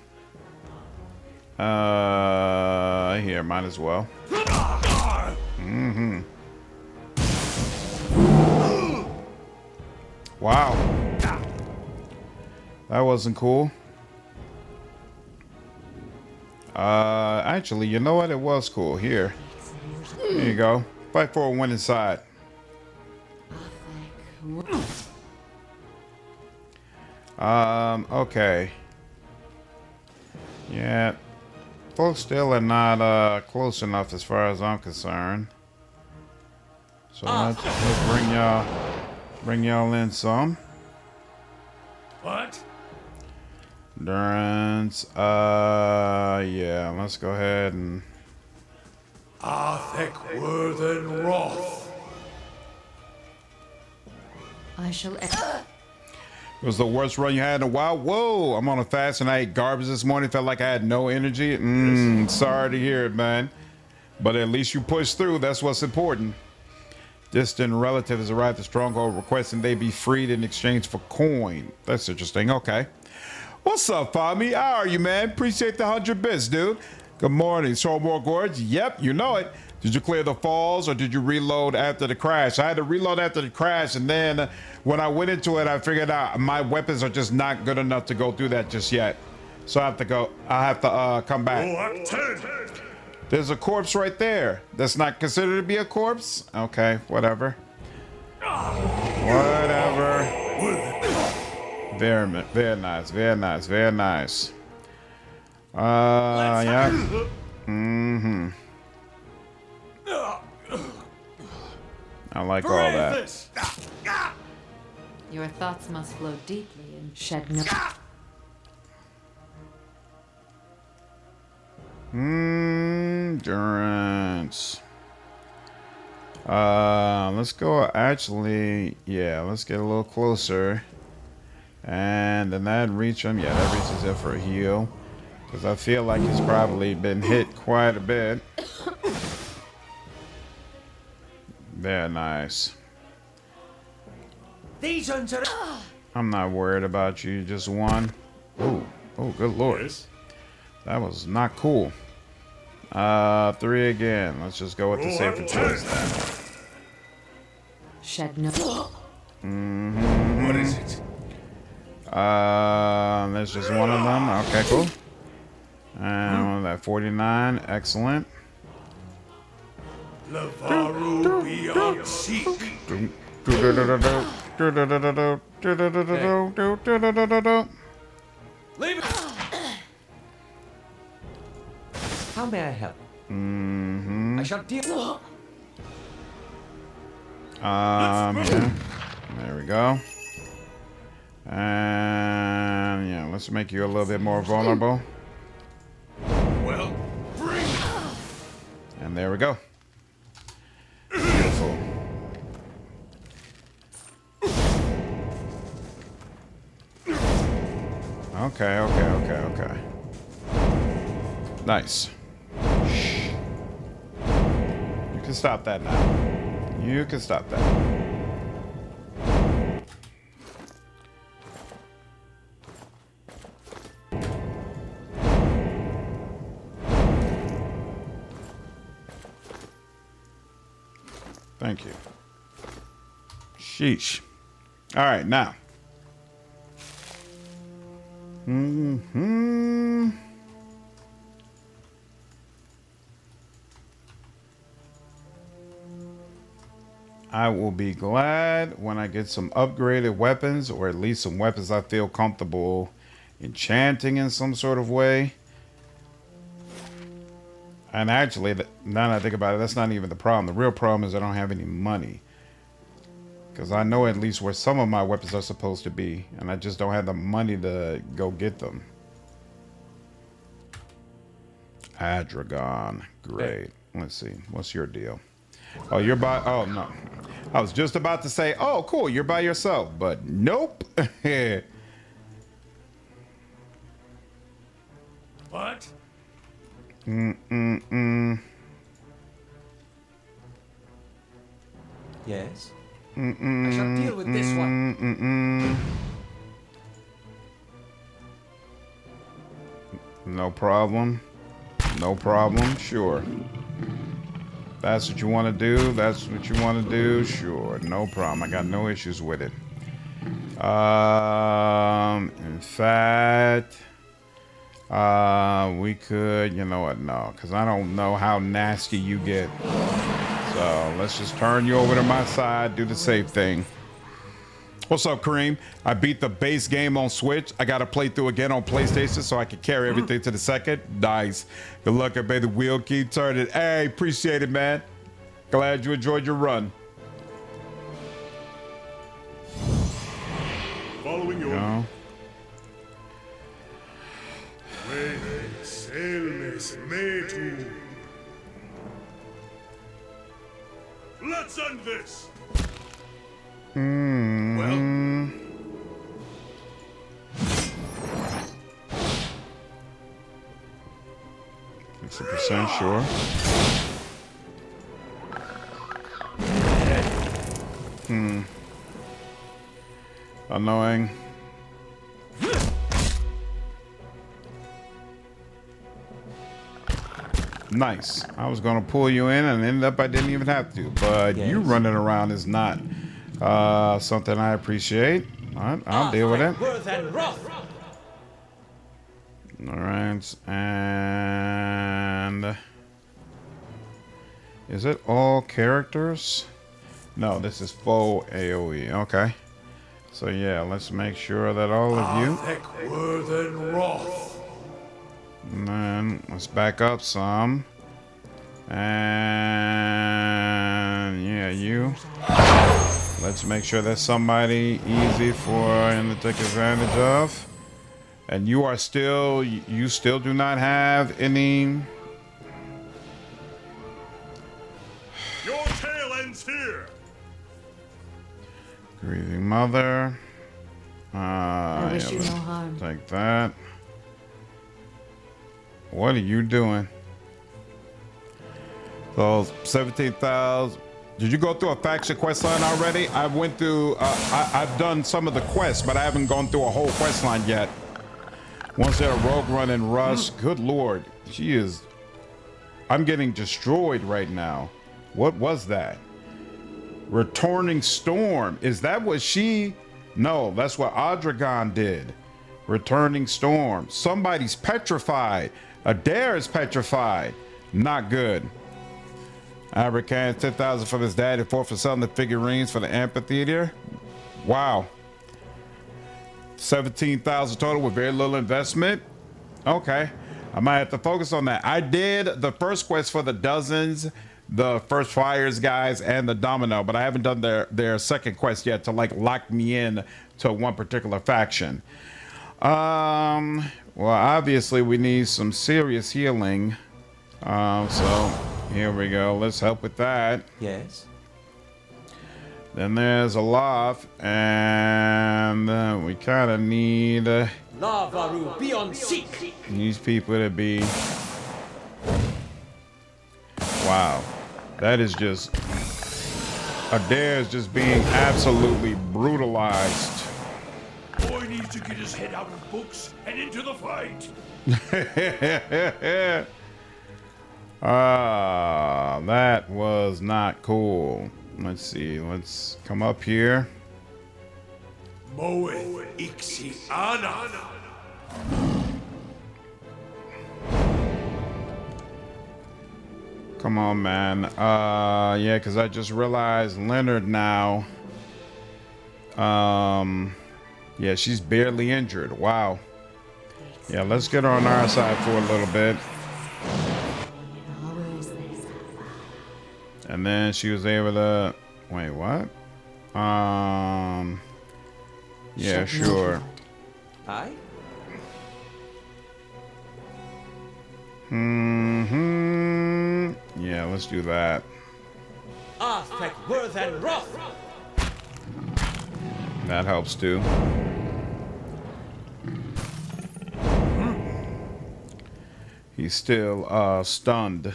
Here, might as well. Mm-hmm. Wow. That wasn't cool. Actually, you know what? It was cool. Here. There you go. Fight for a winning side. Okay. Yeah. Folks still are not close enough as far as I'm concerned. So let's bring y'all in some. What? Durance. Yeah, let's go ahead and Arthek, Worthen, Roth. I shall. it was the worst run you had in a while. Whoa, I'm on a fast and I ate garbage this morning. Felt like I had no energy. Sorry to hear it, man. But at least you pushed through. That's what's important. Distant relatives arrived at Stronghold requesting they be freed in exchange for coin. That's interesting. Okay. What's up, Fami? How are you, man? Appreciate the 100 bits, dude. Good morning. Showmore Gorge. Yep, you know it. Did you clear the falls or did you reload after the crash? I had to reload after the crash, and then when I went into it, I figured out my weapons are just not good enough to go through that just yet. So I have to go. I have to come back. There's a corpse right there. That's not considered to be a corpse? Okay, whatever. Whatever. Very nice, very nice, very nice. Yeah. Mm-hmm. I like all that. Your thoughts must flow deeply and shed no. Durance. Let's go. Actually, yeah, let's get a little closer. And then that reach him. Yeah, that reaches it for a heal. Because I feel like he's probably been hit quite a bit. Very nice. These ones are. I'm not worried about you. Just one. Oh, good lord. Yes. That was not cool. 3 again. Let's just go with the safer choice then. Shed no. What is it? There's just one of them. Okay, cool. And that 49. Excellent. Lavaru beyond seek. Leave it. How may I help? I shall deal. Yeah. There we go. And yeah, let's make you a little bit more vulnerable. Well, bring it. And there we go. Beautiful. Okay. Nice. You can stop that now. You can stop that. Thank you. Sheesh. All right, now. Mm-hmm. I will be glad when I get some upgraded weapons, or at least some weapons I feel comfortable enchanting in some sort of way. And actually, now that I think about it, that's not even the problem. The real problem is I don't have any money. Because I know at least where some of my weapons are supposed to be, and I just don't have the money to go get them. Adragon. Great. Let's see. What's your deal? Oh, you're by... Oh, no. I was just about to say, oh, cool, you're by yourself. But nope. What? Yes? I shall deal with this one. No problem. No problem. Sure. That's what you want to do. That's what you want to do. Sure. No problem. I got no issues with it. In fact, we could, you know what? No, because I don't know how nasty you get. So let's just turn you over to my side. Do the safe thing. What's up, Kareem? I beat the base game on Switch. I got to play through again on PlayStation so I can carry everything to the second. Nice. Good luck. I bet the wheel keep turning. Hey, appreciate it, man. Glad you enjoyed your run. Following your... No. Let's end this. Well. 60% sure. Annoying. Nice. I was gonna pull you in and ended up I didn't even have to. But you running around is not something I appreciate. All right, I'll deal with it. All right, and is it all characters? No, this is full AoE. Okay. So yeah, let's make sure that all of you. And then let's back up some. And yeah, you. Let's make sure that's somebody easy for him to take advantage of. And you are still, you still do not have any. Your tail ends here. Grieving Mother. I wish you let's no harm. take that. What are you doing? So 17,000. Did you go through a faction quest line already? I went through. I've done some of the quests, but I haven't gone through a whole quest line yet. Once they're rogue run and rush, good lord, she is. I'm getting destroyed right now. What was that? Returning Storm. Is that what she? No, that's what Adragon did. Returning Storm. Somebody's petrified. Eder is petrified. Not good. Abracan 10,000 from his dad and 4 for selling the figurines for the amphitheater. Wow. 17,000 total with very little investment. Okay. I might have to focus on that. I did the first quest for the dozens, the first fires guys, and the domino, but I haven't done their second quest yet to like lock me in to one particular faction. Well, obviously we need some serious healing. So here we go. Let's help with that. Yes. Then there's Aloth, and we kind of need Lavaru, be on seek. these people to be. Wow, that is just. Eder is just being absolutely brutalized. Boy needs to get his head out of books and into the fight. That was not cool. Let's see. Let's come up here. Moe Ixiana. Come on, man. Yeah, because I just realized Leonard now. Yeah, she's barely injured. Wow. Yeah, let's get her on our side for a little bit. And then she was able to... Wait, what? Yeah, sure. Hi? Yeah, let's do that. Worth and Roth! That helps too. He's still stunned.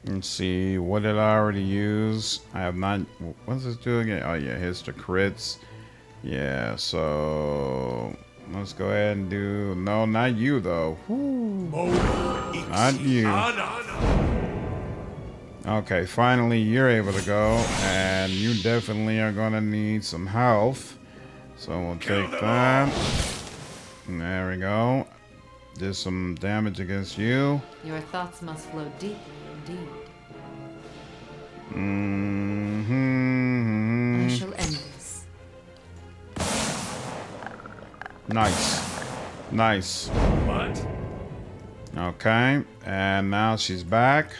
Let's see. What did I already use? I have not. What's this do again? Oh yeah, here's the crits. Yeah. So let's go ahead and do. No, not you though. Whew. Not you. Okay, finally you're able to go, and you definitely are gonna need some health. So we'll take that. There we go. Did some damage against you. Your thoughts must flow deeply indeed. I shall end this. Nice. Nice. What? Okay, and now she's back.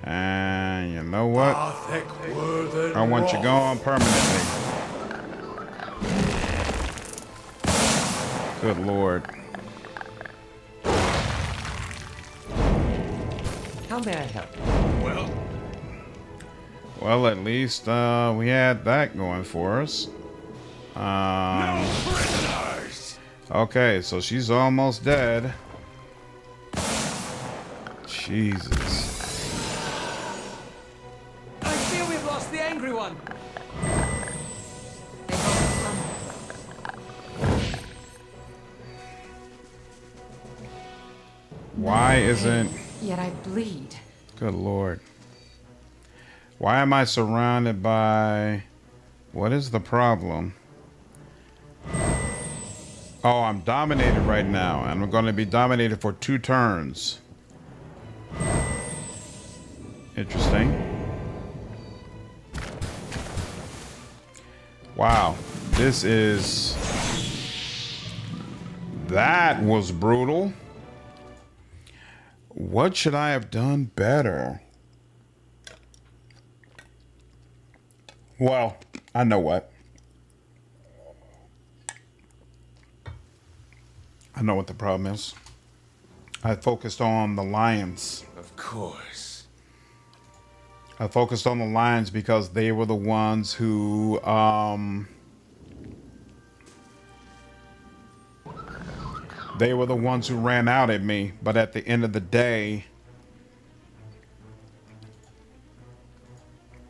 And you know what? I want you gone permanently. Good Lord. How may I help? Well, at least we had that going for us. Okay, so she's almost dead. Jesus. I fear we've lost the angry one. Why isn't... Yet I bleed. Good Lord. Why am I surrounded by... What is the problem? Oh, I'm dominated right now. And I'm going to be dominated for 2 turns. Interesting. Wow. This is... That was brutal. What should I have done better? Well, I know what. I know what the problem is. I focused on the lions. Of course. I focused on the lions because they were the ones who, they were the ones who ran out at me. But at the end of the day,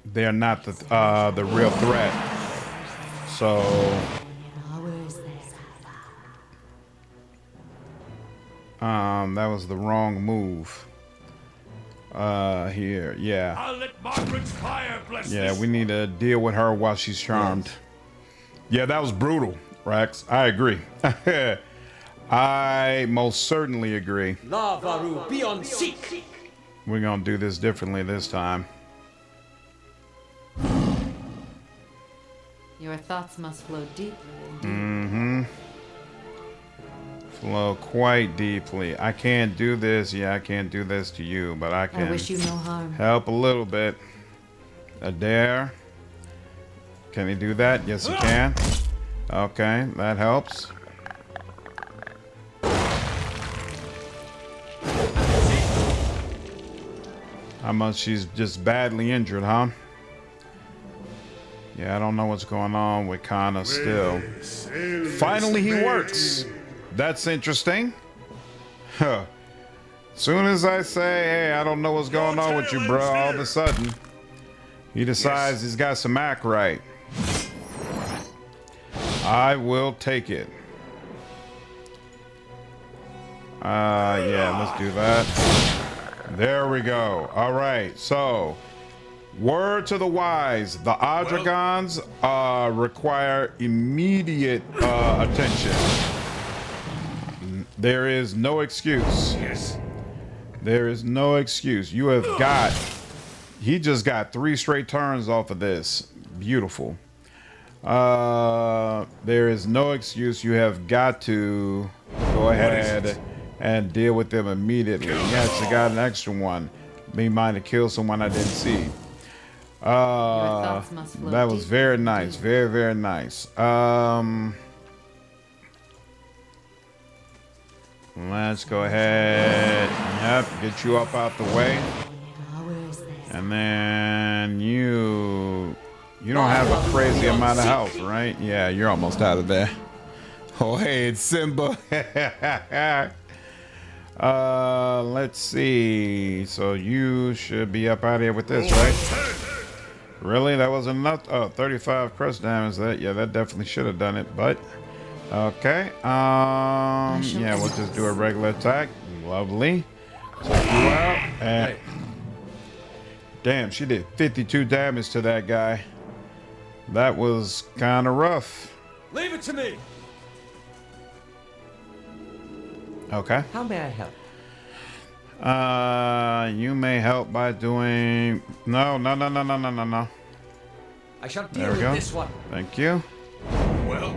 they're not the real threat. So that was the wrong move. Here, yeah. I'll let Margaret's fire bless Yeah, this. we need to deal with her while she's charmed. Yeah, that was brutal, Rex. I agree. I most certainly agree. Lavaru beyond seek. We're gonna do this differently this time. Your thoughts must flow deeply indeed. Mm-hmm. Flow quite deeply. I can't do this. Yeah, I can't do this to you, but I can I wish you no harm. help a little bit. Eder. Can he do that? Yes, he can. Okay, that helps. How much she's just badly injured, huh? Yeah, I don't know what's going on with Kana still. Finally, he works. That's interesting. Huh. Soon as I say, hey, I don't know what's going on with you, bro, all of a sudden, he decides he's got some act right. I will take it. Yeah, let's do that. There we go. All right, so Word to the wise, the Odragons require immediate attention. There is no excuse. Yes. There is no excuse. You have got... He just got 3 straight turns off of this. Beautiful. There is no excuse. You have got to go ahead and deal with them immediately. Yes, you got an extra one. Me mind to kill someone I didn't see. That was very nice. Very, very nice. Let's go ahead. Yep, get you up out the way. And then you don't have a crazy amount of health, right? Yeah, you're almost out of there. Oh, hey, it's Simba. Let's see. So you should be up out of here with this, right? Really? That wasn't enough? Oh, 35 crest damage. That definitely should have done it, but okay. Yeah, we'll just do a regular attack. Lovely. Take you out. And damn, she did 52 damage to that guy. That was kind of rough. Leave it to me. Okay. How may I help? You may help by doing... No. I shall There deal we with go. this one. Thank you. Well,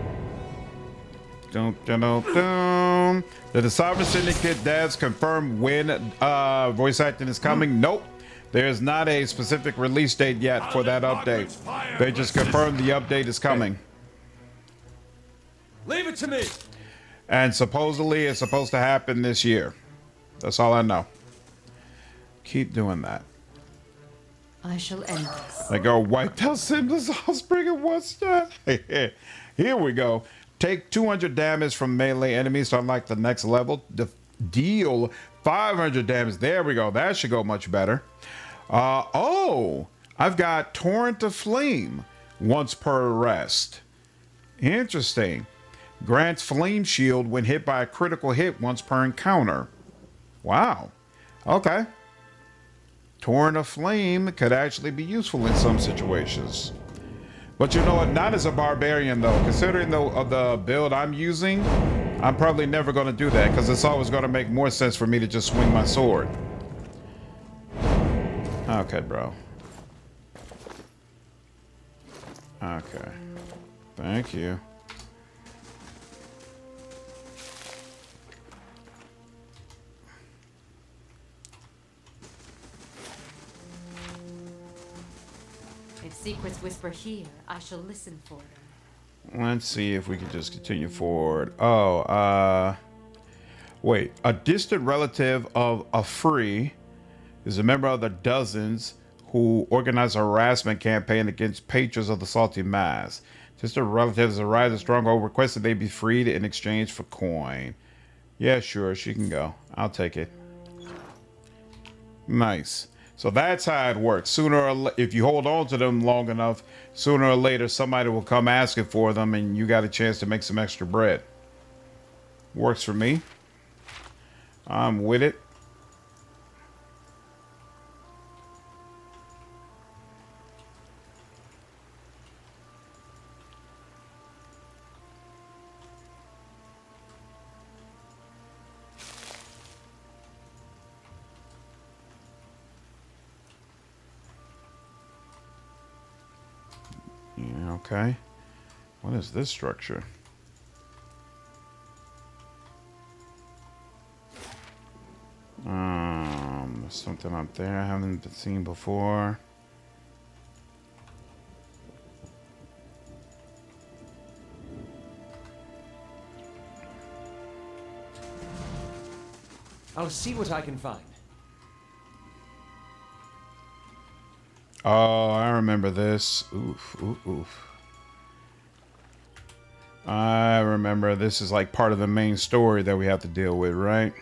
Dun, dun, dun, dun. Did the Sovereign Syndicate devs confirm when voice acting is coming? Nope. There's not a specific release date yet for that update. They just confirmed the update is coming. Leave it to me. And supposedly it's supposed to happen this year. That's all I know. Keep doing that. I shall end this. They go wiped out Simba's offspring in one shot. Here we go. Take 200 damage from melee enemies to unlock the next level. Deal 500 damage. There we go. That should go much better. Oh, I've got Torrent of Flame once per arrest. Interesting. Grants Flame Shield when hit by a critical hit once per encounter. Wow. Okay. Torrent of Flame could actually be useful in some situations. But you know what? Not as a barbarian, though. Considering the build I'm using, I'm probably never going to do that because it's always going to make more sense for me to just swing my sword. Okay, bro. Okay. Thank you. If secrets whisper here, I shall listen for them. Let's see if we can just continue forward. Oh, wait. A distant relative of a free is a member of the dozens who organize a harassment campaign against patrons of the Salty Mass. Distant relatives arrive at Stronghold, requested they be freed in exchange for coin. Yeah, sure, she can go. I'll take it. Nice. So that's how it works. If you hold on to them long enough, sooner or later somebody will come asking for them and you got a chance to make some extra bread. Works for me. I'm with it. Yeah, okay. What is this structure? There's something up there I haven't seen before. I'll see what I can find. Oh, I remember this. Oof, oof, oof. I remember this is like part of the main story that we have to deal with, right?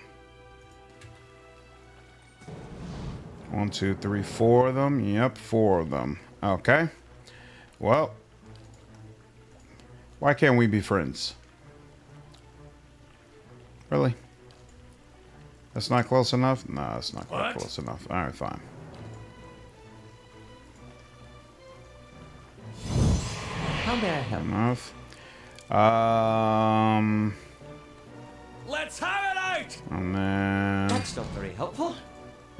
1, 2, 3, 4 of them. Yep, 4 of them. Okay. Well, why can't we be friends? Really? That's not close enough? No, it's not quite close enough. All right, fine. How may I help? Enough. Let's have it out! And then That's not very helpful.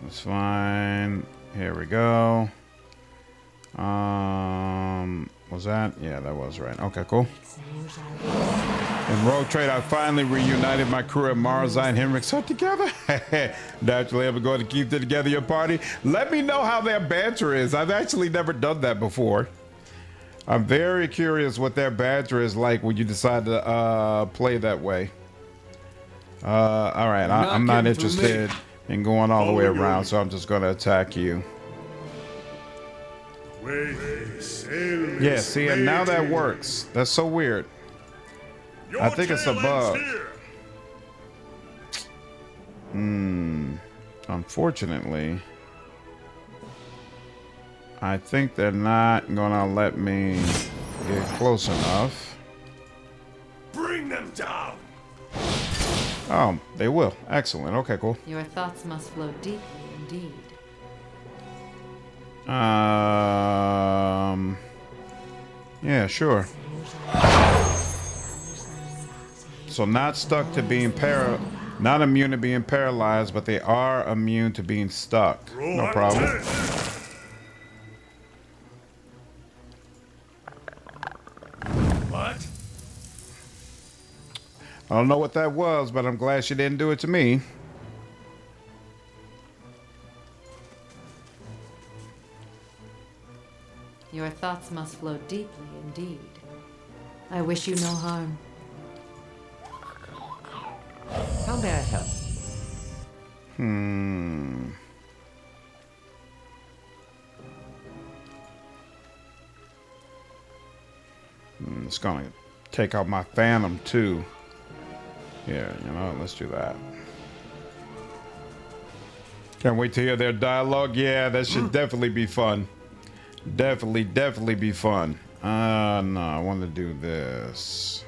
that's fine. Here we go. Was that? Yeah, that was right. Okay, cool. In Rogue Trade, I finally reunited my crew at Marzai and Henrik are together. Naturally, I'm going to keep it together, your party. Let me know how their banter is. I've actually never done that before. I'm very curious what their banter is like when you decide to play that way. All right, I'm not interested in going all the way around, so I'm just going to attack you. Yeah, see, and now that works. That's so weird. I think it's a bug. Unfortunately, I think they're not gonna let me get close enough. Bring them down. Oh, they will. Excellent. Okay, cool. Your thoughts must flow deeply indeed. Yeah, sure. So not stuck to being not immune to being paralyzed, but they are immune to being stuck. No problem. What? I don't know what that was, but I'm glad she didn't do it to me. Your thoughts must flow deeply indeed. I wish you no harm. How may I help? It's gonna take out my Phantom too. Yeah, you know, let's do that. Can't wait to hear their dialogue. Yeah, that should definitely be fun. Definitely be fun. No, I want to do this.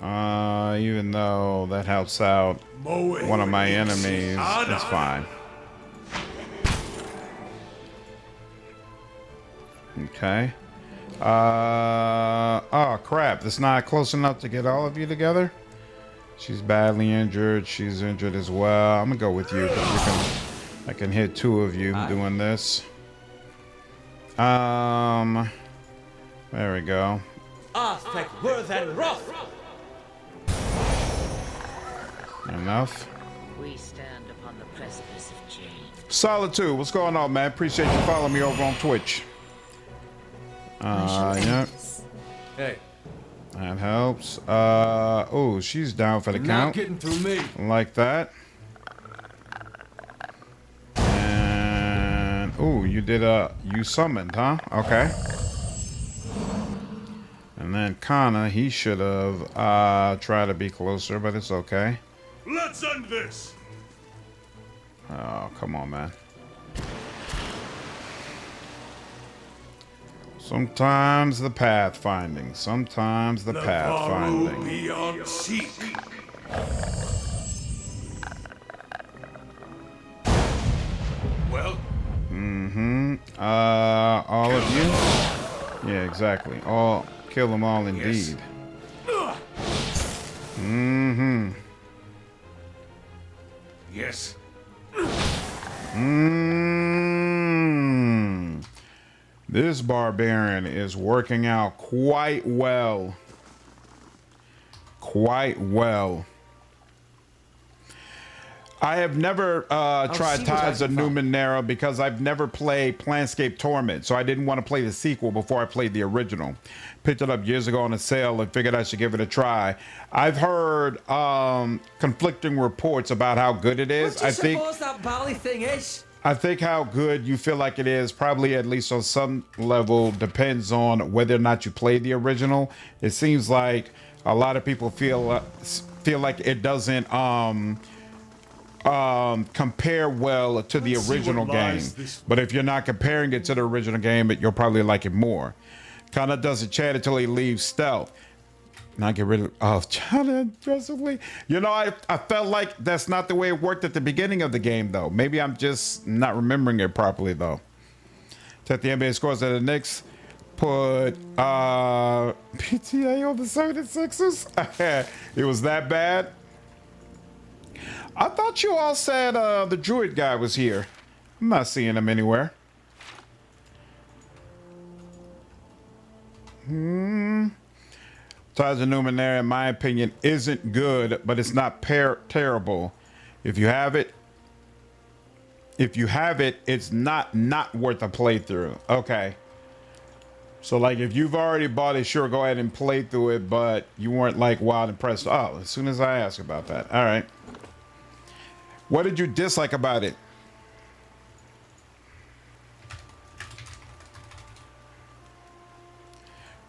Even though that helps out one of my enemies, it's fine. Okay. Oh crap, that's not close enough to get all of you together. She's badly injured. She's injured as well. I'm gonna go with you because I can hit two of you doing this. There we go. Enough. We stand upon the precipice of change. Solitude, what's going on, man? Appreciate you following me over on Twitch. Yeah. Hey, That helps. Oh, she's down for the not count. getting through me. Like that. And oh, you did you summoned, huh? Okay. And then Kana, he should have tried to be closer, but it's okay. Let's end this. Oh, come on, man. Sometimes the pathfinding. Sometimes the pathfinding. Beyond seek. Well. All of you? Yeah, exactly. All kill them all indeed. Yes. This barbarian is working out quite well. Quite well. I have never tried Tides of Numenera because I've never played Planescape Torment, so I didn't want to play the sequel before I played the original. Picked it up years ago on a sale and figured I should give it a try. I've heard conflicting reports about how good it is. What do you suppose that bally thing is? I think how good you feel like it is, probably at least on some level, depends on whether or not you played the original. It seems like a lot of people feel like it doesn't compare well to the original game. But if you're not comparing it to the original game, you'll probably like it more. Kana doesn't chat until he leaves stealth. Not get rid of China aggressively. You know, I felt like that's not the way it worked at the beginning of the game, though. Maybe I'm just not remembering it properly, though. Set the NBA scores at the Knicks put PTA on the 76ers? It was that bad? I thought you all said the druid guy was here. I'm not seeing him anywhere. Ties of Numenera, in my opinion, isn't good, but it's not terrible. If you have it, it's not worth a playthrough. Okay. So like if you've already bought it, sure, go ahead and play through it, but you weren't like wild impressed. Oh, as soon as I ask about that. All right. What did you dislike about it?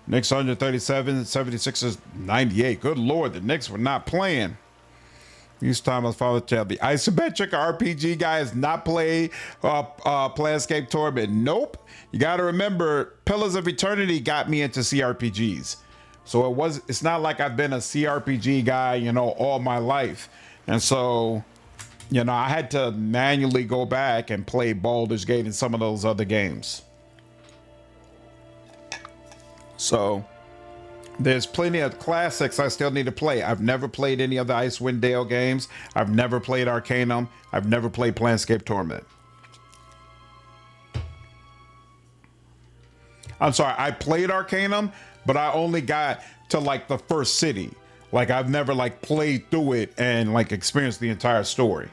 Knicks 137, 76ers 98. Good Lord, the Knicks were not playing. Use Thomas Father tell the isometric RPG guy has not played Planescape Torment. Nope. You got to remember, Pillars of Eternity got me into CRPGs. So it's not like I've been a CRPG guy, you know, all my life. And so, you know, I had to manually go back and play Baldur's Gate and some of those other games. So there's plenty of classics I still need to play. I've never played any of the Icewind Dale games. I've never played Arcanum. I've never played Planescape Torment. I'm sorry, I played Arcanum, but I only got to like the first city. Like I've never like played through it and like experienced the entire story.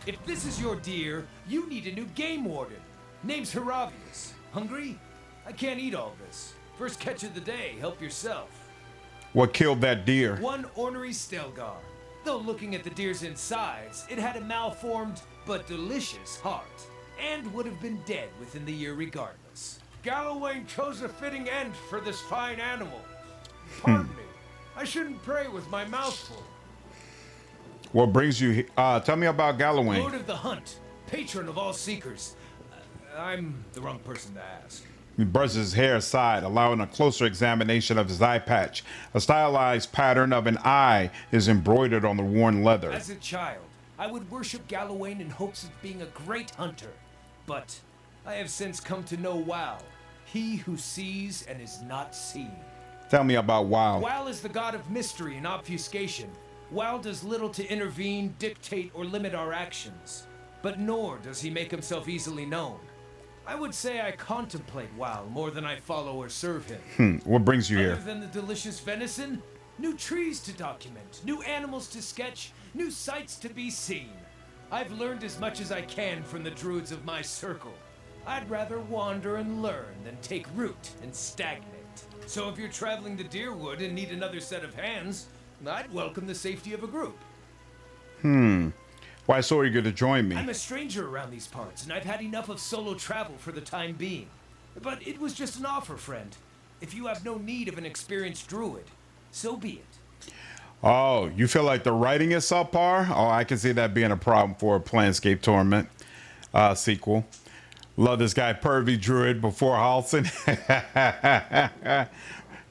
If this is your deer, you need a new game warden. Name's Haravius. Hungry? I can't eat all this. First catch of the day, help yourself. What killed that deer? One ornery Stelgar. Though looking at the deer's insides, it had a malformed but delicious heart, and would have been dead within the year regardless. Galloway chose a fitting end for this fine animal. Pardon me, I shouldn't pray with my mouth full. What brings you here? Tell me about Galloway. Lord of the Hunt, patron of all seekers. I'm the wrong person to ask. He brushes his hair aside, allowing a closer examination of his eye patch. A stylized pattern of an eye is embroidered on the worn leather. As a child, I would worship Galloway in hopes of being a great hunter. But I have since come to know Wow, he who sees and is not seen. Tell me about Wow. Wow is the god of mystery and obfuscation. Wow does little to intervene, dictate, or limit our actions. But nor does he make himself easily known. I would say I contemplate Wow more than I follow or serve him. What brings you here? Other than the delicious venison, new trees to document, new animals to sketch, new sights to be seen. I've learned as much as I can from the druids of my circle. I'd rather wander and learn than take root and stagnate. So if you're traveling to Deerwood and need another set of hands, I'd welcome the safety of a group. Why so eager to join me? I'm a stranger around these parts, and I've had enough of solo travel for the time being. But it was just an offer, friend. If you have no need of an experienced druid, so be it. Oh, you feel like the writing is subpar? Oh, I can see that being a problem for a Planescape Torment sequel. Love this guy, Pervy Druid before Halson.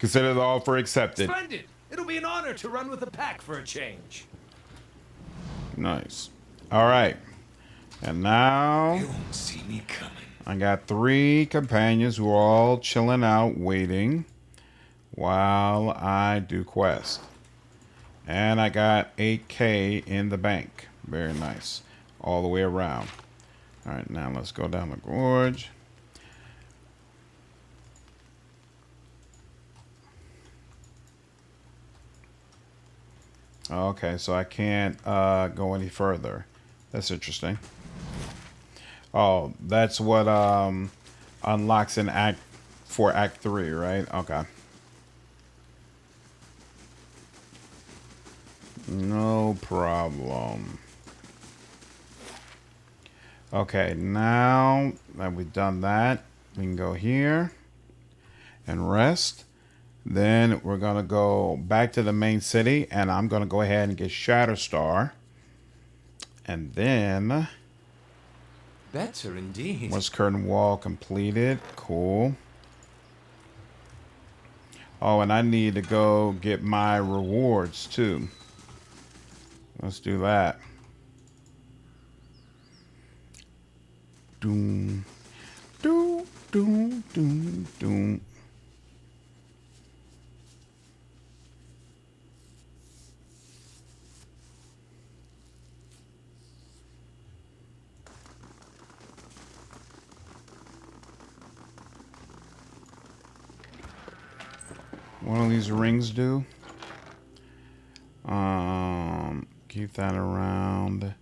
Consider the offer accepted. Splendid! It'll be an honor to run with a pack for a change. Nice. All right. And now You won't see me coming. I got 3 companions who are all chilling out, waiting while I do quest. And I got 8K in the bank. Very nice. All the way around. All right, now let's go down the gorge. Okay, so I can't go any further. That's interesting. Oh, that's what unlocks in Act 3, right? Okay. No problem. Okay, now that we've done that, we can go here and rest. Then we're going to go back to the main city, and I'm going to go ahead and get Shatterstar. And then Better indeed. West Curtain Wall completed. Cool. Oh, and I need to go get my rewards too. Let's do that. Doom, doom, doom, doom, doom. What do these rings do? Keep that around.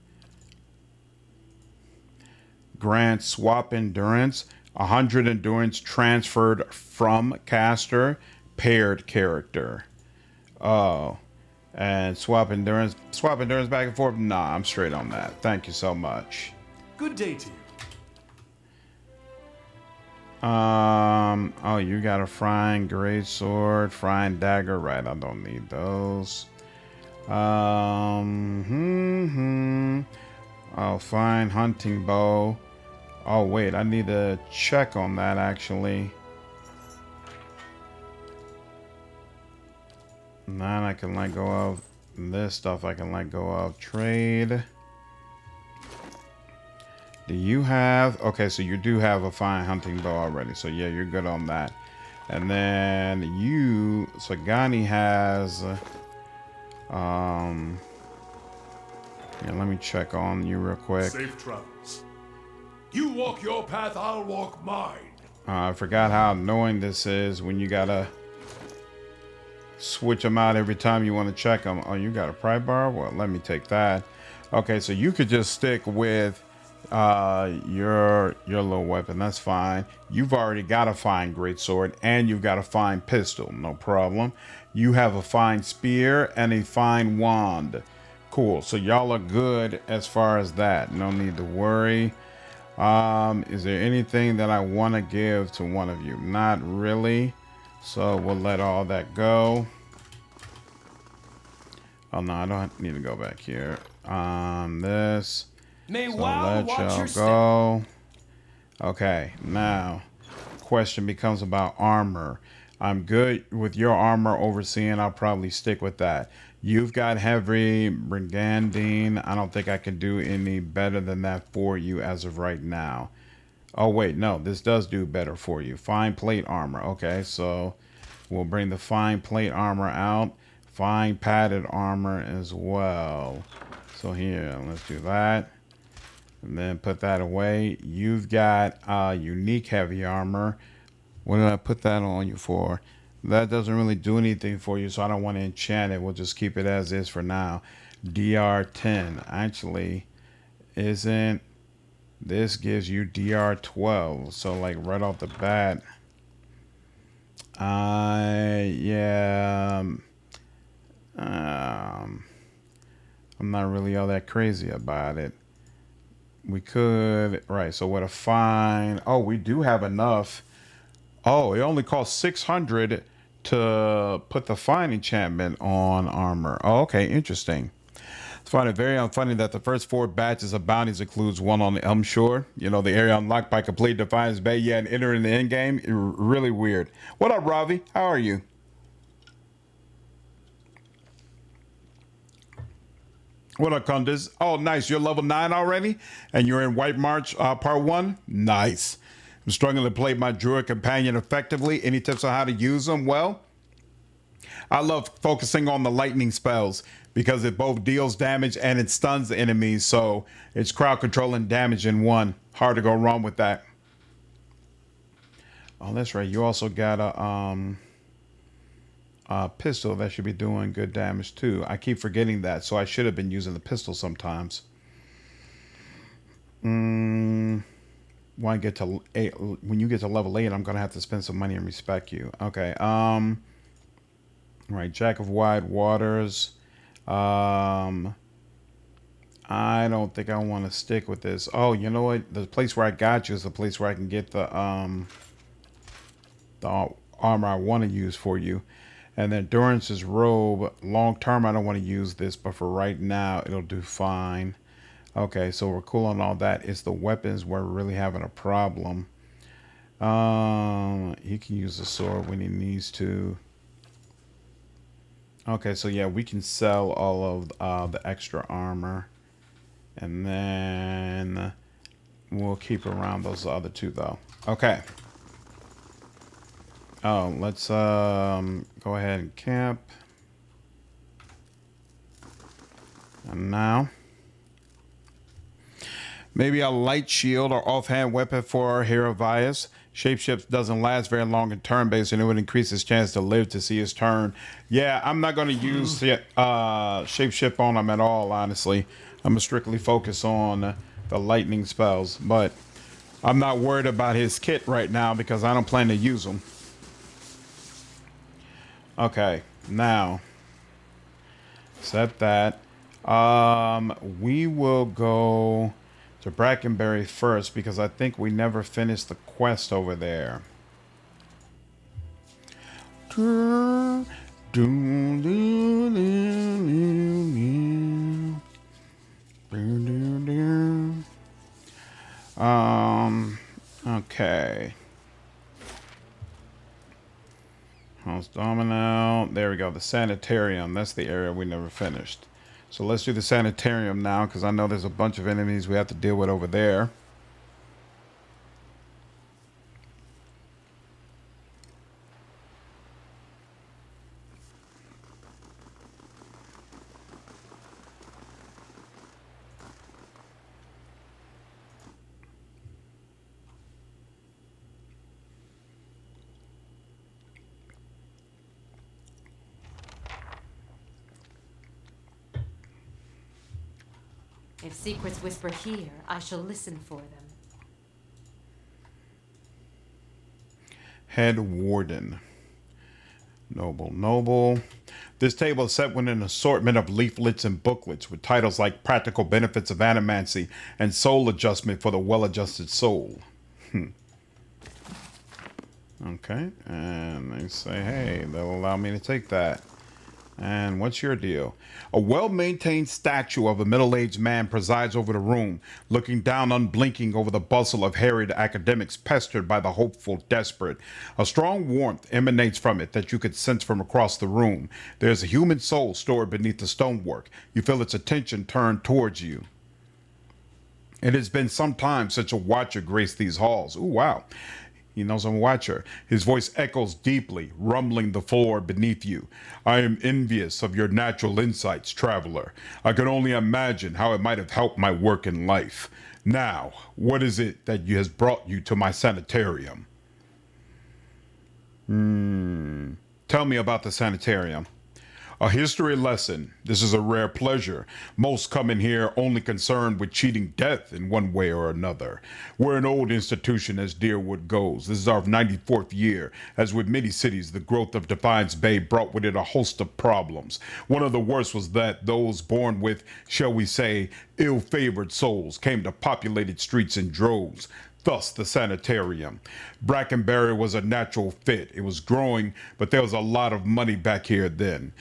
Grant swap endurance. 100 endurance transferred from caster. Paired character. Oh. And swap endurance back and forth. Nah, I'm straight on that. Thank you so much. Good day to you. Oh, you got a frying great sword, frying dagger, right? I don't need those. Oh, fine hunting bow. Oh wait, I need to check on that actually. Then I can let go of this stuff. I can let go of trade. Do you have... Okay, so you do have a fine hunting bow already. So yeah, you're good on that. And then you... Sagani has... Yeah, let me check on you real quick. Safe travels. You walk your path, I'll walk mine. I forgot how annoying this is when you gotta switch them out every time you want to check them. Oh, you got a pry bar? Well, let me take that. Okay, so you could just stick with your little weapon. That's fine. You've already got a fine greatsword and you've got a fine pistol. No problem. You have a fine spear and a fine wand. Cool. So y'all are good as far as that. No need to worry. Is there anything that I want to give to one of you? Not really. So we'll let all that go. Oh no, I don't need to go back here. This. May So WoW let watch y'all your go. Okay, now question becomes about armor. I'm good with your armor overseeing. I'll probably stick with that. You've got heavy brigandine. I don't think I can do any better than that for you as of right now. Oh wait, no, this does do better for you. Fine plate armor. Okay, so we'll bring the fine plate armor out. Fine padded armor as well. So here, let's do that. And then put that away. You've got unique heavy armor. What did I put that on you for? That doesn't really do anything for you, so I don't want to enchant it. We'll just keep it as is for now. DR10 actually isn't. This gives you DR12. So like right off the bat. Yeah. I'm not really all that crazy about it. We could, right, so with a fine, oh, we do have enough. Oh, it only costs 600 to put the fine enchantment on armor. Oh, okay, interesting. I find it very unfunny that the first 4 batches of bounties includes one on the Elm Shore. You know, the area unlocked by complete Defiance Bay, yeah, and entering the end game. Really weird. What up, Ravi? How are you? What up, Kundis? Oh, nice. You're level 9 already? And you're in White March Part 1? Nice. I'm struggling to play my Druid Companion effectively. Any tips on how to use them? Well, I love focusing on the lightning spells because it both deals damage and it stuns the enemies. So it's crowd control and damage in one. Hard to go wrong with that. Oh, that's right. You also got a pistol that should be doing good damage too. I keep forgetting that, so I should have been using the pistol sometimes. When I get to 8, when you get to level 8, I'm gonna have to spend some money and respec you. Okay. Right, Jack of Wide Waters. I don't think I want to stick with this. Oh, you know what? The place where I got you is the place where I can get the armor I want to use for you. And then Durance's robe. Long term, I don't want to use this, but for right now, it'll do fine. Okay, so we're cool on all that. It's the weapons where we're really having a problem. He can use the sword when he needs to. Okay, so yeah, we can sell all of the extra armor. And then we'll keep around those other 2, though. Okay. Oh, let's go ahead and camp. And now Maybe a light shield or offhand weapon for Herodias. Shapeshift doesn't last very long in turn-based, and it would increase his chance to live to see his turn. Yeah, I'm not going to use Shapeshift on him at all, honestly. I'm going to strictly focus on the lightning spells, but I'm not worried about his kit right now because I don't plan to use them. Okay, now set that. We will go to Brackenberry first because I think we never finished the quest over there. Okay. House Domino. There we go. The Sanitarium. That's the area we never finished. So let's do the Sanitarium now because I know there's a bunch of enemies we have to deal with over there. If secrets whisper here, I shall listen for them. Head Warden. Noble. This table is set with an assortment of leaflets and booklets with titles like Practical Benefits of Animancy and Soul Adjustment for the Well-Adjusted Soul. Okay, and they say, hey, they'll allow me to take that. And what's your deal? A well-maintained statue of a middle-aged man presides over the room, looking down unblinking over the bustle of harried academics pestered by the hopeful desperate. A strong warmth emanates from it that you could sense from across the room. There's a human soul stored beneath the stonework. You feel its attention turned towards you. It has been some time since a watcher graced these halls. Ooh, wow. He knows I'm a watcher. His voice echoes deeply, rumbling the floor beneath you. I am envious of your natural insights, traveler. I can only imagine how it might have helped my work in life. Now, what is it that has brought you to my sanitarium? Tell me about the sanitarium. A history lesson. This is a rare pleasure. Most come in here only concerned with cheating death in one way or another. We're an old institution as Deerwood goes. This is our 94th year. As with many cities, the growth of Defiance Bay brought with it a host of problems. One of the worst was that those born with, shall we say, ill-favored souls came to populated streets in droves. Thus the sanitarium. Brackenberry was a natural fit. It was growing, but there was a lot of money back then.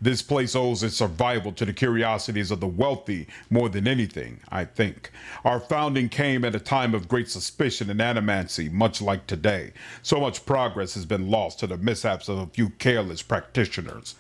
This place owes its survival to the curiosities of the wealthy more than anything, I think. Our founding came at a time of great suspicion and animancy, much like today. So much progress has been lost to the mishaps of a few careless practitioners.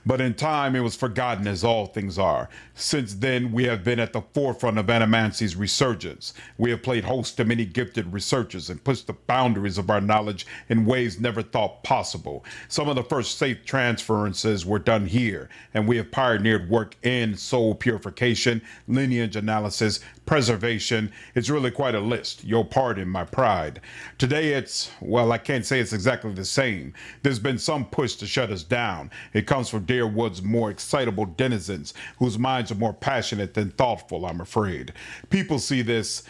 But in time it was forgotten, as all things are. Since then we have been at the forefront of animancy's resurgence. We have played host to many gifted researchers and pushed the boundaries of our knowledge in ways never thought possible. Some of the first safe transferences were done here, and we have pioneered work in soul purification, lineage analysis, preservation. It's really quite a list. You'll pardon my pride. Today it's, well, I can't say it's exactly the same. There's been some push to shut us down. It comes from Deerwood's more excitable denizens, whose minds are more passionate than thoughtful, I'm afraid. People see this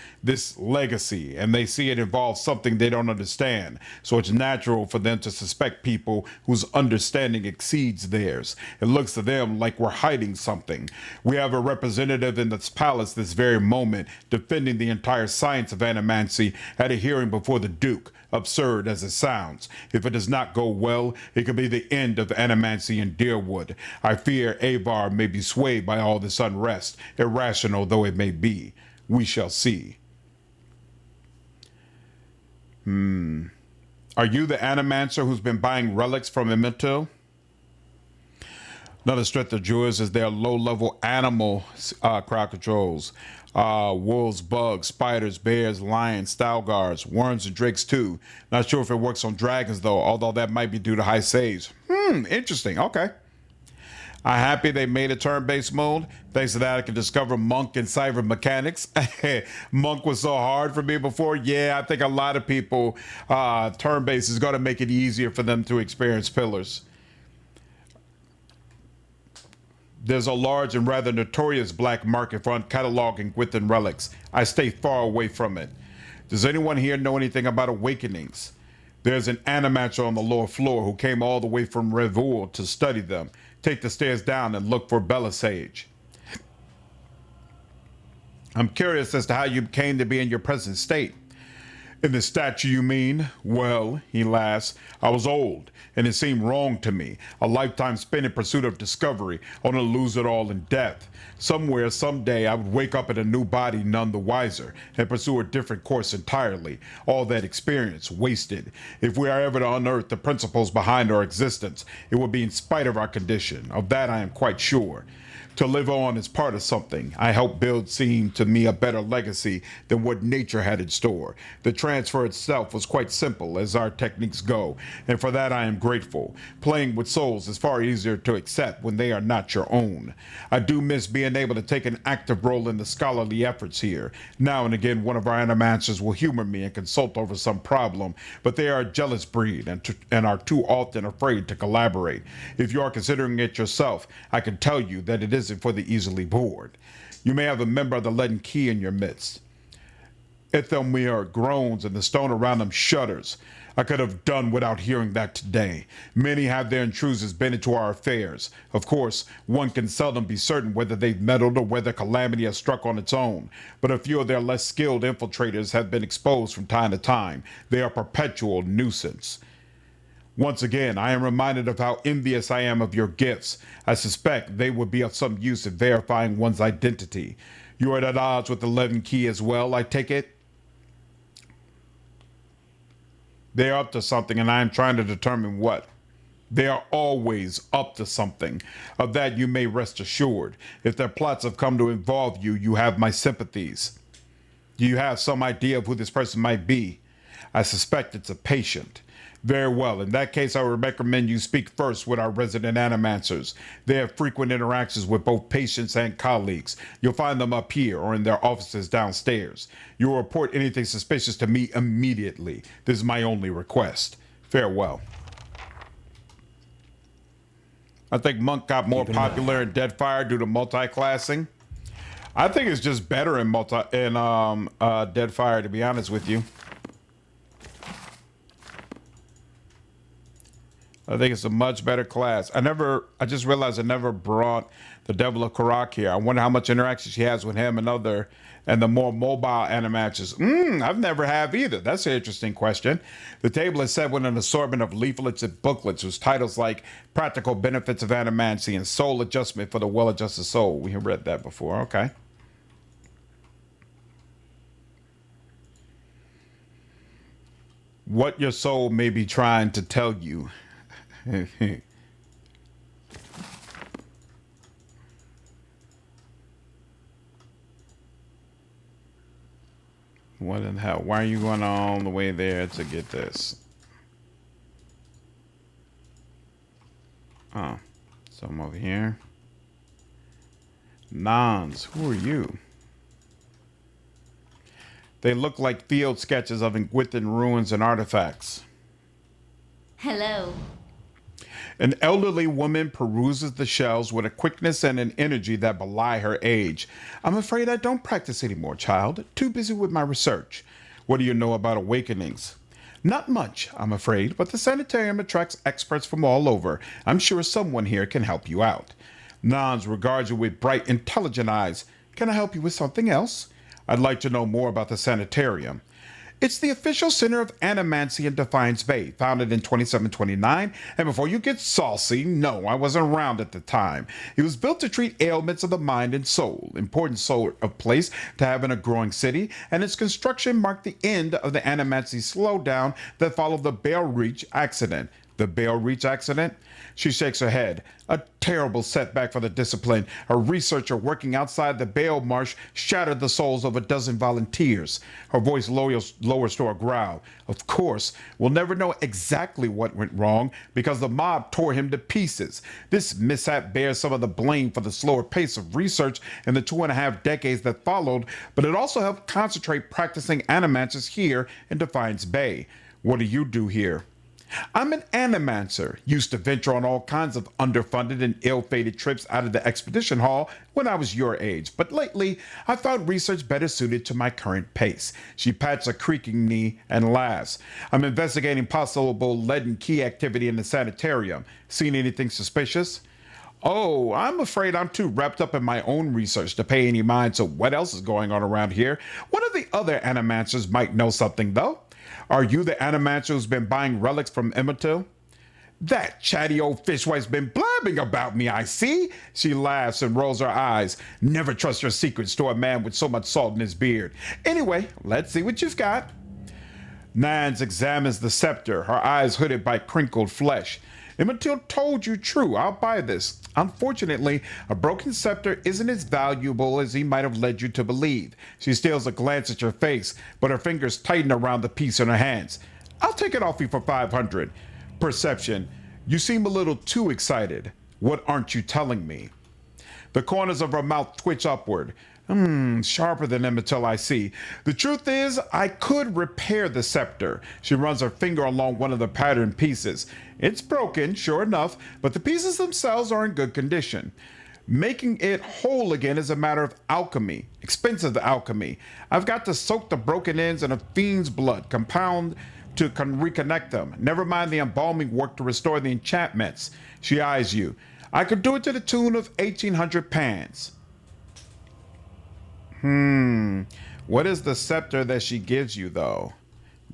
legacy, and they see it involves something they don't understand. So it's natural for them to suspect people whose understanding exceeds theirs. It looks to them like we're hiding something. We have a representative in this palace this very moment defending the entire science of animancy at a hearing before the Duke. Absurd as it sounds. If it does not go well, it could be the end of animancy in Deerwood. I fear Avar may be swayed by all this unrest, irrational though it may be. We shall see. Are you the animancer who's been buying relics from Emmental? Another strength of Druids is their low-level animal crowd controls. Wolves, bugs, spiders, bears, lions, stalgars, worms, and drakes too. Not sure if it works on dragons though, although that might be due to high saves. Interesting. Okay. I'm happy they made a turn-based mode. Thanks to that, I can discover Monk and Cyber mechanics. Monk was so hard for me before. Yeah, I think a lot of people, turn-based is going to make it easier for them to experience pillars. There's a large and rather notorious black market for cataloging Gwithan relics. I stay far away from it. Does anyone here know anything about awakenings? There's an animator on the lower floor who came all the way from Revul to study them. Take the stairs down and look for Belisage. I'm curious as to how you came to be in your present state. In the statue, you mean? Well, he laughs, I was old, and it seemed wrong to me. A lifetime spent in pursuit of discovery, only to lose it all in death. Somewhere, someday, I would wake up in a new body, none the wiser, and pursue a different course entirely. All that experience wasted. If we are ever to unearth the principles behind our existence, it will be in spite of our condition. Of that I am quite sure. To live on is part of something. I helped build seemed to me a better legacy than what nature had in store. The transfer itself was quite simple as our techniques go, and for that I am grateful. Playing with souls is far easier to accept when they are not your own. I do miss being able to take an active role in the scholarly efforts here. Now and again one of our animancers will humor me and consult over some problem, but they are a jealous breed and are too often afraid to collaborate. If you are considering it yourself, I can tell you that it isn't for the easily bored. You may have a member of the Leaden Key in your midst. Ethelmere groans and the stone around them shudders. I could have done without hearing that today. Many have their intruders been into our affairs. Of course, one can seldom be certain whether they've meddled or whether calamity has struck on its own. But a few of their less skilled infiltrators have been exposed from time to time. They are a perpetual nuisance. Once again, I am reminded of how envious I am of your gifts. I suspect they would be of some use in verifying one's identity. You are at odds with the Leaden Key as well, I take it? They are up to something, and I am trying to determine what. They are always up to something. Of that you may rest assured. If their plots have come to involve you, you have my sympathies. Do you have some idea of who this person might be? I suspect it's a patient. Very well. In that case, I would recommend you speak first with our resident animancers. They have frequent interactions with both patients and colleagues. You'll find them up here or in their offices downstairs. You will report anything suspicious to me immediately. This is my only request. Farewell. I think Monk got more popular in Deadfire due to multi-classing. I think it's just better in Deadfire, to be honest with you. I think it's a much better class. I just realized I never brought the Devil of Karak here. I wonder how much interaction she has with him and the more mobile animations. I've never have either. That's an interesting question. The table is set with an assortment of leaflets and booklets whose titles like Practical Benefits of Animancy and Soul Adjustment for the Well-Adjusted Soul. We have read that before. Okay. What your soul may be trying to tell you. What in the hell? Why are you going all the way there to get this? Oh, so I'm over here. Nons, who are you? They look like field sketches of Gwithan ruins and artifacts. Hello. An elderly woman peruses the shelves with a quickness and an energy that belie her age. I'm afraid I don't practice anymore, child. Too busy with my research. What do you know about awakenings? Not much, I'm afraid, but the sanitarium attracts experts from all over. I'm sure someone here can help you out. Nons regards you with bright, intelligent eyes. Can I help you with something else? I'd like to know more about the sanitarium. It's the official center of animancy in Defiance Bay, founded in 2729. And before you get saucy, no, I wasn't around at the time. It was built to treat ailments of the mind and soul, important sort of place to have in a growing city, and its construction marked the end of the animancy slowdown that followed the Bale Reach accident. The Bale Reach accident? She shakes her head. A terrible setback for the discipline. A researcher working outside the Bale Marsh shattered the souls of a dozen volunteers. Her voice lowers to a growl. Of course, we'll never know exactly what went wrong because the mob tore him to pieces. This mishap bears some of the blame for the slower pace of research in the 2.5 decades that followed, but it also helped concentrate practicing animancers here in Defiance Bay. What do you do here? I'm an animancer, used to venture on all kinds of underfunded and ill-fated trips out of the expedition hall when I was your age, but lately I found research better suited to my current pace. She pats a creaking knee and laughs. I'm investigating possible lead and key activity in the sanitarium. Seen anything suspicious? Oh, I'm afraid I'm too wrapped up in my own research to pay any mind to what else is going on around here. One of the other animancers might know something, though. Are you the animancer who's been buying relics from Immatil? That chatty old fishwife's been blabbing about me, I see. She laughs and rolls her eyes. Never trust your secrets to a man with so much salt in his beard. Anyway, let's see what you've got. Nans examines the scepter, her eyes hooded by crinkled flesh. Immatil told you true. I'll buy this. Unfortunately, a broken scepter isn't as valuable as he might have led you to believe. She steals a glance at your face, but her fingers tighten around the piece in her hands. I'll take it off you for 500. Perception. You seem a little too excited. What aren't you telling me? The corners of her mouth twitch upward. Sharper than Immatil, I see. The truth is, I could repair the scepter. She runs her finger along one of the patterned pieces. It's broken, sure enough, but the pieces themselves are in good condition. Making it whole again is a matter of alchemy, expensive alchemy. I've got to soak the broken ends in a fiend's blood, compound to reconnect them. Never mind the embalming work to restore the enchantments. She eyes you. I could do it to the tune of 1,800 pans. What is the scepter that she gives you, though?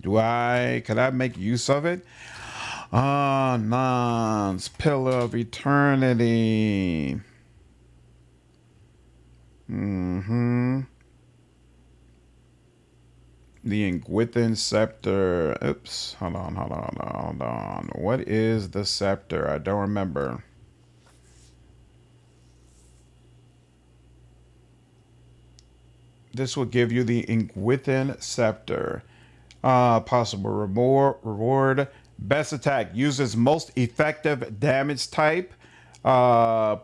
Could I make use of it? Nons, Pillar of Eternity. The Ingwithin Scepter. Oops, hold on. What is the scepter? I don't remember. This will give you the Ingwithin Scepter. Possible reward. Best attack. Uses most effective damage type. Plus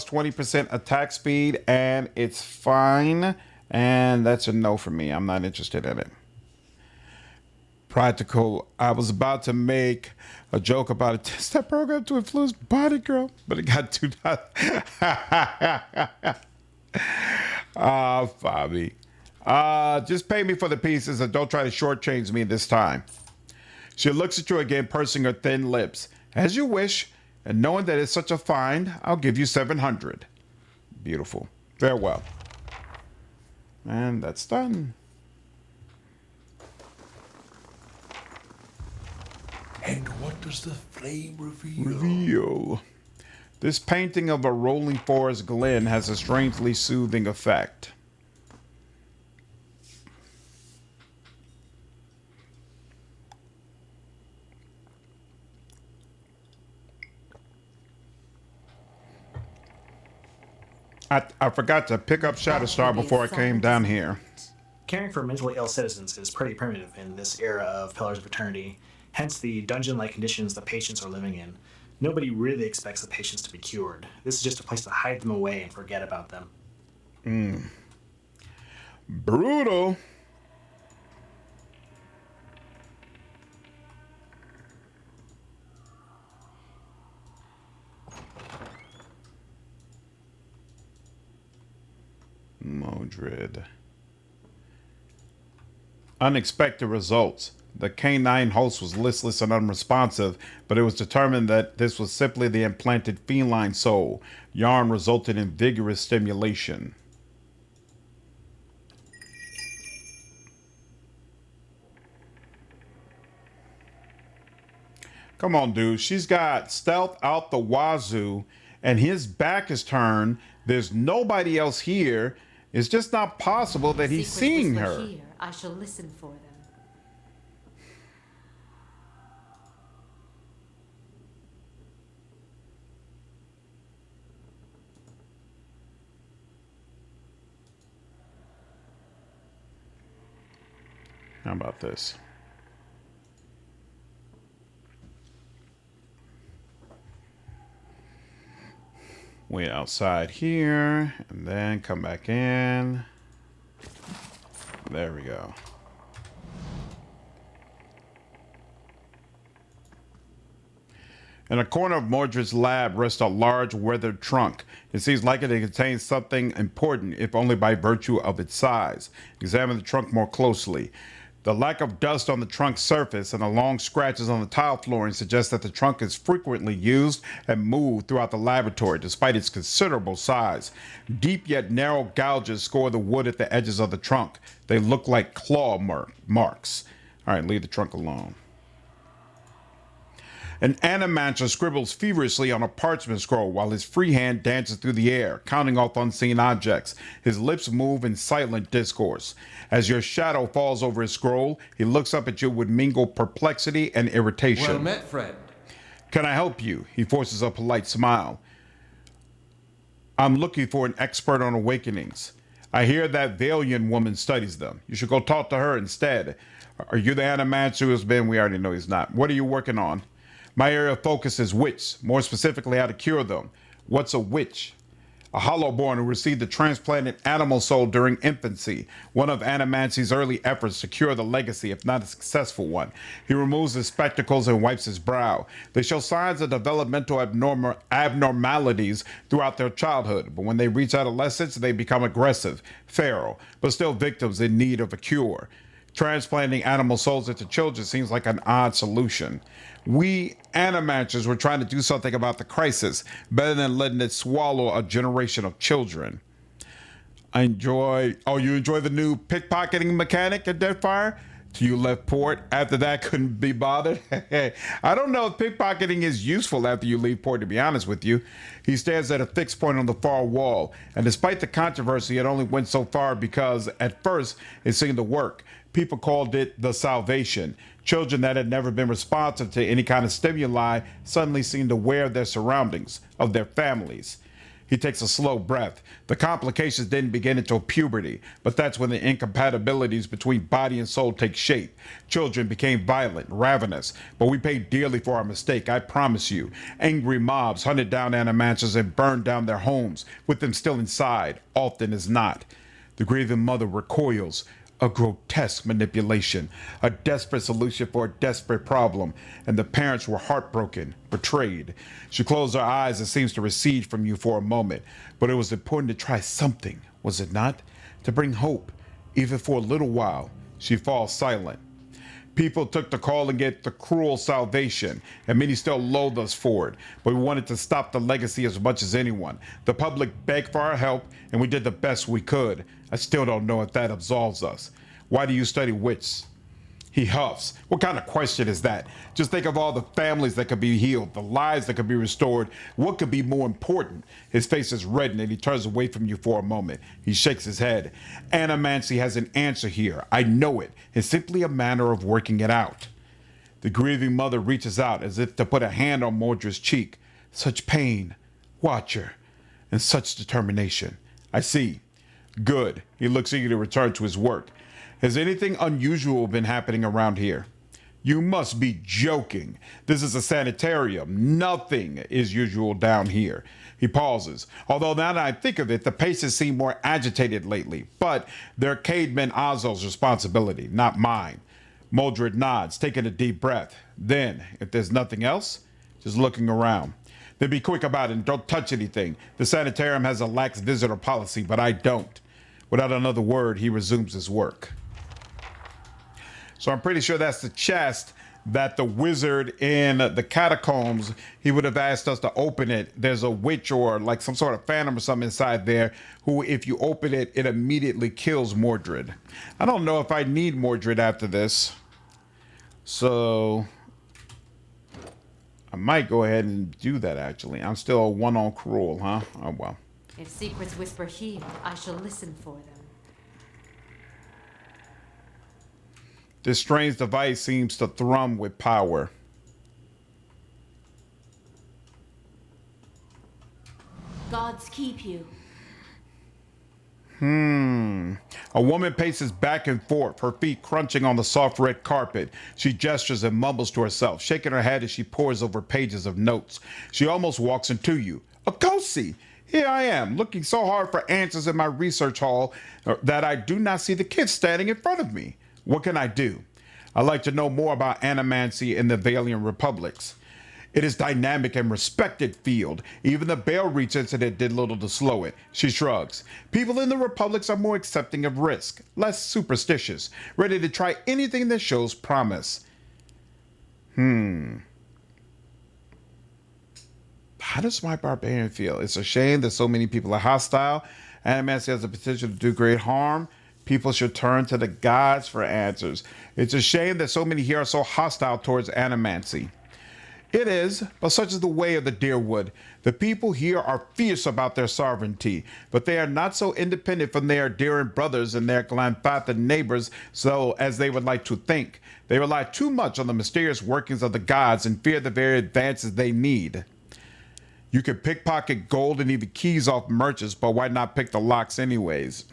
20% attack speed. And it's fine. And that's a no for me. I'm not interested in it. Practical. I was about to make a joke about a 10-step program to influence body girl. But it got too... Fabi. Just pay me for the pieces and don't try to shortchange me this time. She looks at you again, pursing her thin lips. As you wish, and knowing that it's such a find, I'll give you 700. Beautiful. Farewell. And that's done. And what does the flame reveal? Reveal. This painting of a rolling forest glen has a strangely soothing effect. I forgot to pick up Shatterstar before I came down here. Caring for mentally ill citizens is pretty primitive in this era of Pillars of Eternity, hence the dungeon-like conditions the patients are living in. Nobody really expects the patients to be cured. This is just a place to hide them away and forget about them. Brutal. Modred. Unexpected results. The canine host was listless and unresponsive, but it was determined that this was simply the implanted feline soul. Yarn resulted in vigorous stimulation. Come on, dude. She's got stealth out the wazoo, and his back is turned. There's nobody else here. It's just not possible that he's seeing her. Here, I shall listen for them. How about this? Wait outside here, and then come back in. There we go. In a corner of Mordred's lab rests a large weathered trunk. It seems likely to contain something important, if only by virtue of its size. Examine the trunk more closely. The lack of dust on the trunk's surface and the long scratches on the tile flooring suggest that the trunk is frequently used and moved throughout the laboratory, despite its considerable size. Deep yet narrow gouges score the wood at the edges of the trunk. They look like claw marks. All right, leave the trunk alone. An animancer scribbles feverishly on a parchment scroll while his free hand dances through the air, counting off unseen objects. His lips move in silent discourse. As your shadow falls over his scroll, he looks up at you with mingled perplexity and irritation. Well met, friend. Can I help you? He forces a polite smile. I'm looking for an expert on awakenings. I hear that Valiant woman studies them. You should go talk to her instead. Are you the animancer who has been? We already know he's not. What are you working on? My area of focus is witch, more specifically how to cure them. What's a witch? A hollowborn who received a transplanted animal soul during infancy, one of Animancy's early efforts to cure the legacy, if not a successful one. He removes his spectacles and wipes his brow. They show signs of developmental abnormalities throughout their childhood, but when they reach adolescence, they become aggressive, feral, but still victims in need of a cure. Transplanting animal souls into children seems like an odd solution. We animancers were trying to do something about the crisis, better than letting it swallow a generation of children. You enjoy the new pickpocketing mechanic at Deadfire? You left port after that, couldn't be bothered? I don't know if pickpocketing is useful after you leave port, to be honest with you. He stares at a fixed point on the far wall, and despite the controversy, it only went so far because at first it seemed to work. People called it the salvation. Children that had never been responsive to any kind of stimuli suddenly seemed aware of their surroundings, of their families. He takes a slow breath. The complications didn't begin until puberty, but that's when the incompatibilities between body and soul take shape. Children became violent, ravenous, but we paid dearly for our mistake, I promise you. Angry mobs hunted down animancers and burned down their homes, with them still inside, often as not. The Grieving Mother recoils. A grotesque manipulation, a desperate solution for a desperate problem, and the parents were heartbroken, betrayed. She closed her eyes and seems to recede from you for a moment, but it was important to try something, was it not? To bring hope, even for a little while. She falls silent. People took to calling it the cruel salvation, and many still loathe us for it, but we wanted to stop the legacy as much as anyone. The public begged for our help, and we did the best we could. I still don't know if that absolves us. Why do you study witch? He huffs. What kind of question is that? Just think of all the families that could be healed, the lives that could be restored. What could be more important? His face is reddened and he turns away from you for a moment. He shakes his head. Animancy has an answer here. I know it. It's simply a matter of working it out. The Grieving Mother reaches out as if to put a hand on Mordred's cheek. Such pain, Watcher, and such determination. I see. Good. He looks eager to return to his work. Has anything unusual been happening around here? You must be joking. This is a sanitarium. Nothing is usual down here. He pauses. Although now that I think of it, the patients seem more agitated lately. But they're Cademan Ozzo's responsibility, not mine. Mordred nods, taking a deep breath. Then, if there's nothing else, just looking around. Then be quick about it and don't touch anything. The sanitarium has a lax visitor policy, but I don't. Without another word, he resumes his work. So I'm pretty sure that's the chest that the wizard in the catacombs, he would have asked us to open it. There's a witch or like some sort of phantom or something inside there who, if you open it, it immediately kills Mordred. I don't know if I need Mordred after this. So I might go ahead and do that, actually. I'm still a one on cruel, huh? Oh, well. If secrets whisper healed, I shall listen for them. This strange device seems to thrum with power. Gods keep you. A woman paces back and forth, her feet crunching on the soft red carpet. She gestures and mumbles to herself, shaking her head as she pores over pages of notes. She almost walks into you. Akosi! Here I am, looking so hard for answers in my research hall that I do not see the kids standing in front of me. What can I do? I'd like to know more about animancy in the Valiant Republics. It is dynamic and respected field. Even the Bale Reach incident did little to slow it. She shrugs. People in the Republics are more accepting of risk, less superstitious, ready to try anything that shows promise. How does my barbarian feel? It's a shame that so many people are hostile. Animancy has the potential to do great harm. People should turn to the gods for answers. It's a shame that so many here are so hostile towards animancy. It is, but such is the way of the Deerwood. The people here are fierce about their sovereignty, but they are not so independent from their Deeren brothers and their Glanfathan neighbors so as they would like to think. They rely too much on the mysterious workings of the gods and fear the very advances they need. You can pickpocket gold and even keys off merchants, but why not pick the locks anyways?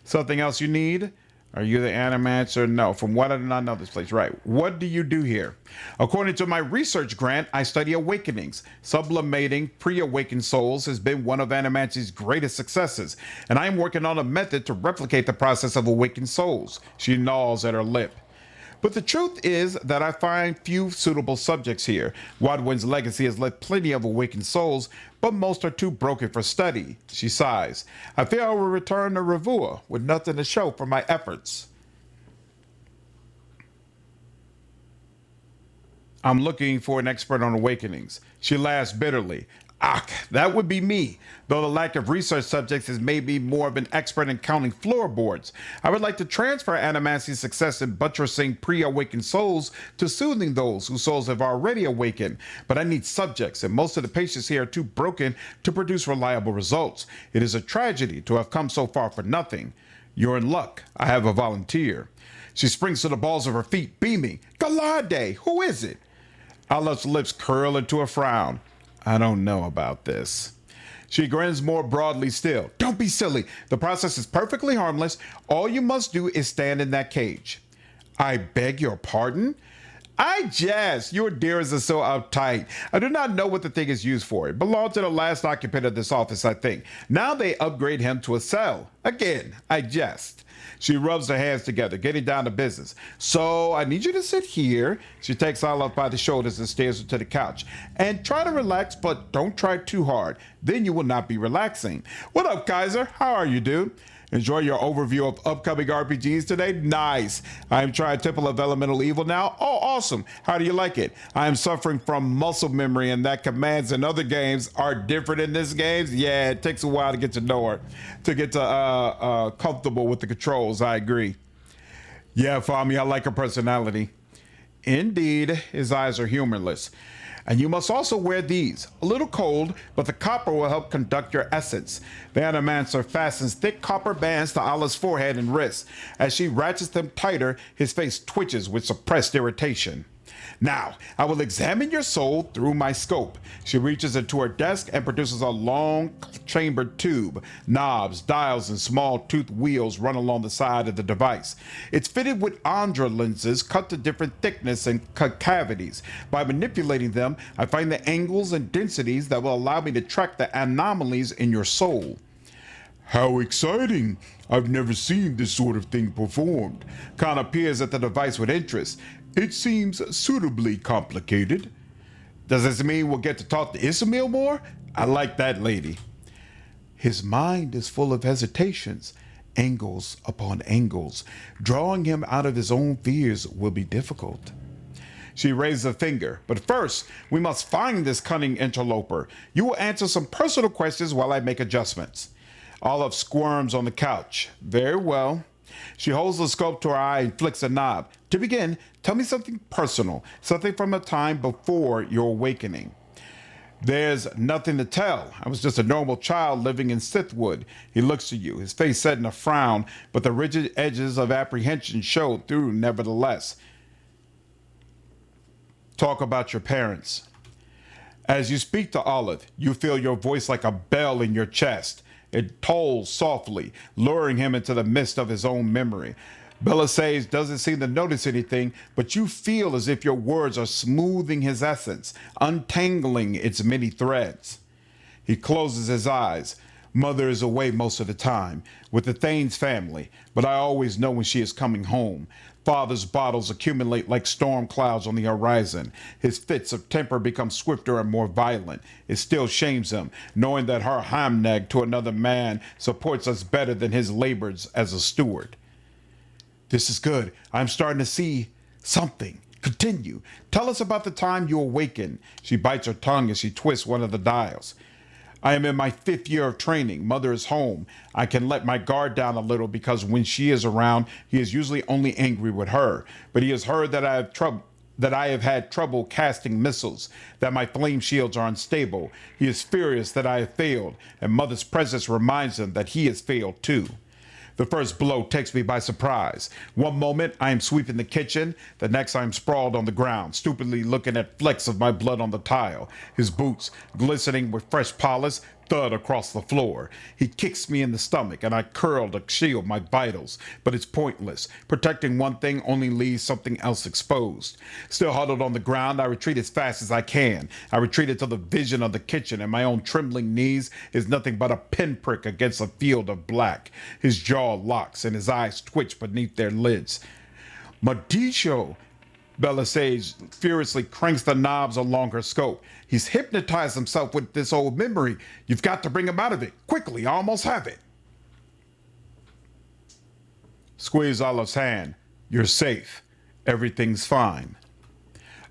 Something else you need? Are you the animancer? No. From what I do not know this place. Right. What do you do here? According to my research grant, I study awakenings. Sublimating pre-awakened souls has been one of animancy's greatest successes, and I am working on a method to replicate the process of awakened souls. She gnaws at her lip. But the truth is that I find few suitable subjects here. Wadwin's legacy has left plenty of awakened souls, but most are too broken for study. She sighs. I fear I will return to Ravua with nothing to show for my efforts. I'm looking for an expert on awakenings. She laughs bitterly. That would be me, though the lack of research subjects has made me more of an expert in counting floorboards. I would like to transfer animancy's success in buttressing pre-awakened souls to soothing those whose souls have already awakened, but I need subjects, and most of the patients here are too broken to produce reliable results. It is a tragedy to have come so far for nothing. You're in luck. I have a volunteer. She springs to the balls of her feet, beaming. Galade, who is it? Aloth's lips curl into a frown. I don't know about this. She grins more broadly still. Don't be silly. The process is perfectly harmless. All you must do is stand in that cage. I beg your pardon? Your dears are so uptight. I do not know what the thing is used for. It belonged to the last occupant of this office, I think. Now they upgrade him to a cell. Again, I jest. She rubs her hands together, getting down to business. So I need you to sit here. She takes Aloth by the shoulders and steers her to the couch. And try to relax, but don't try too hard. Then you will not be relaxing. What up, Kaiser? How are you, dude? Enjoy your overview of upcoming RPGs today? Nice. I am trying Temple of Elemental Evil now. Oh, awesome. How do you like it? I am suffering from muscle memory, and that commands in other games are different in this game. Yeah, it takes a while to get to know her, to get to comfortable with the controls. I agree. Yeah, Fami, I like her personality. Indeed, his eyes are humorless. And you must also wear these. A little cold, but the copper will help conduct your essence. The Animancer fastens thick copper bands to Allah's forehead and wrists. As she ratchets them tighter, his face twitches with suppressed irritation. Now, I will examine your soul through my scope. She reaches into her desk and produces a long chambered tube. Knobs, dials, and small toothed wheels run along the side of the device. It's fitted with Andra lenses cut to different thickness and cavities. By manipulating them, I find the angles and densities that will allow me to track the anomalies in your soul. How exciting! I've never seen this sort of thing performed. Kana peers at the device with interest. It seems suitably complicated. Does this mean we'll get to talk to Ismail more? I like that lady. His mind is full of hesitations, angles upon angles. Drawing him out of his own fears will be difficult. She raises a finger. But first, we must find this cunning interloper. You will answer some personal questions while I make adjustments. Olive squirms on the couch. Very well. She holds the scope to her eye and flicks a knob. To begin, tell me something personal, something from a time before your awakening. There's nothing to tell. I was just a normal child living in Sithwood. He looks at you, his face set in a frown, but the rigid edges of apprehension showed through nevertheless. Talk about your parents. As you speak to Olive, you feel your voice like a bell in your chest. It tolls softly, luring him into the mist of his own memory. Belisage doesn't seem to notice anything, but you feel as if your words are smoothing his essence, untangling its many threads. He closes his eyes. Mother is away most of the time, with the Thanes family, but I always know when she is coming home. Father's battles accumulate like storm clouds on the horizon. His fits of temper become swifter and more violent. It still shames him, knowing that her hamneg to another man supports us better than his labors as a steward. This is good. I'm starting to see something. Continue. Tell us about the time you awaken. She bites her tongue as she twists one of the dials. I am in my 5th year of training. Mother is home. I can let my guard down a little because when she is around, he is usually only angry with her. But he has heard that I have had trouble casting missiles, that my flame shields are unstable. He is furious that I have failed, and Mother's presence reminds him that he has failed too. The first blow takes me by surprise. One moment, I am sweeping the kitchen. The next, I am sprawled on the ground, stupidly looking at flecks of my blood on the tile. His boots, glistening with fresh polish, thud across the floor. He kicks me in the stomach, and I curl to shield my vitals. But it's pointless. Protecting one thing only leaves something else exposed. Still huddled on the ground, I retreat as fast as I can. I retreat until the vision of the kitchen and my own trembling knees is nothing but a pinprick against a field of black. His jaw locks, and his eyes twitch beneath their lids. Madisho! Belisage furiously cranks the knobs along her scope. He's hypnotized himself with this old memory. You've got to bring him out of it. Quickly, I almost have it. Squeeze Aloth's hand. You're safe. Everything's fine.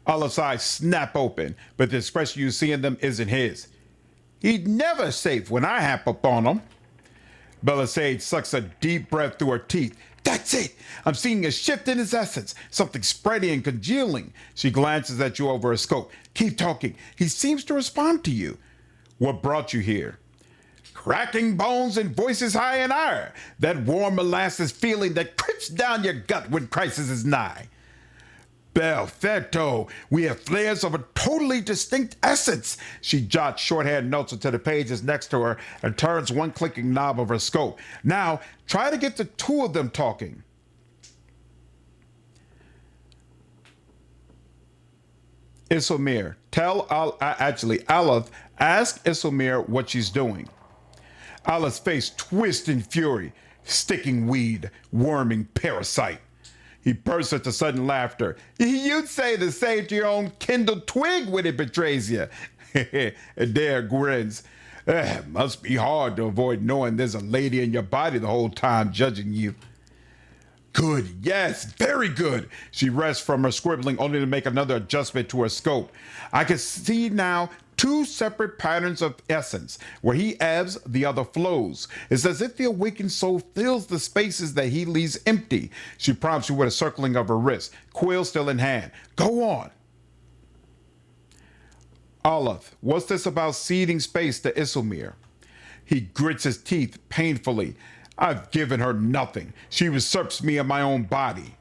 Aloth's eyes snap open, but the expression you see in them isn't his. He's never safe when I hap up on him. Belisage sucks a deep breath through her teeth. That's it! I'm seeing a shift in his essence, something spreading and congealing. She glances at you over her scope. Keep talking. He seems to respond to you. What brought you here? Cracking bones and voices high in air. That warm molasses feeling that creeps down your gut when crisis is nigh. Perfecto. We have flares of a totally distinct essence. She jots shorthand notes into the pages next to her and turns one clicking knob of her scope. Now, try to get the two of them talking. Isomir, Aloth, ask Isomir what she's doing. Aloth's face twists in fury. Sticking weed, worming parasite. He bursts into sudden laughter. You'd say the same to your own kindled twig when it betrays you. Eder grins. Must be hard to avoid knowing there's a lady in your body the whole time judging you. Good, yes, very good. She rests from her scribbling only to make another adjustment to her scope. I can see now 2 separate patterns of essence. Where he ebbs, the other flows. It's as if the awakened soul fills the spaces that he leaves empty. She prompts you with a circling of her wrist, quill still in hand. Go on. Aloth, what's this about ceding space to Isomir? He grits his teeth painfully. I've given her nothing. She usurps me in my own body.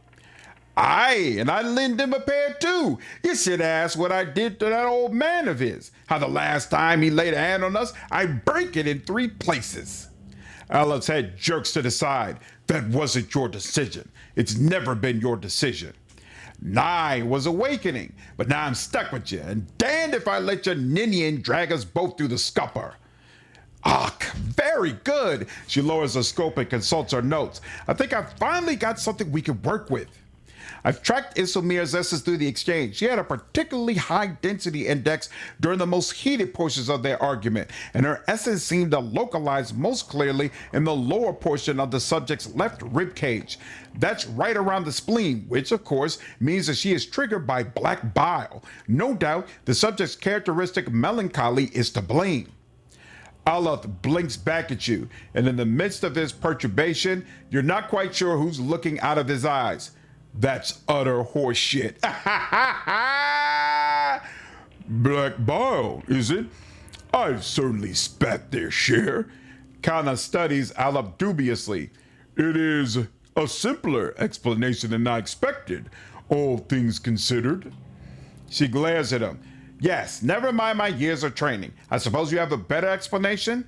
Aye, and I lend him a pair too. You should ask what I did to that old man of his. How the last time he laid a hand on us, I break it in 3 places. Aloth's head jerks to the side. That wasn't your decision. It's never been your decision. Nye was awakening, but now I'm stuck with you, and damned if I let your Ninian drag us both through the scupper. Ach, very good. She lowers her scope and consults her notes. I think I finally got something we can work with. I've tracked Isomir's essence through the exchange. She had a particularly high density index during the most heated portions of their argument, and her essence seemed to localize most clearly in the lower portion of the subject's left rib cage. That's right around the spleen, which of course means that she is triggered by black bile. No doubt the subject's characteristic melancholy is to blame. Aloth blinks back at you, and in the midst of his perturbation, you're not quite sure who's looking out of his eyes. That's utter horseshit. Black bile, is it? I've certainly spat their share. Kana studies Aloth dubiously. It is a simpler explanation than I expected, all things considered. She glares at him. Yes, never mind my years of training. I suppose you have a better explanation?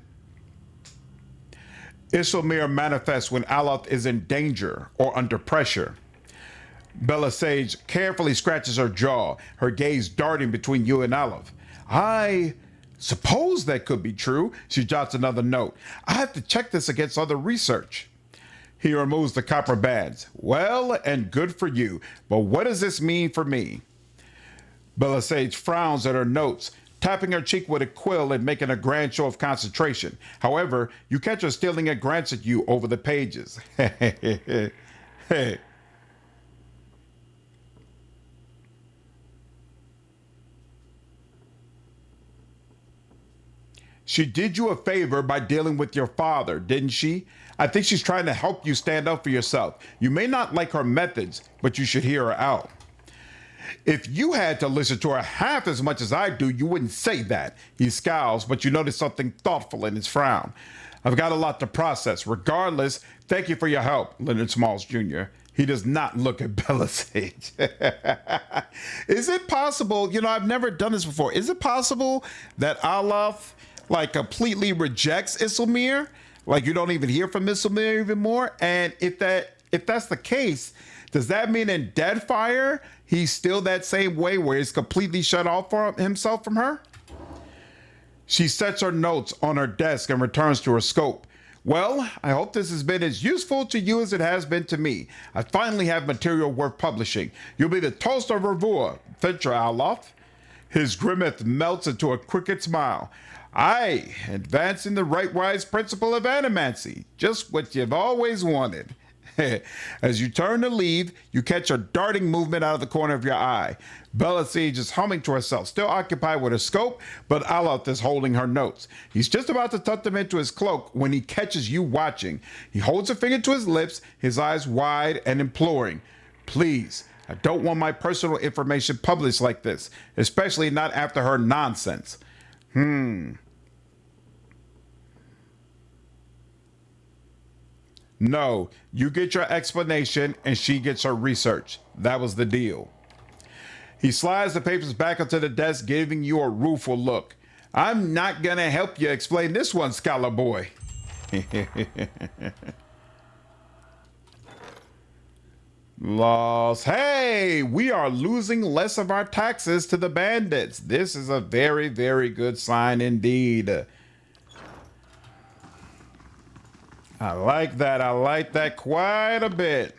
Isselmere manifests when Aloth is in danger or under pressure. Bella Sage carefully scratches her jaw, her gaze darting between you and Aloth. I suppose that could be true. She jots another note. I have to check this against other research. He removes the copper bands. Well and good for you, but what does this mean for me? Bella Sage frowns at her notes, tapping her cheek with a quill and making a grand show of concentration. However, you catch her stealing a glance at you over the pages. Hey. She did you a favor by dealing with your father, didn't she? I think she's trying to help you stand up for yourself. You may not like her methods, but you should hear her out. If you had to listen to her half as much as I do, you wouldn't say that. He scowls, but you notice something thoughtful in his frown. I've got a lot to process. Regardless, thank you for your help, Leonard Smalls Jr. He does not look at Bella Sage. Is it possible, I've never done this before. Is it possible that Aloth completely rejects Isselmere? Like you don't even hear from Isselmere even more? And if that's the case, does that mean in Deadfire, he's still that same way where he's completely shut off for himself from her? She sets her notes on her desk and returns to her scope. Well, I hope this has been as useful to you as it has been to me. I finally have material worth publishing. You'll be the toast of Revua, venture Aloth. His grimace melts into a crooked smile. Aye, advancing the right-wise principle of animancy, just what you've always wanted. As you turn to leave, you catch a darting movement out of the corner of your eye. Bella Sage is humming to herself, still occupied with her scope, but Aloth is holding her notes. He's just about to tuck them into his cloak when he catches you watching. He holds a finger to his lips, his eyes wide and imploring. Please, I don't want my personal information published like this, especially not after her nonsense. No, you get your explanation and she gets her research. That was the deal. He slides the papers back onto the desk, giving you a rueful look. I'm not gonna help you explain this one, Scholar Boy. Loss. Hey, we are losing less of our taxes to the bandits. This is a very, very good sign indeed. I like that. I like that quite a bit.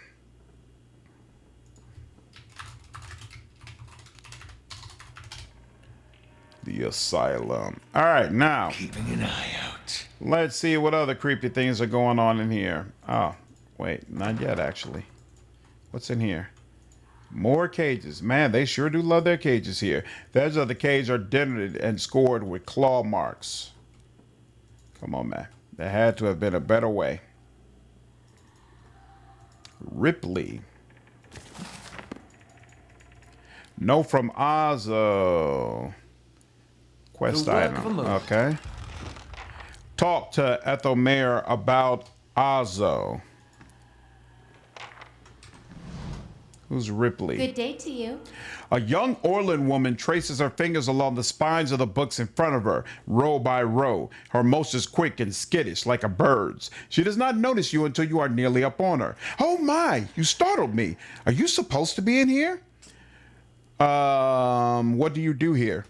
The asylum. All right, now. Keeping an eye out. Let's see what other creepy things are going on in here. Oh, wait, not yet, actually. What's in here? More cages. Man, they sure do love their cages here. The edges of the cage are dented and scored with claw marks. Come on, man. There had to have been a better way. Ripley. No from Ozo. Quest item. Okay. Talk to Ethelmere about Ozo. Who's Ripley? Good day to you. A young Orlan woman traces her fingers along the spines of the books in front of her, row by row. Her motions quick and skittish, like a bird's. She does not notice you until you are nearly up on her. Oh my, you startled me. Are you supposed to be in here? What do you do here?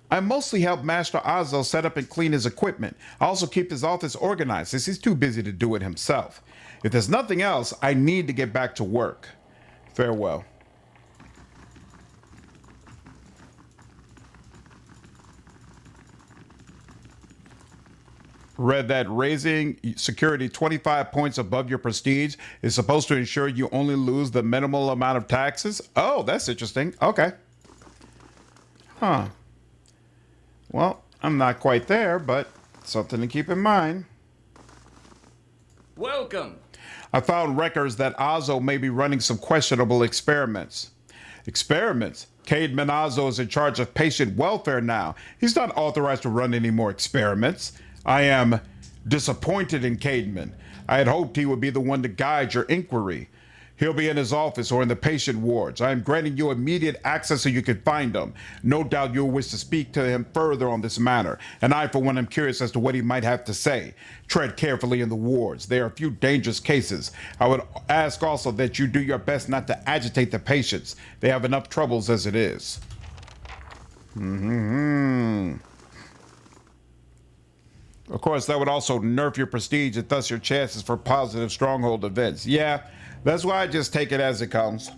I mostly help Master Ozo set up and clean his equipment. I also keep his office organized since he's too busy to do it himself. If there's nothing else, I need to get back to work. Farewell. Read that raising security 25 points above your prestige is supposed to ensure you only lose the minimal amount of taxes. Oh, that's interesting. Okay. Huh. Well, I'm not quite there, but something to keep in mind. Welcome. I found records that Ozo may be running some questionable experiments. Experiments? Cademan Ozo is in charge of patient welfare now. He's not authorized to run any more experiments. I am disappointed in Cademan. I had hoped he would be the one to guide your inquiry. He'll be in his office or in the patient wards. I am granting you immediate access so you can find him. No doubt you'll wish to speak to him further on this matter, and I, for one, am curious as to what he might have to say. Tread carefully in the wards. There are a few dangerous cases. I would ask also that you do your best not to agitate the patients. They have enough troubles as it is. Of course, that would also nerf your prestige and thus your chances for positive stronghold events. Yeah, that's why I just take it as it comes.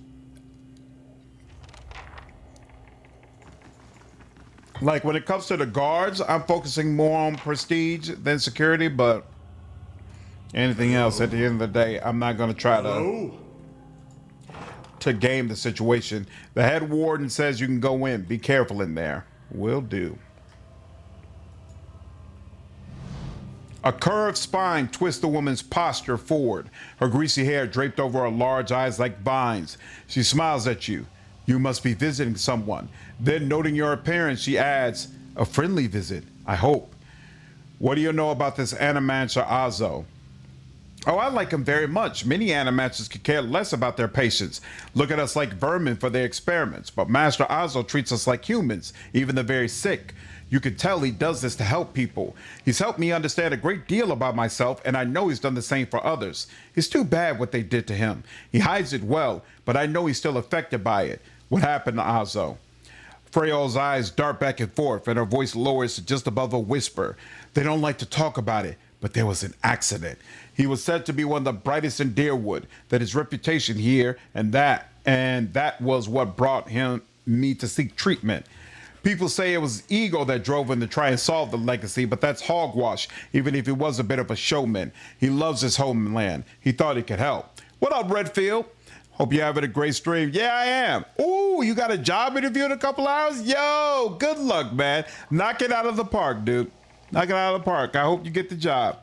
Like, when it comes to the guards, I'm focusing more on prestige than security, but anything else, at the end of the day, I'm not going to try to game the situation. The head warden says you can go in. Be careful in there. Will do. A curved spine twists the woman's posture forward, her greasy hair draped over her large eyes like vines. She smiles at you. You must be visiting someone. Then, noting your appearance, she adds, a friendly visit, I hope. What do you know about this Animancer Azo? Oh, I like him very much. Many Animancers could care less about their patients. Look at us like vermin for their experiments. But Master Azo treats us like humans, even the very sick. You can tell he does this to help people. He's helped me understand a great deal about myself, and I know he's done the same for others. It's too bad what they did to him. He hides it well, but I know he's still affected by it. What happened to Azo? Freyo's eyes dart back and forth, and her voice lowers to just above a whisper. They don't like to talk about it, but there was an accident. He was said to be one of the brightest in Deerwood, that his reputation here, and that was what brought me to seek treatment. People say it was ego that drove him to try and solve the legacy, but that's hogwash, even if he was a bit of a showman. He loves his homeland. He thought he could help. What up, Redfield? Hope you're having a great stream. Yeah, I am. Ooh, you got a job interview in a couple hours? Yo, good luck, man. Knock it out of the park, dude. Knock it out of the park. I hope you get the job.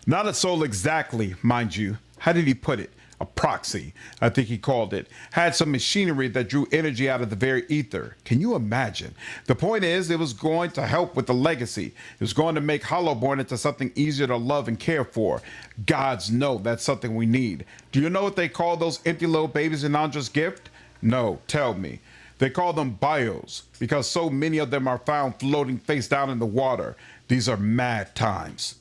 Not a soul exactly, mind you. How did he put it? A proxy, I think he called it. Had some machinery that drew energy out of the very ether. Can you imagine? The point is, it was going to help with the legacy. It was going to make Hollowborn into something easier to love and care for. Gods know that's something we need. Do you know what they call those empty little babies in Andra's gift? No, tell me. They call them bios, because so many of them are found floating face down in the water. These are mad times.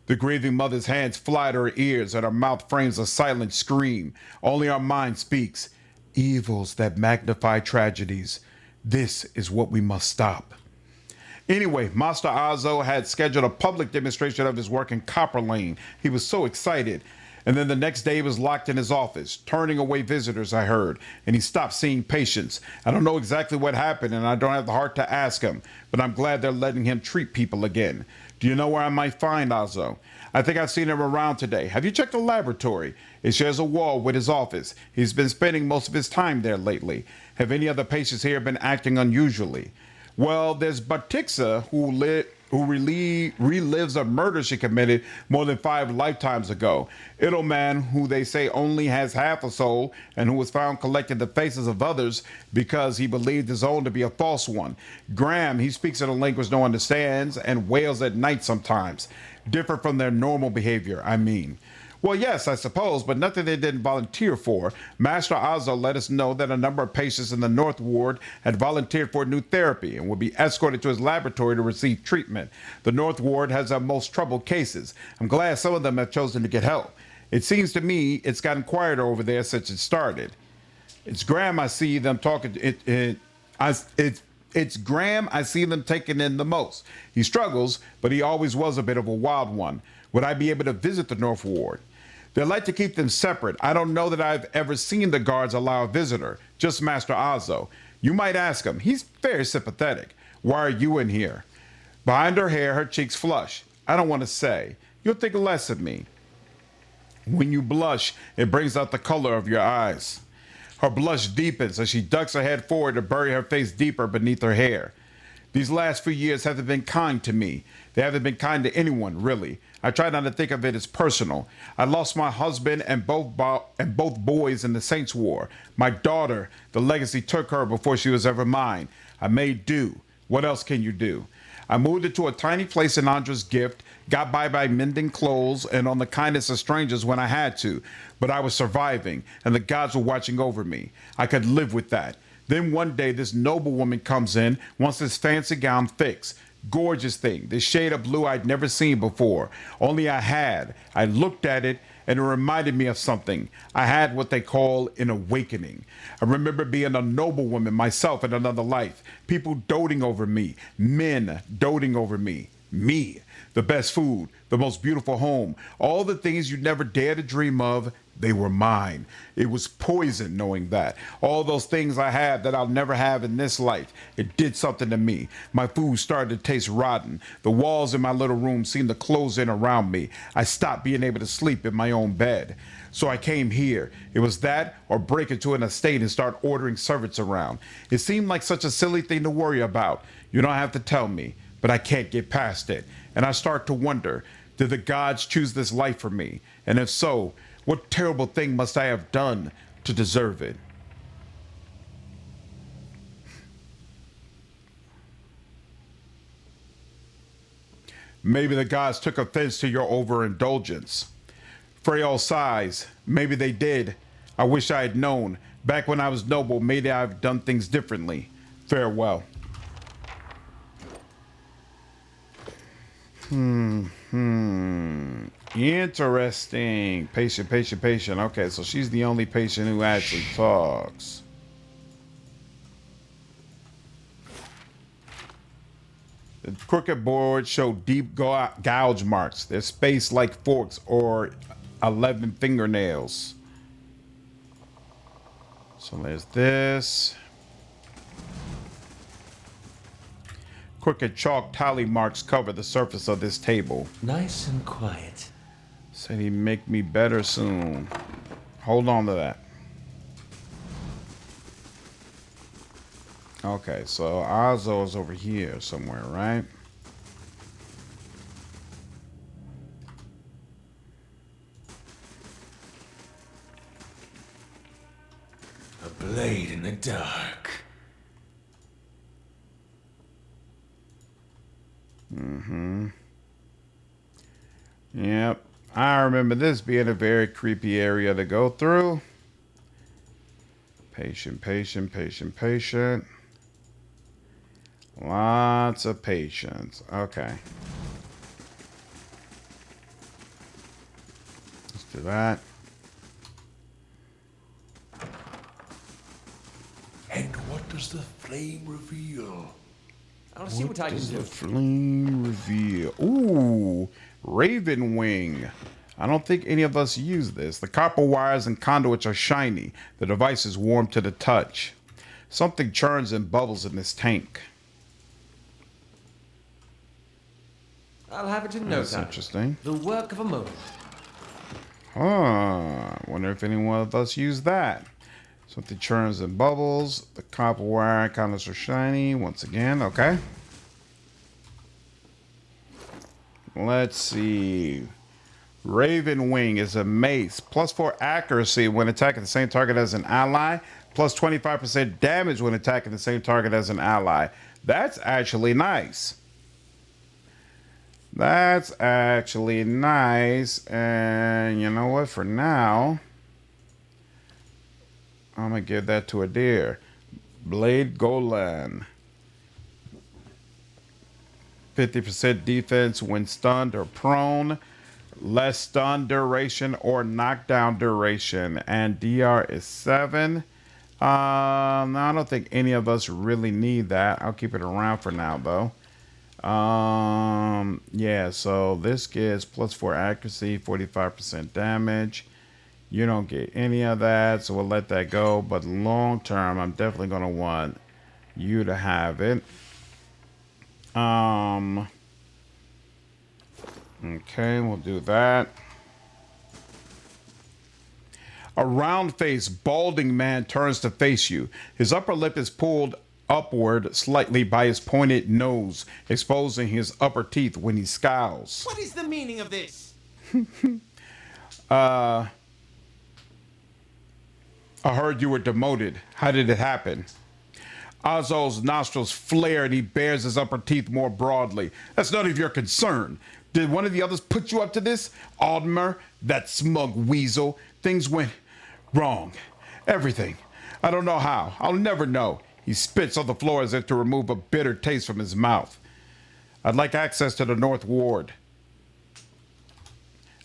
The grieving mother's hands fly to her ears, and her mouth frames a silent scream. Only our mind speaks. Evils that magnify tragedies. This is what we must stop. Anyway, Master Azo had scheduled a public demonstration of his work in Copper Lane. He was so excited. And then the next day he was locked in his office, turning away visitors, I heard, and he stopped seeing patients. I don't know exactly what happened, and I don't have the heart to ask him, but I'm glad they're letting him treat people again. Do you know where I might find Azo? I think I've seen him around today. Have you checked the laboratory? It shares a wall with his office. He's been spending most of his time there lately. Have any other patients here been acting unusually? Well, there's Batixa, who relives a murder she committed more than 5 lifetimes ago. Idelman, who they say only has half a soul and who was found collecting the faces of others because he believed his own to be a false one. Graham, he speaks in a language no one understands and wails at night sometimes. Different from their normal behavior, I mean. Well, yes, I suppose, but nothing they didn't volunteer for. Master Azo let us know that a number of patients in the North Ward had volunteered for new therapy and would be escorted to his laboratory to receive treatment. The North Ward has our most troubled cases. I'm glad some of them have chosen to get help. It seems to me it's gotten quieter over there since it started. It's Graham I see them talking. It's Graham I see them taking in the most. He struggles, but he always was a bit of a wild one. Would I be able to visit the North Ward? They like to keep them separate. I don't know that I've ever seen the guards allow a visitor, just Master Azo. You might ask him. He's very sympathetic. Why are you in here? Behind her hair, her cheeks flush. I don't want to say. You'll think less of me. When you blush, it brings out the color of your eyes. Her blush deepens as she ducks her head forward to bury her face deeper beneath her hair. These last few years haven't been kind to me. They haven't been kind to anyone, really. I try not to think of it as personal. I lost my husband and both boys in the Saints' War. My daughter, the legacy took her before she was ever mine. I made do. What else can you do? I moved into a tiny place in Andra's gift, got by mending clothes and on the kindness of strangers when I had to, but I was surviving, and the gods were watching over me. I could live with that. Then one day, this noble woman comes in, wants this fancy gown fixed. Gorgeous thing, this shade of blue I'd never seen before. Only I had. I looked at it, and it reminded me of something. I had what they call an awakening. I remember being a noble woman myself in another life. People doting over me. Men doting over me. Me. The best food. The most beautiful home. All the things you'd never dare to dream of. They were mine. It was poison knowing that. All those things I have that I'll never have in this life. It did something to me. My food started to taste rotten. The walls in my little room seemed to close in around me. I stopped being able to sleep in my own bed. So I came here. It was that or break into an estate and start ordering servants around. It seemed like such a silly thing to worry about. You don't have to tell me, but I can't get past it. And I start to wonder, did the gods choose this life for me? And if so, what terrible thing must I have done to deserve it? Maybe the gods took offense to your overindulgence. Frail sighs. Maybe they did. I wish I had known. Back when I was noble, maybe I've done things differently. Farewell. Interesting. Patient. Okay, so she's the only patient who actually talks. The crooked boards show deep gouge marks. They're spaced like forks or 11 fingernails. So there's this. Crooked chalk tally marks cover the surface of this table. Nice and quiet. Said he'd make me better soon. Hold on to that. Okay, so Azo is over here somewhere, right? A blade in the dark. Yep. I remember this being a very creepy area to go through. Patient. Lots of patience. Okay. Let's do that. And what does the flame reveal? I want to see what I can Does do. the flame reveal? Ooh, Raven Wing. I don't think any of us use this. The copper wires and conduits are shiny. The device is warm to the touch. Something churns and bubbles in this tank. I'll have it in no That's time. interesting. The work of a moment. Wonder if anyone of us use that. Something churns and bubbles. The copper wire conduits are shiny. Once again, okay. Let's see. Raven Wing is a mace. +4 accuracy when attacking the same target as an ally. Plus 25% damage when attacking the same target as an ally. That's actually nice. That's actually nice. And you know what? For now, I'm going to give that to Eder. Blade Golan. 50% defense when stunned or prone. Less stun duration or knockdown duration. And DR is 7. No, I don't think any of us really need that. I'll keep it around for now, though. Yeah, so this gets +4 accuracy, 45% damage. You don't get any of that, so we'll let that go. But long term, I'm definitely going to want you to have it. Okay, we'll do that. A round-faced, balding man turns to face you. His upper lip is pulled upward slightly by his pointed nose, exposing his upper teeth when he scowls. What is the meaning of this? I heard you were demoted. How did it happen? Ozzo's nostrils flare and he bares his upper teeth more broadly. That's none of your concern. Did one of the others put you up to this? Aldmer, that smug weasel. Things went wrong. Everything. I don't know how. I'll never know. He spits on the floor as if to remove a bitter taste from his mouth. I'd like access to the North Ward.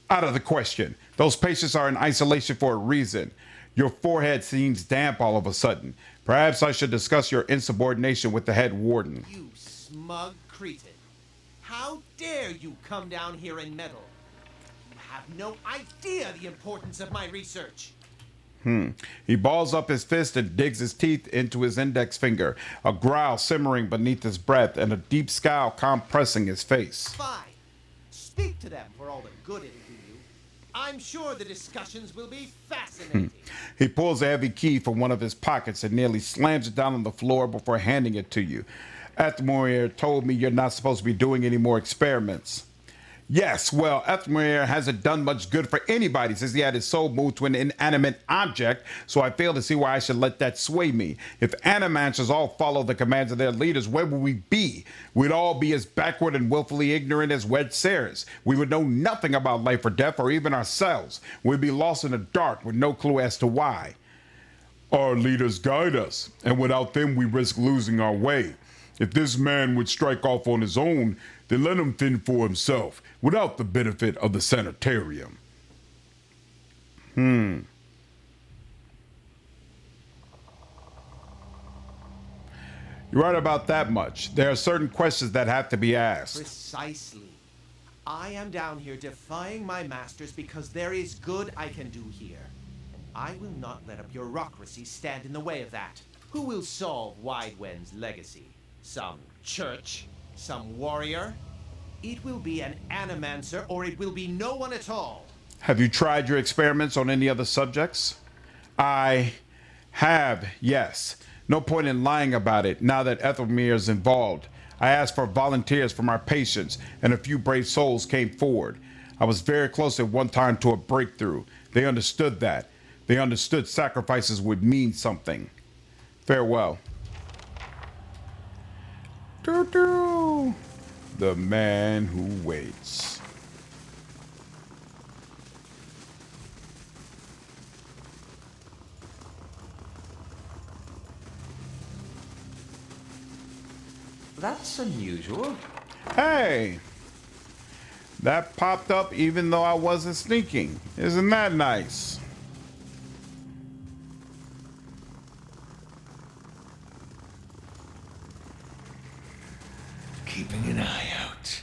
Out of the question. Those patients are in isolation for a reason. Your forehead seems damp all of a sudden. Perhaps I should discuss your insubordination with the head warden. You smug cretin. How dare you come down here and meddle? You have no idea the importance of my research. He balls up his fist and digs his teeth into his index finger, a growl simmering beneath his breath and a deep scowl compressing his face. Fine. Speak to them for all the good it'll do you. I'm sure the discussions will be fascinating. He pulls a heavy key from one of his pockets and nearly slams it down on the floor before handing it to you. Ethmoir told me you're not supposed to be doing any more experiments. Yes, well, Ethmoir hasn't done much good for anybody since he had his soul moved to an inanimate object, so I fail to see why I should let that sway me. If animancers all follow the commands of their leaders, where would we be? We'd all be as backward and willfully ignorant as Wed Ceres. We would know nothing about life or death or even ourselves. We'd be lost in the dark with no clue as to why. Our leaders guide us, and without them we risk losing our way. If this man would strike off on his own, then let him fend for himself, without the benefit of the sanitarium. You're right about that much. There are certain questions that have to be asked. Precisely. I am down here defying my masters because there is good I can do here. I will not let a bureaucracy stand in the way of that. Who will solve Widewen's legacy? Some church? Some warrior? It will be an animancer or it will be no one at all. Have you tried your experiments on any other subjects? I have, yes. No point in lying about it now that Ethelmere is involved. I asked for volunteers from our patients, and a few brave souls came forward. I was very close at one time to a breakthrough. They understood that. They understood sacrifices would mean something. Farewell. Doo-doo. The man who waits. That's unusual. Hey! That popped up even though I wasn't sneaking. Isn't that nice? Keeping an eye out.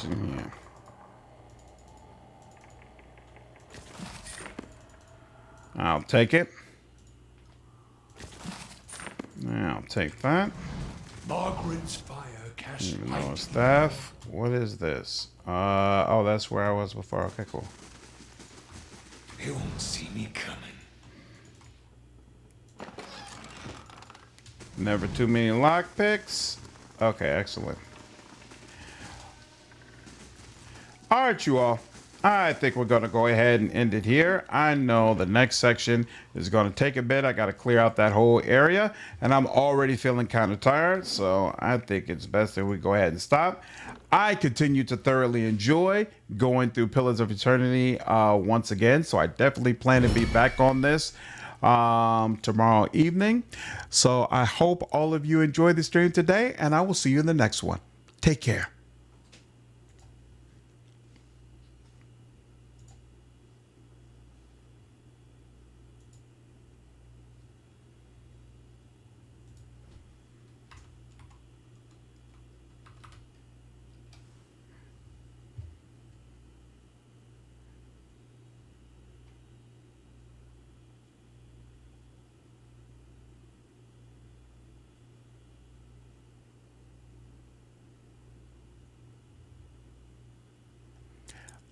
Yeah. I'll take it. I'll take that. Margaret's fire cast Even light. though it's staff. What is this? Oh, that's where I was before. Okay, cool. They won't see me coming. Never too many lockpicks. Okay, excellent. All right, you all. I think we're going to go ahead and end it here. I know the next section is going to take a bit. I got to clear out that whole area, and I'm already feeling kind of tired, so I think it's best that we go ahead and stop. I continue to thoroughly enjoy going through Pillars of Eternity once again, so I definitely plan to be back on this tomorrow evening. So I hope all of you enjoyed the stream today, and I will see you in the next one. Take care.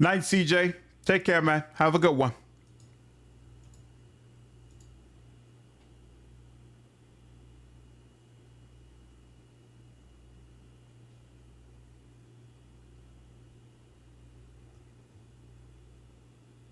Night, CJ. Take care, man. Have a good one.